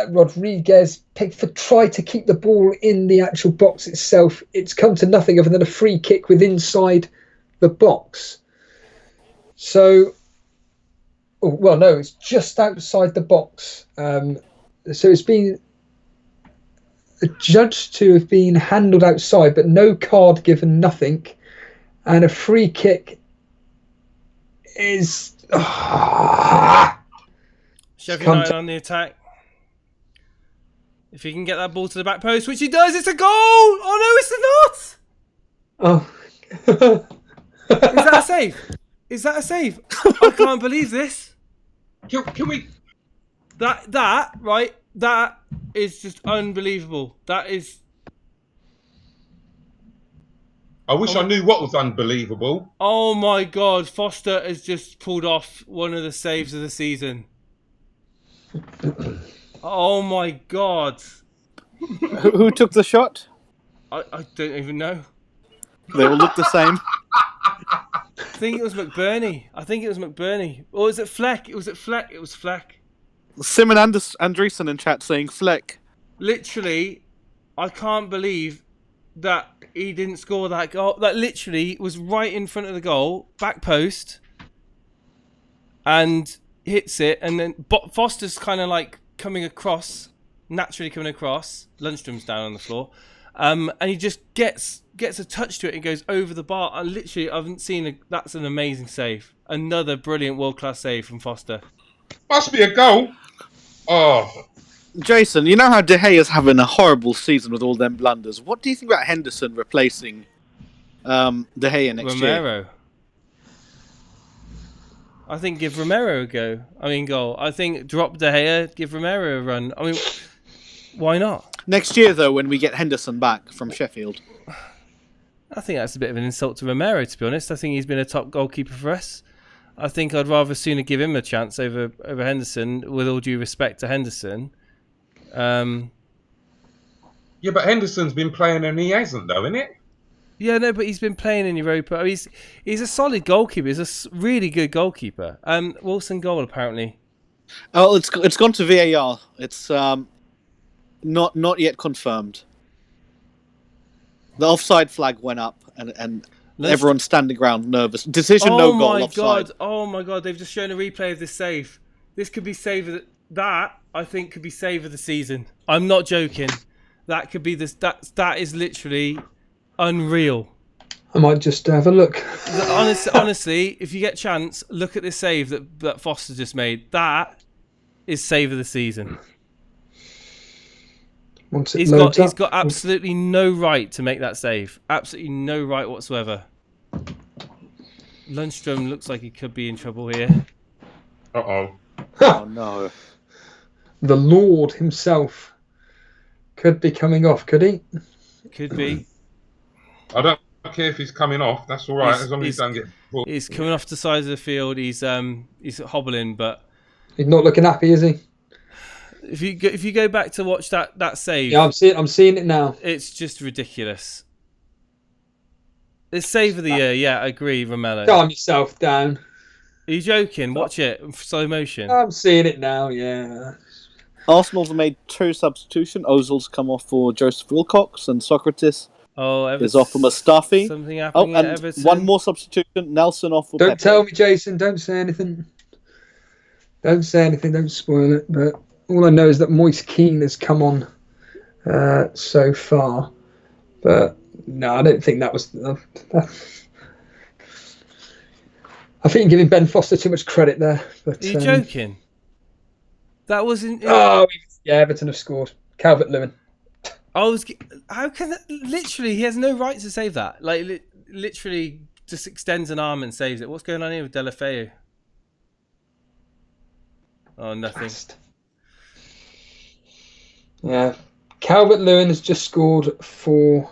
S2: Rodriguez. Pickford tried to keep the ball in the actual box itself. It's come to nothing other than a free kick with inside the box. So, it's just outside the box. So it's been judged to have been handled outside, but no card given, nothing. And a free kick is...
S3: Sheffield United on the attack. If he can get that ball to the back post, which he does, it's a goal! Oh, no, it's not! Is that a save? Is that a save? I can't believe this.
S7: Can we...
S3: That is just unbelievable. That is...
S7: I wish I knew what was unbelievable.
S3: Oh my God, Foster has just pulled off one of the saves of the season. Oh my God.
S10: Who took the shot?
S3: I don't even know.
S10: They all look the same.
S3: I think it was McBurney. Or was it Fleck? It was Fleck.
S10: Simon Andreessen in chat saying Fleck.
S3: Literally, I can't believe that he didn't score that goal. That literally was right in front of the goal, back post, and hits it. And then Foster's kind of like naturally coming across. Lundstrom's down on the floor. And he just gets a touch to it and goes over the bar. I haven't seen that's an amazing save. Another brilliant world-class save from Foster.
S7: Must be a goal. Oh.
S10: Jason, you know how De Gea is having a horrible season with all them blunders. What do you think about Henderson replacing De Gea next year?
S3: Romero. I think give Romero a go. Goal. I think drop De Gea, give Romero a run. Why not?
S10: Next year, though, when we get Henderson back from Sheffield.
S3: I think that's a bit of an insult to Romero, to be honest. I think he's been a top goalkeeper for us. I think I'd rather sooner give him a chance over Henderson, with all due respect to Henderson.
S7: Yeah, but Henderson's been playing and he hasn't, though, innit?
S3: Yeah, no, but he's been playing in Europa. He's a solid goalkeeper. He's a really good goalkeeper. Wilson goal, apparently.
S10: Oh, it's gone to VAR. It's not yet confirmed. The offside flag went up, and everyone's standing around nervous. Decision no goal offside.
S3: Oh my God! They've just shown a replay of this save. This could be save of that. I think could be save of the season. I'm not joking. That could be this. That is literally unreal.
S2: I might just have a look.
S3: Honestly, if you get a chance, look at this save that Foster just made. That is save of the season. He's got absolutely no right to make that save. Absolutely no right whatsoever. Lundstrom looks like he could be in trouble here.
S7: Uh-oh.
S10: Oh, no.
S2: The Lord himself could be coming off, could he?
S3: Could be.
S7: I don't care if he's coming off. That's all right, as long as he doesn't get booked.
S3: He's coming off the side of the field. He's hobbling, but...
S2: He's not looking happy, is he?
S3: If you go back to watch that save...
S2: Yeah, I'm seeing it now.
S3: It's just ridiculous. It's save of the year, yeah, I agree, Romello.
S2: Calm yourself down.
S3: Are you joking? Watch it in slow motion.
S2: I'm seeing it now, yeah.
S10: Arsenal's made 2 substitutions. Ozil's come off for Joseph Wilcox, and Socrates is off for Mustafi.
S3: Something happening at Everton.
S10: One more substitution. Nelson off for
S2: Don't
S10: Pepe.
S2: tell me, Jason. Don't say anything. Don't say anything. Don't spoil it. But all I know is that Moise Keane has come on so far. But no, I don't think that was... I think you're giving Ben Foster too much credit there. But,
S3: are you joking? That wasn't...
S2: Oh, yeah, Everton have scored. Calvert-Lewin.
S3: How can that... Literally, he has no right to save that. Like, literally just extends an arm and saves it. What's going on here with Deulofeu? Oh, nothing.
S2: Fast. Yeah. Calvert-Lewin has just scored for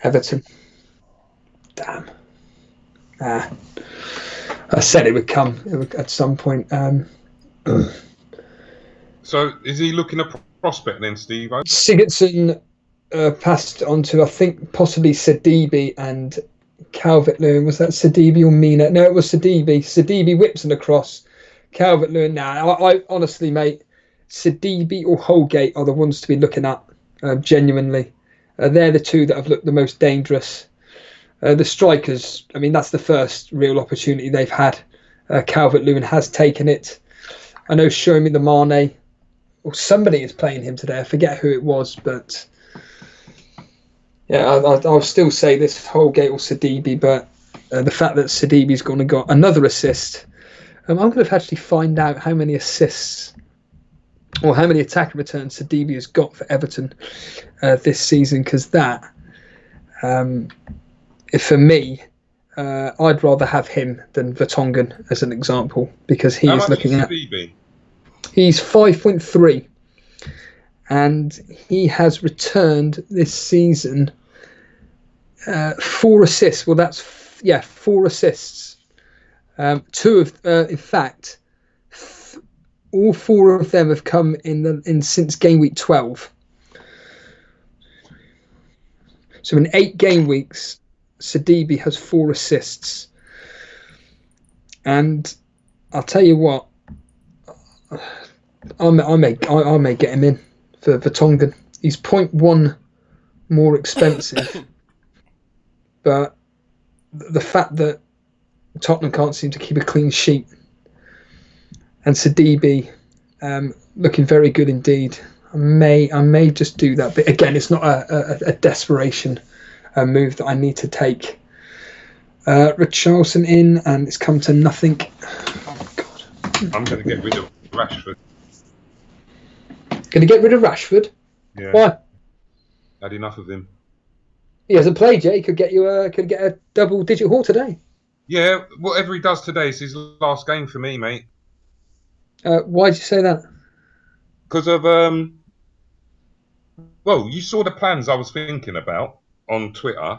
S2: Everton. Damn. I said it would come at some point.
S7: So is he looking a prospect then, Steve?
S2: Sigurdsson passed on to, I think, possibly Sidibe and Calvert-Lewin. Was that Sidibe or Mina? No, it was Sidibe. Sidibe whips an across. Calvert-Lewin. Now, I honestly, mate, Sidibe or Holgate are the ones to be looking at. Genuinely, they're the two that have looked the most dangerous. The strikers, I mean, that's the first real opportunity they've had. Calvert-Lewin has taken it. I know Show Me the Mane, or somebody is playing him today. I forget who it was, but yeah, I'll still say this Holgate or Sidibe, but the fact that Sidibe's gone and got another assist, I'm going to actually find out how many assists or how many attacking returns Sidibe has got for Everton this season, because that, for me, I'd rather have him than Vertonghen as an example, because he is looking at... He's 5.3, and he has returned this season 4 assists. Well, that's 4 assists. 2 of, in fact, all 4 of them have come in since game week 12. So in 8 game weeks, Sidibe has 4 assists, and I'll tell you what, I may get him in for Vertonghen. He's 0.1 more expensive, but the fact that Tottenham can't seem to keep a clean sheet, and Sidibe looking very good indeed, I may just do that. But again, it's not a desperation move that I need to take. Richarlison in, and it's come to nothing. Oh my God!
S7: I'm going to get rid of Rashford.
S2: Going to get rid of Rashford?
S7: Yeah.
S2: Why?
S7: Had enough of him.
S2: He hasn't played yet. He could get a double-digit haul today.
S7: Yeah, whatever he does today is his last game for me, mate.
S2: Why did you say that?
S7: Because of well, you saw the plans I was thinking about on Twitter.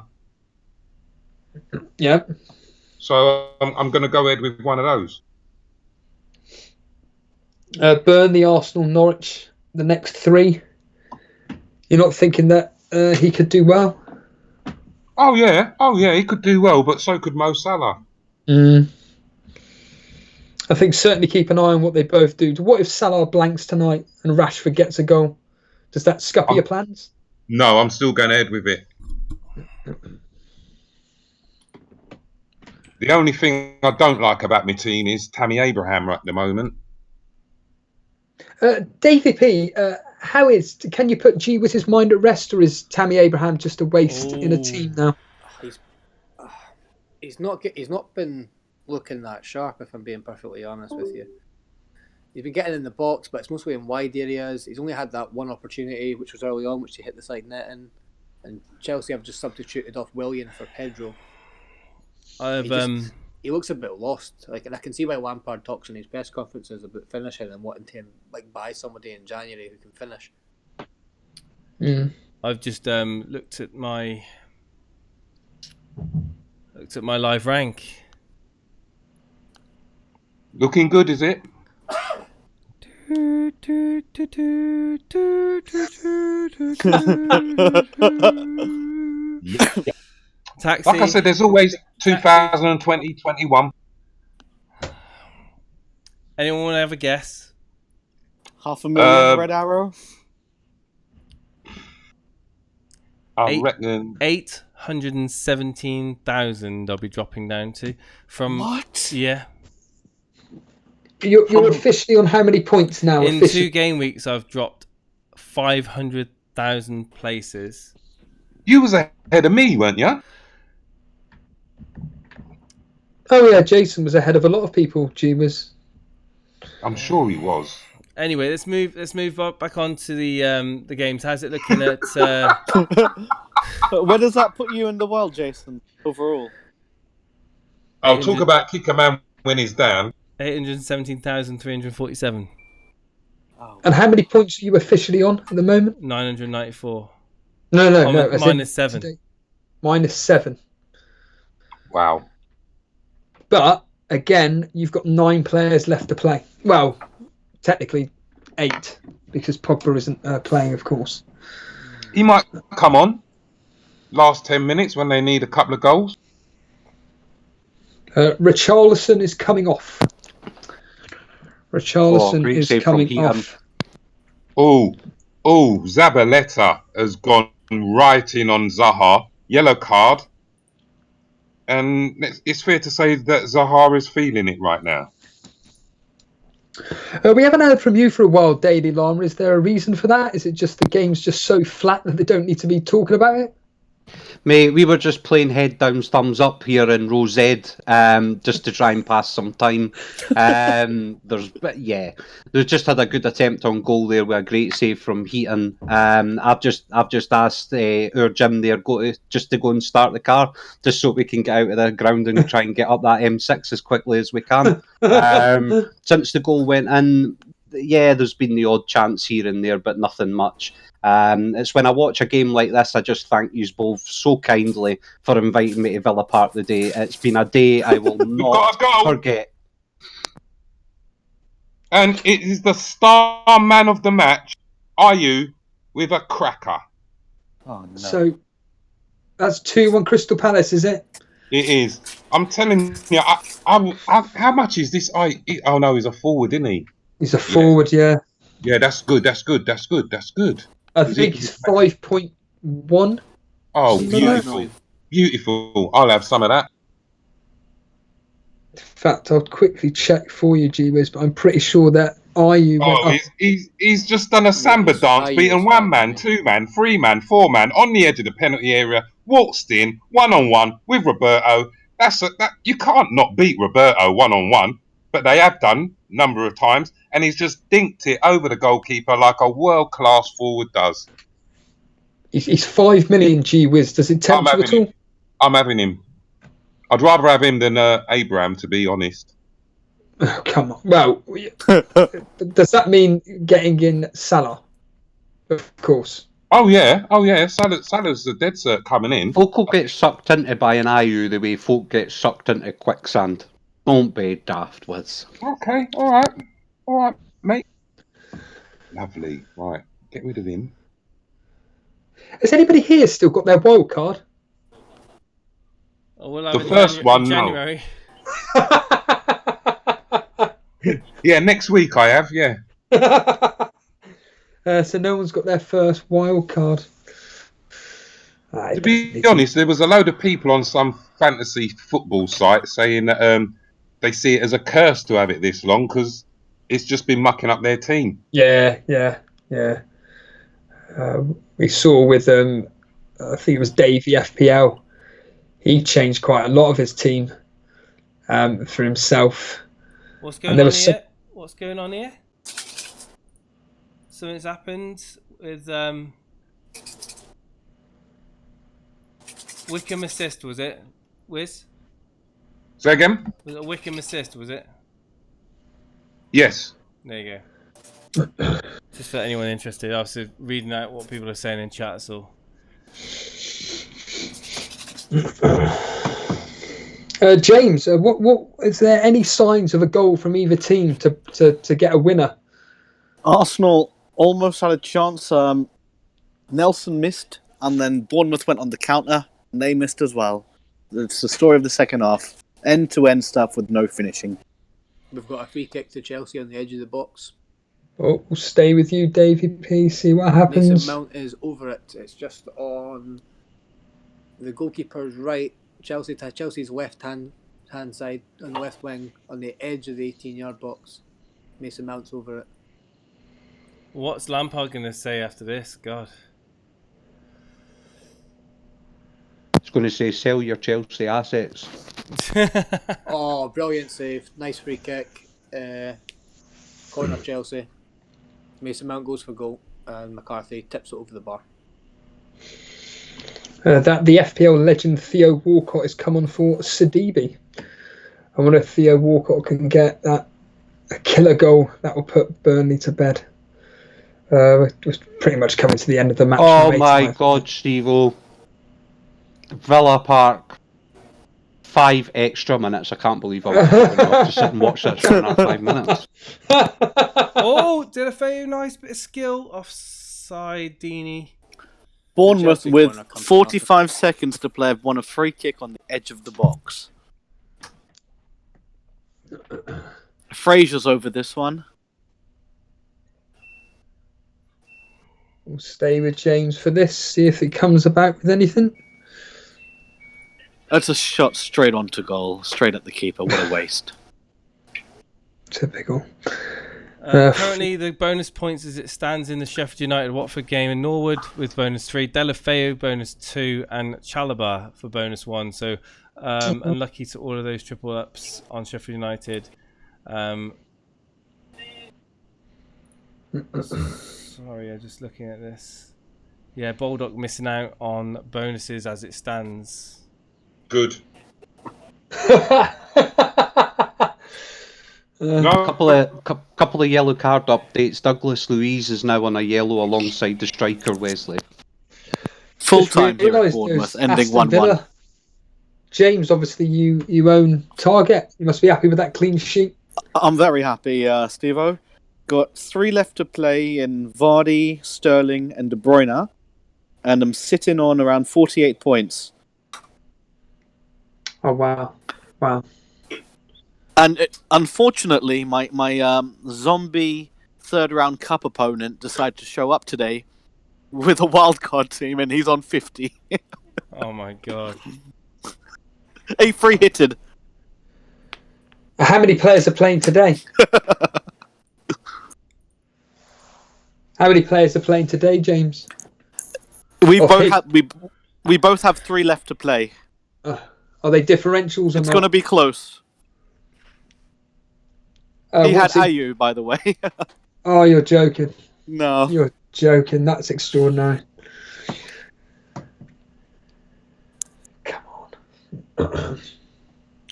S2: Yeah.
S7: So I'm going to go ahead with one of those.
S2: Burnley, Arsenal, Norwich, the next 3. You're not thinking that he could do well?
S7: Oh yeah, he could do well, but so could Mo Salah.
S2: I think certainly keep an eye on what they both do. What if Salah blanks tonight and Rashford gets a goal? Does that scupper your plans?
S7: No, I'm still going ahead with it. The only thing I don't like about my team is Tammy Abraham right at the moment.
S2: Davey P, can you put G with his mind at rest, or is Tammy Abraham just a waste in a team now?
S9: He's not been looking that sharp, if I'm being perfectly honest with you. He's been getting in the box, but it's mostly in wide areas. He's only had that one opportunity, which was early on, which he hit the side netting. And Chelsea have just substituted off Willian for Pedro. He looks a bit lost. And I can see why Lampard talks in his press conferences about finishing and wanting to buy somebody in January who can finish.
S3: I've just looked at my live rank.
S7: Looking good, is it?
S3: Taxi.
S7: Like I said, there's always 2020, 21.
S3: Anyone want to have a guess?
S10: 500,000 Red Arrow.
S7: I reckon
S3: 817,000. I'll be dropping down to from
S10: what?
S3: Yeah.
S2: You're officially on how many points now?
S3: In 2 game weeks, I've dropped 500,000 places.
S7: You was ahead of me, weren't you?
S2: Oh yeah, Jason was ahead of a lot of people. G was.
S7: I'm sure he was.
S3: Anyway, let's move back on to the games. How's it looking at?
S10: Where does that put you in the world, Jason? Overall.
S7: I'll talk about kick a man when he's down.
S3: 817,347.
S10: Oh.
S2: And how many points are you officially on at the moment?
S3: 994.
S2: No.
S3: -7.
S2: -7.
S7: Wow.
S2: But again, you've got 9 players left to play. Well, technically 8, because Pogba isn't playing, of course.
S7: He might come on last 10 minutes when they need a couple of goals.
S2: Richarlison is coming off. Richarlison
S5: great
S2: is
S5: save from
S2: coming
S5: Heaton.
S2: off.
S7: Oh, Zabaleta has gone right in on Zaha. Yellow card. And it's fair to say that Zaha is feeling it right now.
S2: We haven't heard from you for a while, Daily Llama. Is there a reason for that? Is it just the game's just so flat that they don't need to be talking about it?
S5: Mate, we were just playing head down, thumbs up here in row Z, just to try and pass some time. There's just had a good attempt on goal there with a great save from Heaton. I've just asked our Jim there to go and start the car, just so we can get out of the ground and try and get up that M6 as quickly as we can. Since the goal went in, there's been the odd chance here and there, but nothing much. It's when I watch a game like this, I just thank you both so kindly for inviting me to Villa Park today. It's been a day I will not forget.
S7: And it is the star man of the match, Ayew, with a cracker.
S5: Oh, no.
S2: So that's 2-1 Crystal Palace, is it?
S7: It is. I'm telling you, how much is this? Oh no, he's a forward, isn't he?
S2: He's a forward, yeah.
S7: Yeah, that's good.
S2: I think it's 5.1.
S7: Oh, beautiful. Beautiful. I'll have some of that.
S2: In fact, I'll quickly check for you, G-Wiz, but I'm pretty sure that Ayew went up.
S7: He's just done a samba dance, beaten 1 man, 2 man, 3 man, 4 man on the edge of the penalty area, waltzed in, 1-on-1 with Roberto. You can't not beat Roberto 1-on-1, but they have done a number of times, and he's just dinked it over the goalkeeper like a world-class forward does.
S2: He's 5 million, G-Wiz. Does it tempt you at all?
S7: I'm having him. I'd rather have him than Abraham, to be honest.
S2: Oh, come on. Well, does that mean getting in Salah? Of course.
S7: Oh yeah. Salah's the dead cert coming in.
S5: Folk will get sucked into by an Ayew the way folk get sucked into quicksand. Don't be daft, Wiz.
S7: Okay, all right, mate. Lovely. Right, get rid of him.
S2: Has anybody here still got their wild card?
S3: Oh, we'll have
S7: the first one,
S3: January.
S7: Yeah, next week I have. Yeah.
S2: So no one's got their first wild card.
S7: To be honest, there was a load of people on some fantasy football site saying that they see it as a curse to have it this long because it's just been mucking up their team.
S2: Yeah. We saw with I think it was Davey FPL. He changed quite a lot of his team for himself.
S3: What's going on here? Something's happened with Wickham assist, was it? Wiz?
S7: Say again?
S3: Was it a Wickham assist, was it?
S7: Yes.
S3: There you go. Just for anyone interested, I was reading out what people are saying in chat, so.
S2: James, what is there any signs of a goal from either team to get a winner?
S10: Arsenal almost had a chance. Nelson missed, and then Bournemouth went on the counter, and they missed as well. It's the story of the second half. End-to-end stuff with no finishing.
S9: We've got a free kick to Chelsea on the edge of the box.
S2: Oh, we'll stay with you, Davey P. See what happens.
S9: Mason Mount is over it. It's just on the goalkeeper's right. Chelsea's left hand side on the left wing on the edge of the 18-yard box. Mason Mount's over it.
S3: What's Lampard going to say after this? God.
S5: He's going to say, sell your Chelsea assets.
S9: Oh, brilliant save. Nice free kick. Corner Chelsea. Mason Mount goes for goal and McCarthy tips it over the bar.
S2: That the FPL legend Theo Walcott has come on for Sidibe. I wonder if Theo Walcott can get a killer goal that will put Burnley to bed. We're pretty much coming to the end of the match.
S5: Oh my God, Steve-O. Villa Park. 5 extra minutes. I can't believe I was able to sit and watch that for another 5 minutes.
S3: Oh, did a fair nice bit of skill offside, Dini.
S10: Bournemouth
S9: Chelsea
S10: with
S9: corner comes
S10: 45 seconds to play have won a free kick on the edge of the box. Fraser's over this one.
S2: We'll stay with James for this, see if it comes about with anything.
S10: That's a shot straight onto goal, straight at the keeper. What a waste.
S2: Typical.
S3: Currently, the bonus points as it stands in the Sheffield United Watford game in Norwood with bonus 3, Delafeu bonus 2, and Chalobah for bonus 1. So, unlucky to all of those triple ups on Sheffield United. Sorry, I'm just looking at this. Yeah, Baldock missing out on bonuses as it stands.
S7: Good.
S5: A couple of yellow card updates. Douglas Luiz is now on a yellow alongside the striker Wesley.
S10: Full time here at
S2: realised
S10: Bournemouth,
S2: there's
S10: ending
S2: Aston
S10: 1-1.
S2: Villa. James, obviously you own Target. You must be happy with that clean sheet.
S10: I'm very happy, Steve-O. Got 3 left to play in Vardy, Sterling, and De Bruyne, and I'm sitting on around 48 points.
S2: Oh wow.
S10: And unfortunately, my zombie third round cup opponent decided to show up today with a wildcard team, and he's on 50.
S3: Oh my god.
S10: A free hitted.
S2: How many players are playing today? How many players are playing today, James?
S10: We both have 3 left to play.
S2: Are they differentials?
S10: It's going to be close. He had Ayew, by the way.
S2: Oh, you're joking.
S10: No.
S2: You're joking. That's extraordinary. Come on.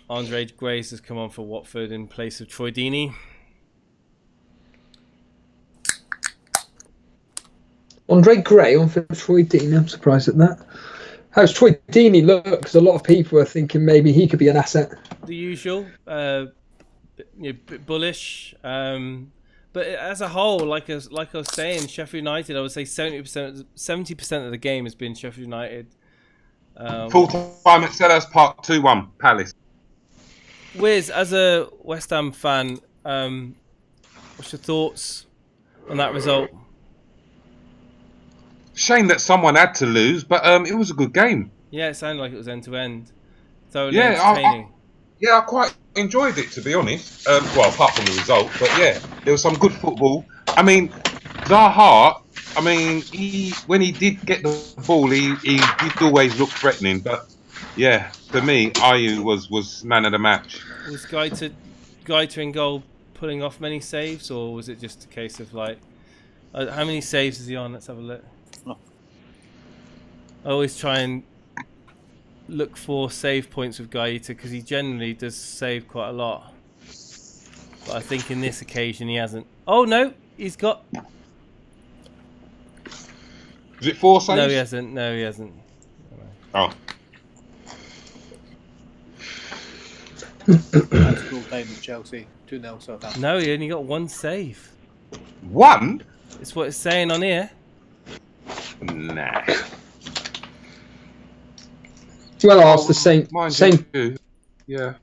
S3: Andre Grace has come on for Watford in place of Troy Deeney.
S2: Andre Gray on for Troy Deeney. I'm surprised at that. How's Troy Deeney look? Because a lot of people are thinking maybe he could be an asset.
S3: The usual, bit bullish. But as a whole, like I was saying, Sheffield United, I would say 70% of the game has been Sheffield United.
S7: Full time at Sellers Park 2-1 Palace.
S3: Wiz, as a West Ham fan, what's your thoughts on that result?
S7: Shame that someone had to lose, but it was a good game.
S3: Yeah, it sounded like it was end to end. Thoroughly
S7: Yeah,
S3: entertaining.
S7: I quite enjoyed it, to be honest. Well, apart from the result, but yeah, there was some good football. I mean, Zaha, when he did get the ball, he did always look threatening. But yeah, for me, Ayew was man of the match.
S3: Was Gaita in goal pulling off many saves, or was it just a case of like, how many saves is he on? Let's have a look. I always try and look for save points with Gaita because he generally does save quite a lot. But I think in this occasion he hasn't. Oh no, he's got.
S7: Is it 4 saves?
S3: No, he hasn't.
S7: Oh.
S9: That's full time with Chelsea. 2-0 Southampton.
S3: No, he only got 1 save.
S7: 1?
S3: It's what it's saying on here.
S7: Nah.
S2: Do you want to ask the same
S7: Yeah.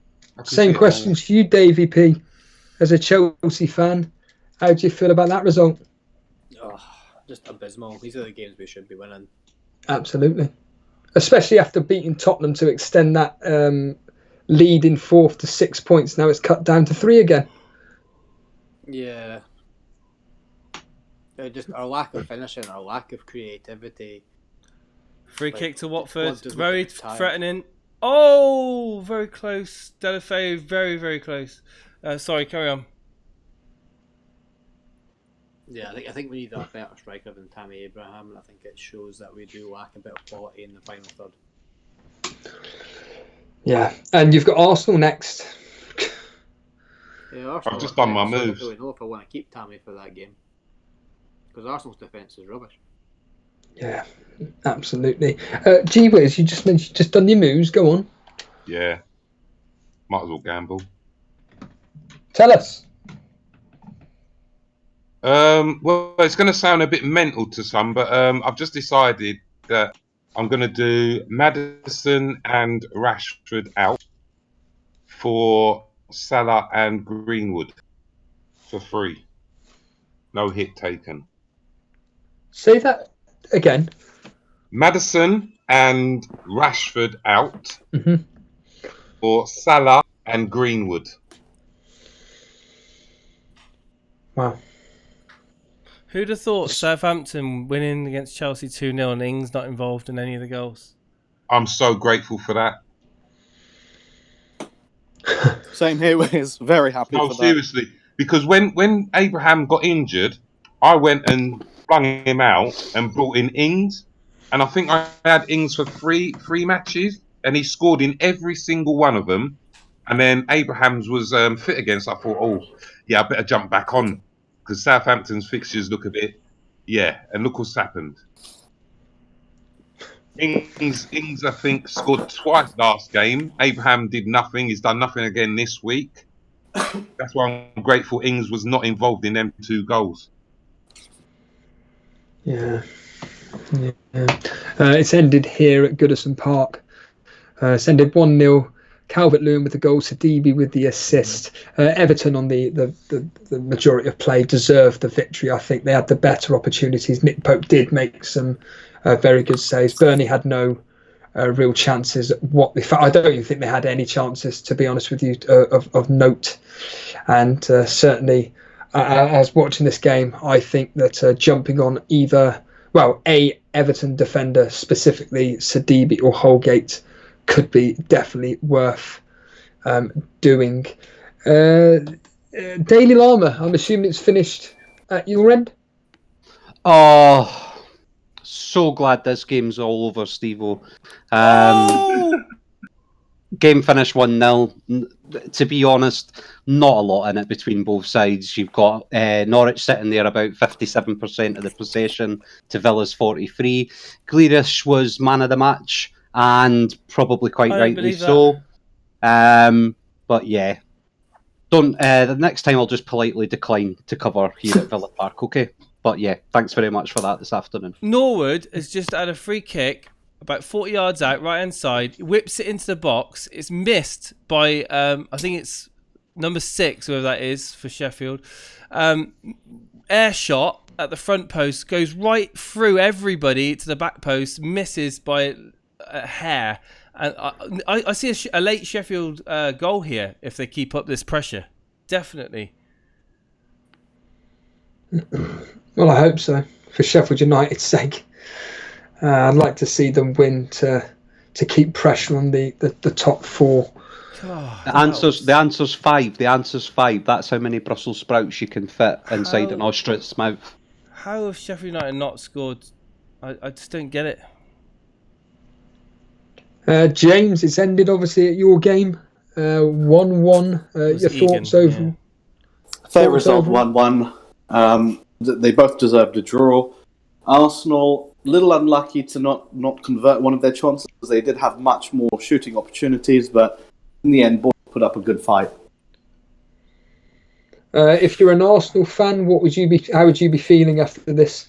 S2: Same questions for you, Davey P. As a Chelsea fan, how do you feel about that result?
S9: Oh, just abysmal. These are the games we should be winning.
S2: Absolutely. Especially after beating Tottenham to extend that lead in 4th to 6 points. Now it's cut down to 3 again.
S9: Yeah. Just our lack of finishing, our lack of creativity.
S3: Free kick to Watford.
S9: doesn't
S3: Very
S9: get tired.
S3: threatening. Oh, very close. Delafeu, very, very close. Sorry, carry on.
S9: Yeah, I think we need a better striker than Tammy Abraham, and I think it shows that we do lack a bit of quality in the final third.
S2: Yeah, and you've got Arsenal next.
S9: Yeah, Arsenal,
S7: I've just done my
S9: I don't
S7: moves.
S9: really know if I want to keep Tammy for that game. Because Arsenal's defence is rubbish.
S2: Yeah, absolutely. Gee whiz, you just mentioned just done your moves. Go on.
S7: Yeah. Might as well gamble.
S2: Tell us.
S7: Well, it's going to sound a bit mental to some, but I've just decided that I'm going to do Maddison and Rashford out for Salah and Greenwood for free. No hit taken.
S2: Say that again.
S7: Maddison and Rashford out
S2: Mhm.
S7: for Salah and Greenwood.
S2: Wow.
S3: Who'd have thought Southampton winning against Chelsea 2-0 and Ings not involved in any of the goals?
S7: I'm so grateful for that.
S10: Same here, Wiz. Very happy
S7: No,
S10: for that.
S7: seriously, because when Abraham got injured, I went and flung him out and brought in Ings, and I think I had Ings for three matches, and he scored in every single one of them. And then Abraham's was fit again, so I thought, oh, yeah, I better jump back on because Southampton's fixtures look a bit, and look what's happened. Ings, I think, scored twice last game. Abraham did nothing. He's done nothing again this week. That's why I'm grateful Ings was not involved in them 2 goals.
S2: Yeah. It's ended here at Goodison Park. It's ended 1-0. Calvert-Lewin with the goal, Sidibe with the assist. Everton on the majority of play deserved the victory. I think they had the better opportunities. Nick Pope did make some very good saves. Burnley had no real chances. I don't even think they had any chances, to be honest with you, of note. And certainly, as watching this game, I think that jumping on either, a Everton defender, specifically Sidibe or Holgate, could be definitely worth doing. Daily Llama, I'm assuming it's finished at your end?
S5: Oh, so glad this game's all over, Steve-O. Game finished 1-0. To be honest, not a lot in it between both sides. You've got Norwich sitting there about 57% of the possession to Villa's 43%. Grealish was man of the match, and probably quite rightly so. But yeah, don't. The next time I'll just politely decline to cover here at Villa Park, okay? But yeah, thanks very much for that this afternoon.
S3: Norwood has just had a free kick about 40 yards out, right hand side, whips it into the box. It's missed by, I think it's number 6, whoever that is for Sheffield. Air shot at the front post, goes right through everybody to the back post, misses by a hair. And I see a late Sheffield goal here if they keep up this pressure. Definitely.
S2: Well, I hope so, for Sheffield United's sake. I'd like to see them win to keep pressure on the top 4.
S5: The answer's 5. The answer's 5. That's how many Brussels sprouts you can fit inside an ostrich's mouth.
S3: How have Sheffield United not scored? I just don't get it.
S2: James, it's ended obviously at your game. 1-1. Your thoughts over?
S4: Yeah. Fair result, 1-1. They both deserved a draw. Arsenal, little unlucky to not convert one of their chances. They did have much more shooting opportunities, but in the end, both put up a good fight.
S2: If you're an Arsenal fan, how would you be feeling after this?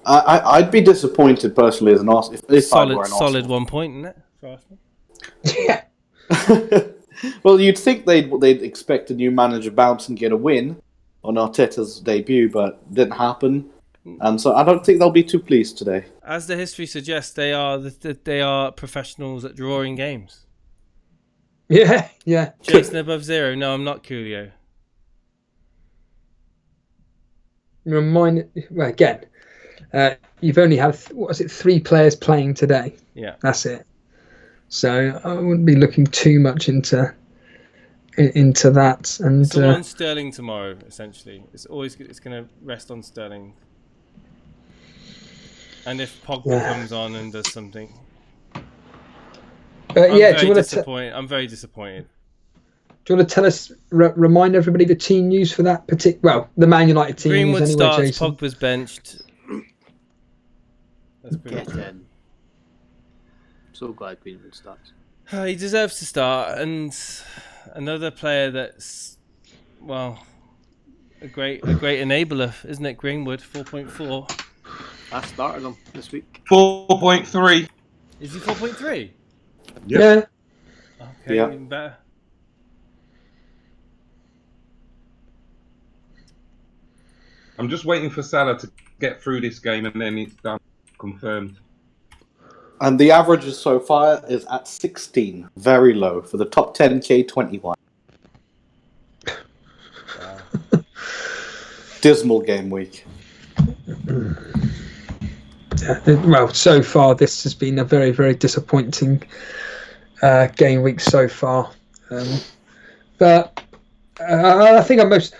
S4: I'd be disappointed personally as an Arsenal.
S3: Solid 1 point, isn't it, for Arsenal?
S2: Yeah.
S4: Well, you'd think they'd expect a new manager bounce and get a win on Arteta's debut, but didn't happen. So I don't think they'll be too pleased today.
S3: As the history suggests, they are professionals at drawing games.
S2: Yeah.
S3: Chasing above 0. No, I'm not Coolio.
S2: Again, you've only had 3 players playing today.
S3: Yeah,
S2: that's it. So I wouldn't be looking too much into that. And
S3: it's all on Sterling tomorrow. Essentially, it's going to rest on Sterling. And if Pogba comes on and does something, I'm very disappointed.
S2: Do you want to tell us, remind everybody the team news for that particular? The Man United team
S3: Greenwood
S2: news anyway,
S3: starts,
S2: Jason.
S3: Pogba's benched. That's pretty
S6: Get in. So glad Greenwood starts.
S3: He deserves to start, and another player that's a great enabler, isn't it? Greenwood 4.4.
S6: I started him this week.
S7: 4.3.
S3: Is he 4.3?
S2: Yeah.
S3: Okay,
S4: Yeah.
S3: even better.
S7: I'm just waiting for Salah to get through this game, and then it's done, confirmed.
S4: And the averages so far is at 16, very low for the top 10k 21.
S3: Wow.
S4: Dismal game week.
S2: Well, so far this has been a very, very disappointing game week so far. But I think I'm most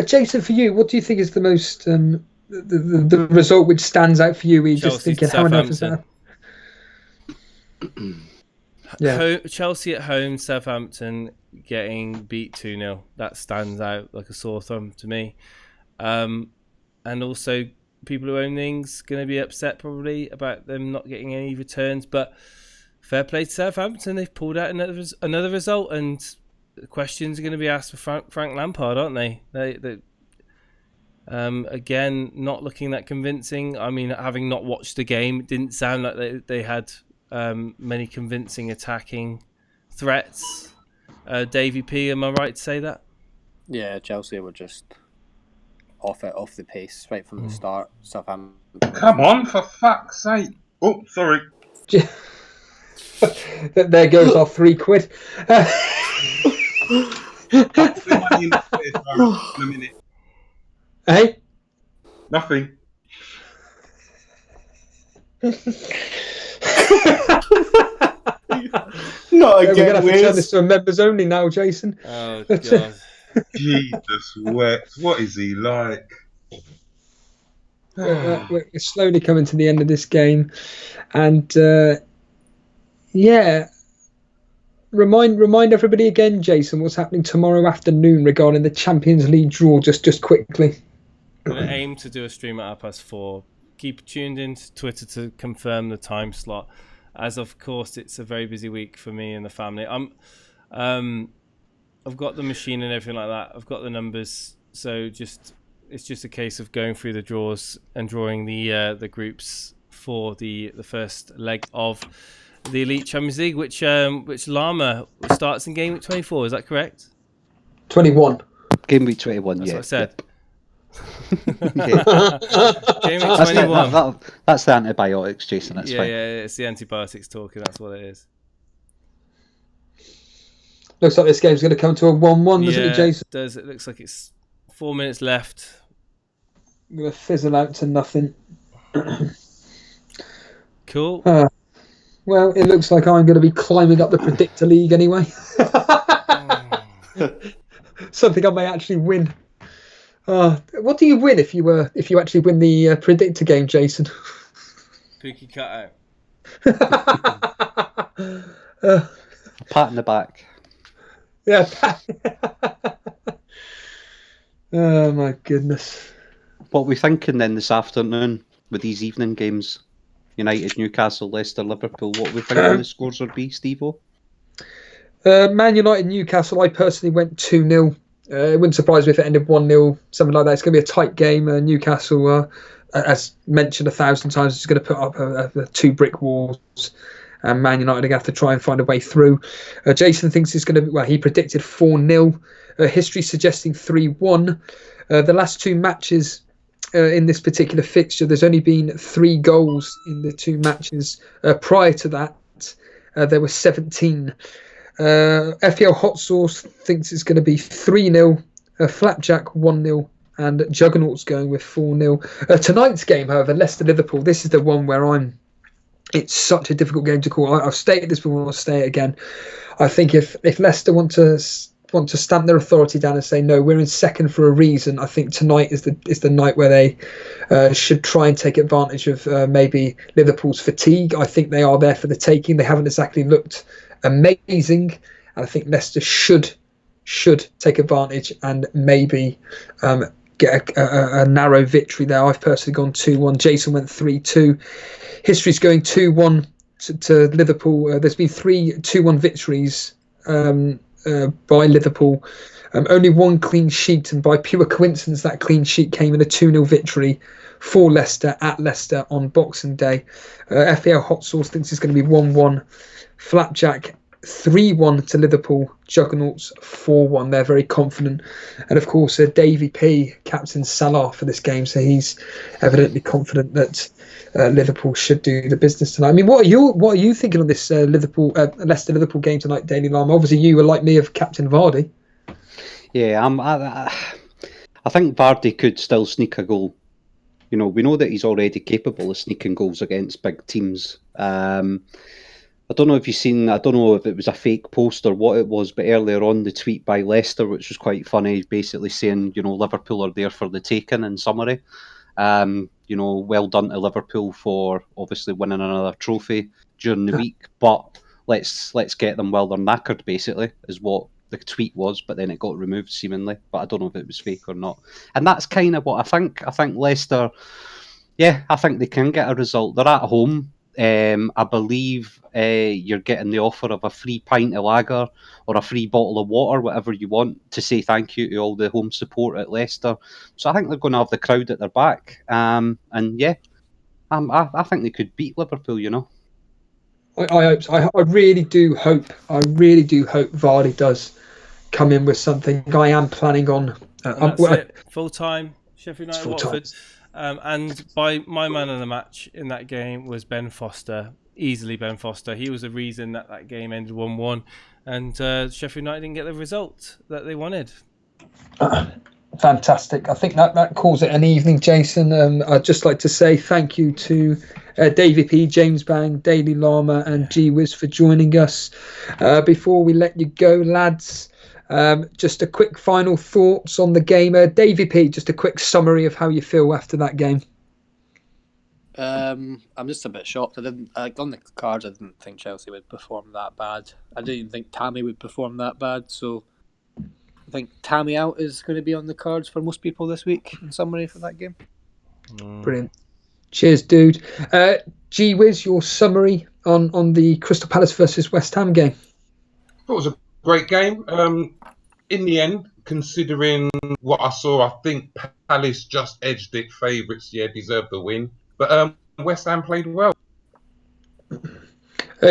S2: Jason. For you, what do you think is the most the result which stands out for you? Are you just
S3: Chelsea,
S2: thinking how on earth is that? Yeah,
S3: Chelsea at home, Southampton getting beat 2-0. That stands out like a sore thumb to me. And also, people who own Ings going to be upset probably about them not getting any returns. But fair play to Southampton. They've pulled out another result, and questions are going to be asked for Frank Lampard, aren't they? They again, not looking that convincing. I mean, having not watched the game, it didn't sound like they had many convincing attacking threats. Davey P, am I right to say that?
S6: Yeah, Chelsea were just off the pace right from the start. Southampton.
S7: Come on, for fuck's sake. Oh, sorry.
S2: there goes our £3.
S7: I'll put money in the space, in a minute.
S2: Hey?
S7: Nothing.
S4: Not
S2: We're
S4: again,
S2: going to have to turn
S4: Wiz.
S2: this to a members only now, Jason.
S3: Oh, God.
S7: Jesus wept. What is he like?
S2: We're slowly coming to the end of this game, and remind everybody again, Jason, what's happening tomorrow afternoon regarding the Champions League draw, just quickly.
S3: I'm going to aim to do a stream at 4:30. Keep tuned in to Twitter to confirm the time slot, as of course it's a very busy week for me and the family. I've got the machine and everything like that. I've got the numbers, so it's just a case of going through the draws and drawing the groups for the first leg of the Elite Champions League, which Llama starts in game week 24. Is that correct?
S2: 21.
S5: Game week 21.
S3: That's
S5: yeah.
S3: what I said.
S5: Okay.
S3: Game week 21.
S5: That's the antibiotics, Jason. That's fine.
S3: Yeah, it's the antibiotics talking. That's what it is.
S2: Looks like this game's going to come to a 1-1, doesn't it, Jason?
S3: It does. It looks like it's 4 minutes left.
S2: Going to fizzle out to nothing.
S3: Cool.
S2: Well, it looks like I'm going to be climbing up the Predictor League anyway. Something I may actually win. What do you win if you actually win the Predictor game, Jason?
S3: Pookie cut out.
S5: A pat in the back.
S2: Yeah. Oh my goodness.
S5: What are we thinking then this afternoon with these evening games? United, Newcastle, Leicester, Liverpool. What are we thinking the scores would be, Steve-O?
S2: Man United, Newcastle, I personally went 2-0. It wouldn't surprise me if it ended 1-0, something like that. It's going to be a tight game. Newcastle, as mentioned 1,000 times, is going to put up 2 brick walls. And Man United are going to have to try and find a way through. Jason thinks it's going to he predicted 4-0. History suggesting 3-1. The last 2 matches in this particular fixture, there's only been 3 goals in the 2 matches. Prior to that, there were 17. FPL Hot Sauce thinks it's going to be 3-0. Flapjack 1-0. And Juggernaut's going with 4-0. Tonight's game, however, Leicester-Liverpool, this is the one where it's such a difficult game to call. I've stated this before, I'll say it again. I think if Leicester want to stamp their authority down and say, no, we're in second for a reason, I think tonight is the night where they should try and take advantage of maybe Liverpool's fatigue. I think they are there for the taking. They haven't exactly looked amazing, and I think Leicester should take advantage and maybe get a narrow victory there. I've personally gone 2-1. Jason went 3-2. History's going 2-1 to Liverpool. There's been 3 2-1 victories by Liverpool. Only 1 clean sheet, and by pure coincidence, that clean sheet came in a 2-0 victory for Leicester at Leicester on Boxing Day. FPL Hot Sauce thinks it's going to be 1-1. Flapjack 3-1 to Liverpool. Juggernauts 4-1. They're very confident. And of course, Davey P captain Salah for this game, so he's evidently confident that Liverpool should do the business tonight. I mean, what are you thinking on this Leicester Liverpool game tonight, Daily Llama? Obviously, you were like me of captain Vardy.
S5: Yeah, I think Vardy could still sneak a goal. You know, we know that he's already capable of sneaking goals against big teams. I don't know if you've seen, I don't know if it was a fake post or what it was, but earlier on the tweet by Leicester, which was quite funny, basically saying, you know, Liverpool are there for the taking in summary. You know, well done to Liverpool for obviously winning another trophy during the week, but let's get them while they're knackered, basically, is what the tweet was, but then it got removed seemingly, but I don't know if it was fake or not. And that's kind of what I think. I think Leicester, yeah, I think they can get a result. They're at home. I believe you're getting the offer of a free pint of lager or a free bottle of water, whatever you want, to say thank you to all the home support at Leicester. So I think they're going to have the crowd at their back. And yeah, I think they could beat Liverpool, you know.
S2: I hope so. I really do hope Vardy does come in with something. I am planning on
S3: full time Sheffield United Watford. And by my man of the match in that game was Ben Foster. Easily Ben Foster. He was the reason that game ended 1-1, and Sheffield United didn't get the result that they wanted.
S2: Fantastic. I think that calls it an evening, Jason. I'd just like to say thank you to Davey P, James Bang, Daily Llama and G-Wiz for joining us. Before we let you go, lads, just a quick final thoughts on the game. Davey P, just a quick summary of how you feel after that game.
S9: I'm just a bit shocked. On the cards, I didn't think Chelsea would perform that bad. I didn't even think Tammy would perform that bad. So I think Tammy out is going to be on the cards for most people this week, in summary, for that game.
S2: Brilliant. Cheers, dude. G-Wiz, your summary on the Crystal Palace versus West Ham game.
S7: I thought it was a great game. In the end, considering what I saw, I think Palace just edged it. Favourites, deserved the win. But West Ham played well.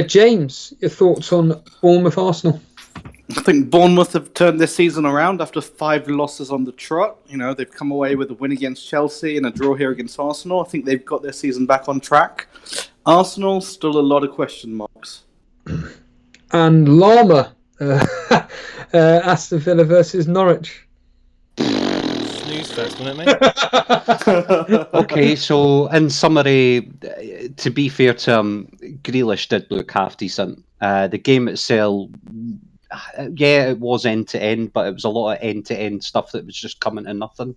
S2: James, your thoughts on Bournemouth Arsenal?
S4: I think Bournemouth have turned their season around after 5 losses on the trot. You know, they've come away with a win against Chelsea and a draw here against Arsenal. I think they've got their season back on track. Arsenal, still a lot of question marks.
S2: And Llama, Aston Villa versus Norwich.
S3: Snooze fest, wasn't it, mate?
S5: Okay, so in summary, to be fair to him, Grealish did look half decent. The game itself, yeah, it was end-to-end, but it was a lot of end-to-end stuff that was just coming to nothing.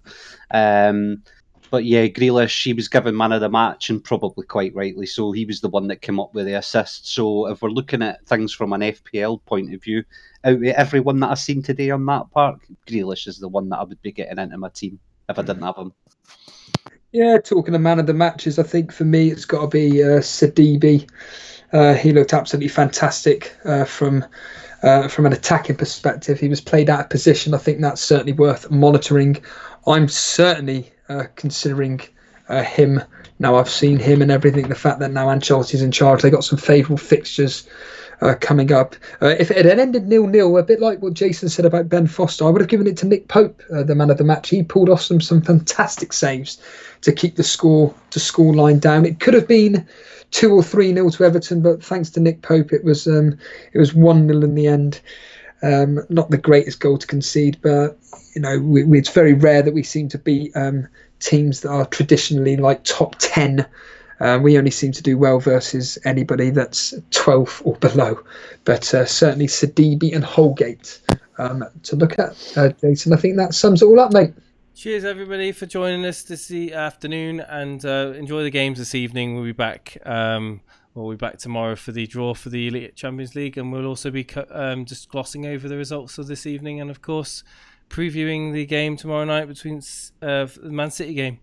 S5: But yeah, Grealish, he was given man of the match, and probably quite rightly so. He was the one that came up with the assist. So if we're looking at things from an FPL point of view, out of everyone that I've seen today on that park, Grealish is the one that I would be getting into my team if I didn't have him.
S2: Yeah, talking of man of the matches, I think for me it's got to be Sidibe. He looked absolutely fantastic from an attacking perspective. He was played out of position. I think that's certainly worth monitoring. I'm certainly considering him. Now I've seen him and everything. The fact that now Ancelotti's in charge, they got some favourable fixtures coming up. If it had ended 0-0, a bit like what Jason said about Ben Foster, I would have given it to Nick Pope, the man of the match. He pulled off some fantastic saves to keep the score line down. It could have been 2 or 3-0 to Everton, but thanks to Nick Pope, it was 1-0 in the end. Not the greatest goal to concede, but you know, it's very rare that we seem to beat teams that are traditionally like top 10. We only seem to do well versus anybody that's 12 or below. But certainly Sidibe and Holgate to look at. Jason, I think that sums it all up, mate.
S3: Cheers, everybody, for joining us this afternoon, and enjoy the games this evening. We'll be back. We'll be back tomorrow for the draw for the Elite Champions League, and we'll also be just glossing over the results of this evening, and of course previewing the game tomorrow night between the Man City game.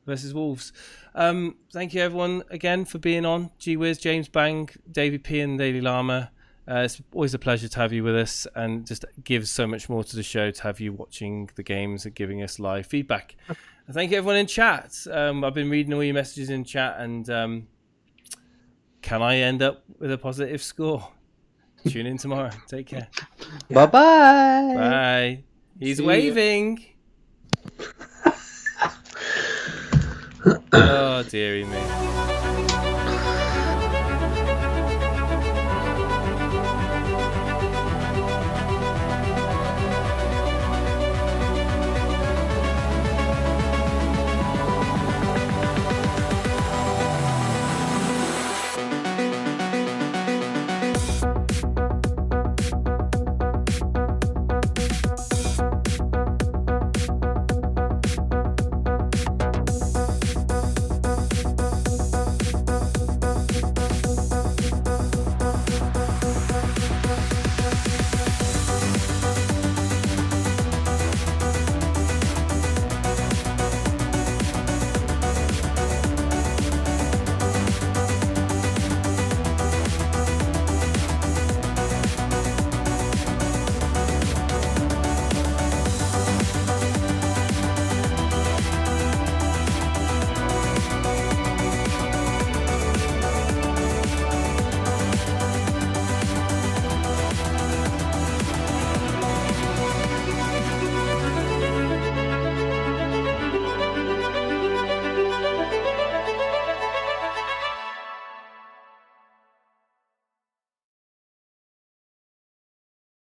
S3: versus Wolves. Thank you everyone again for being on. G-Wiz, James Bang, Davey P and Daily Llama. It's always a pleasure to have you with us, and just gives so much more to the show to have you watching the games and giving us live feedback. And thank you everyone in chat. I've been reading all your messages in chat, and can I end up with a positive score? Tune in tomorrow. Take care.
S5: Bye-bye.
S3: Bye. He's
S9: See
S3: waving. Oh, dearie me.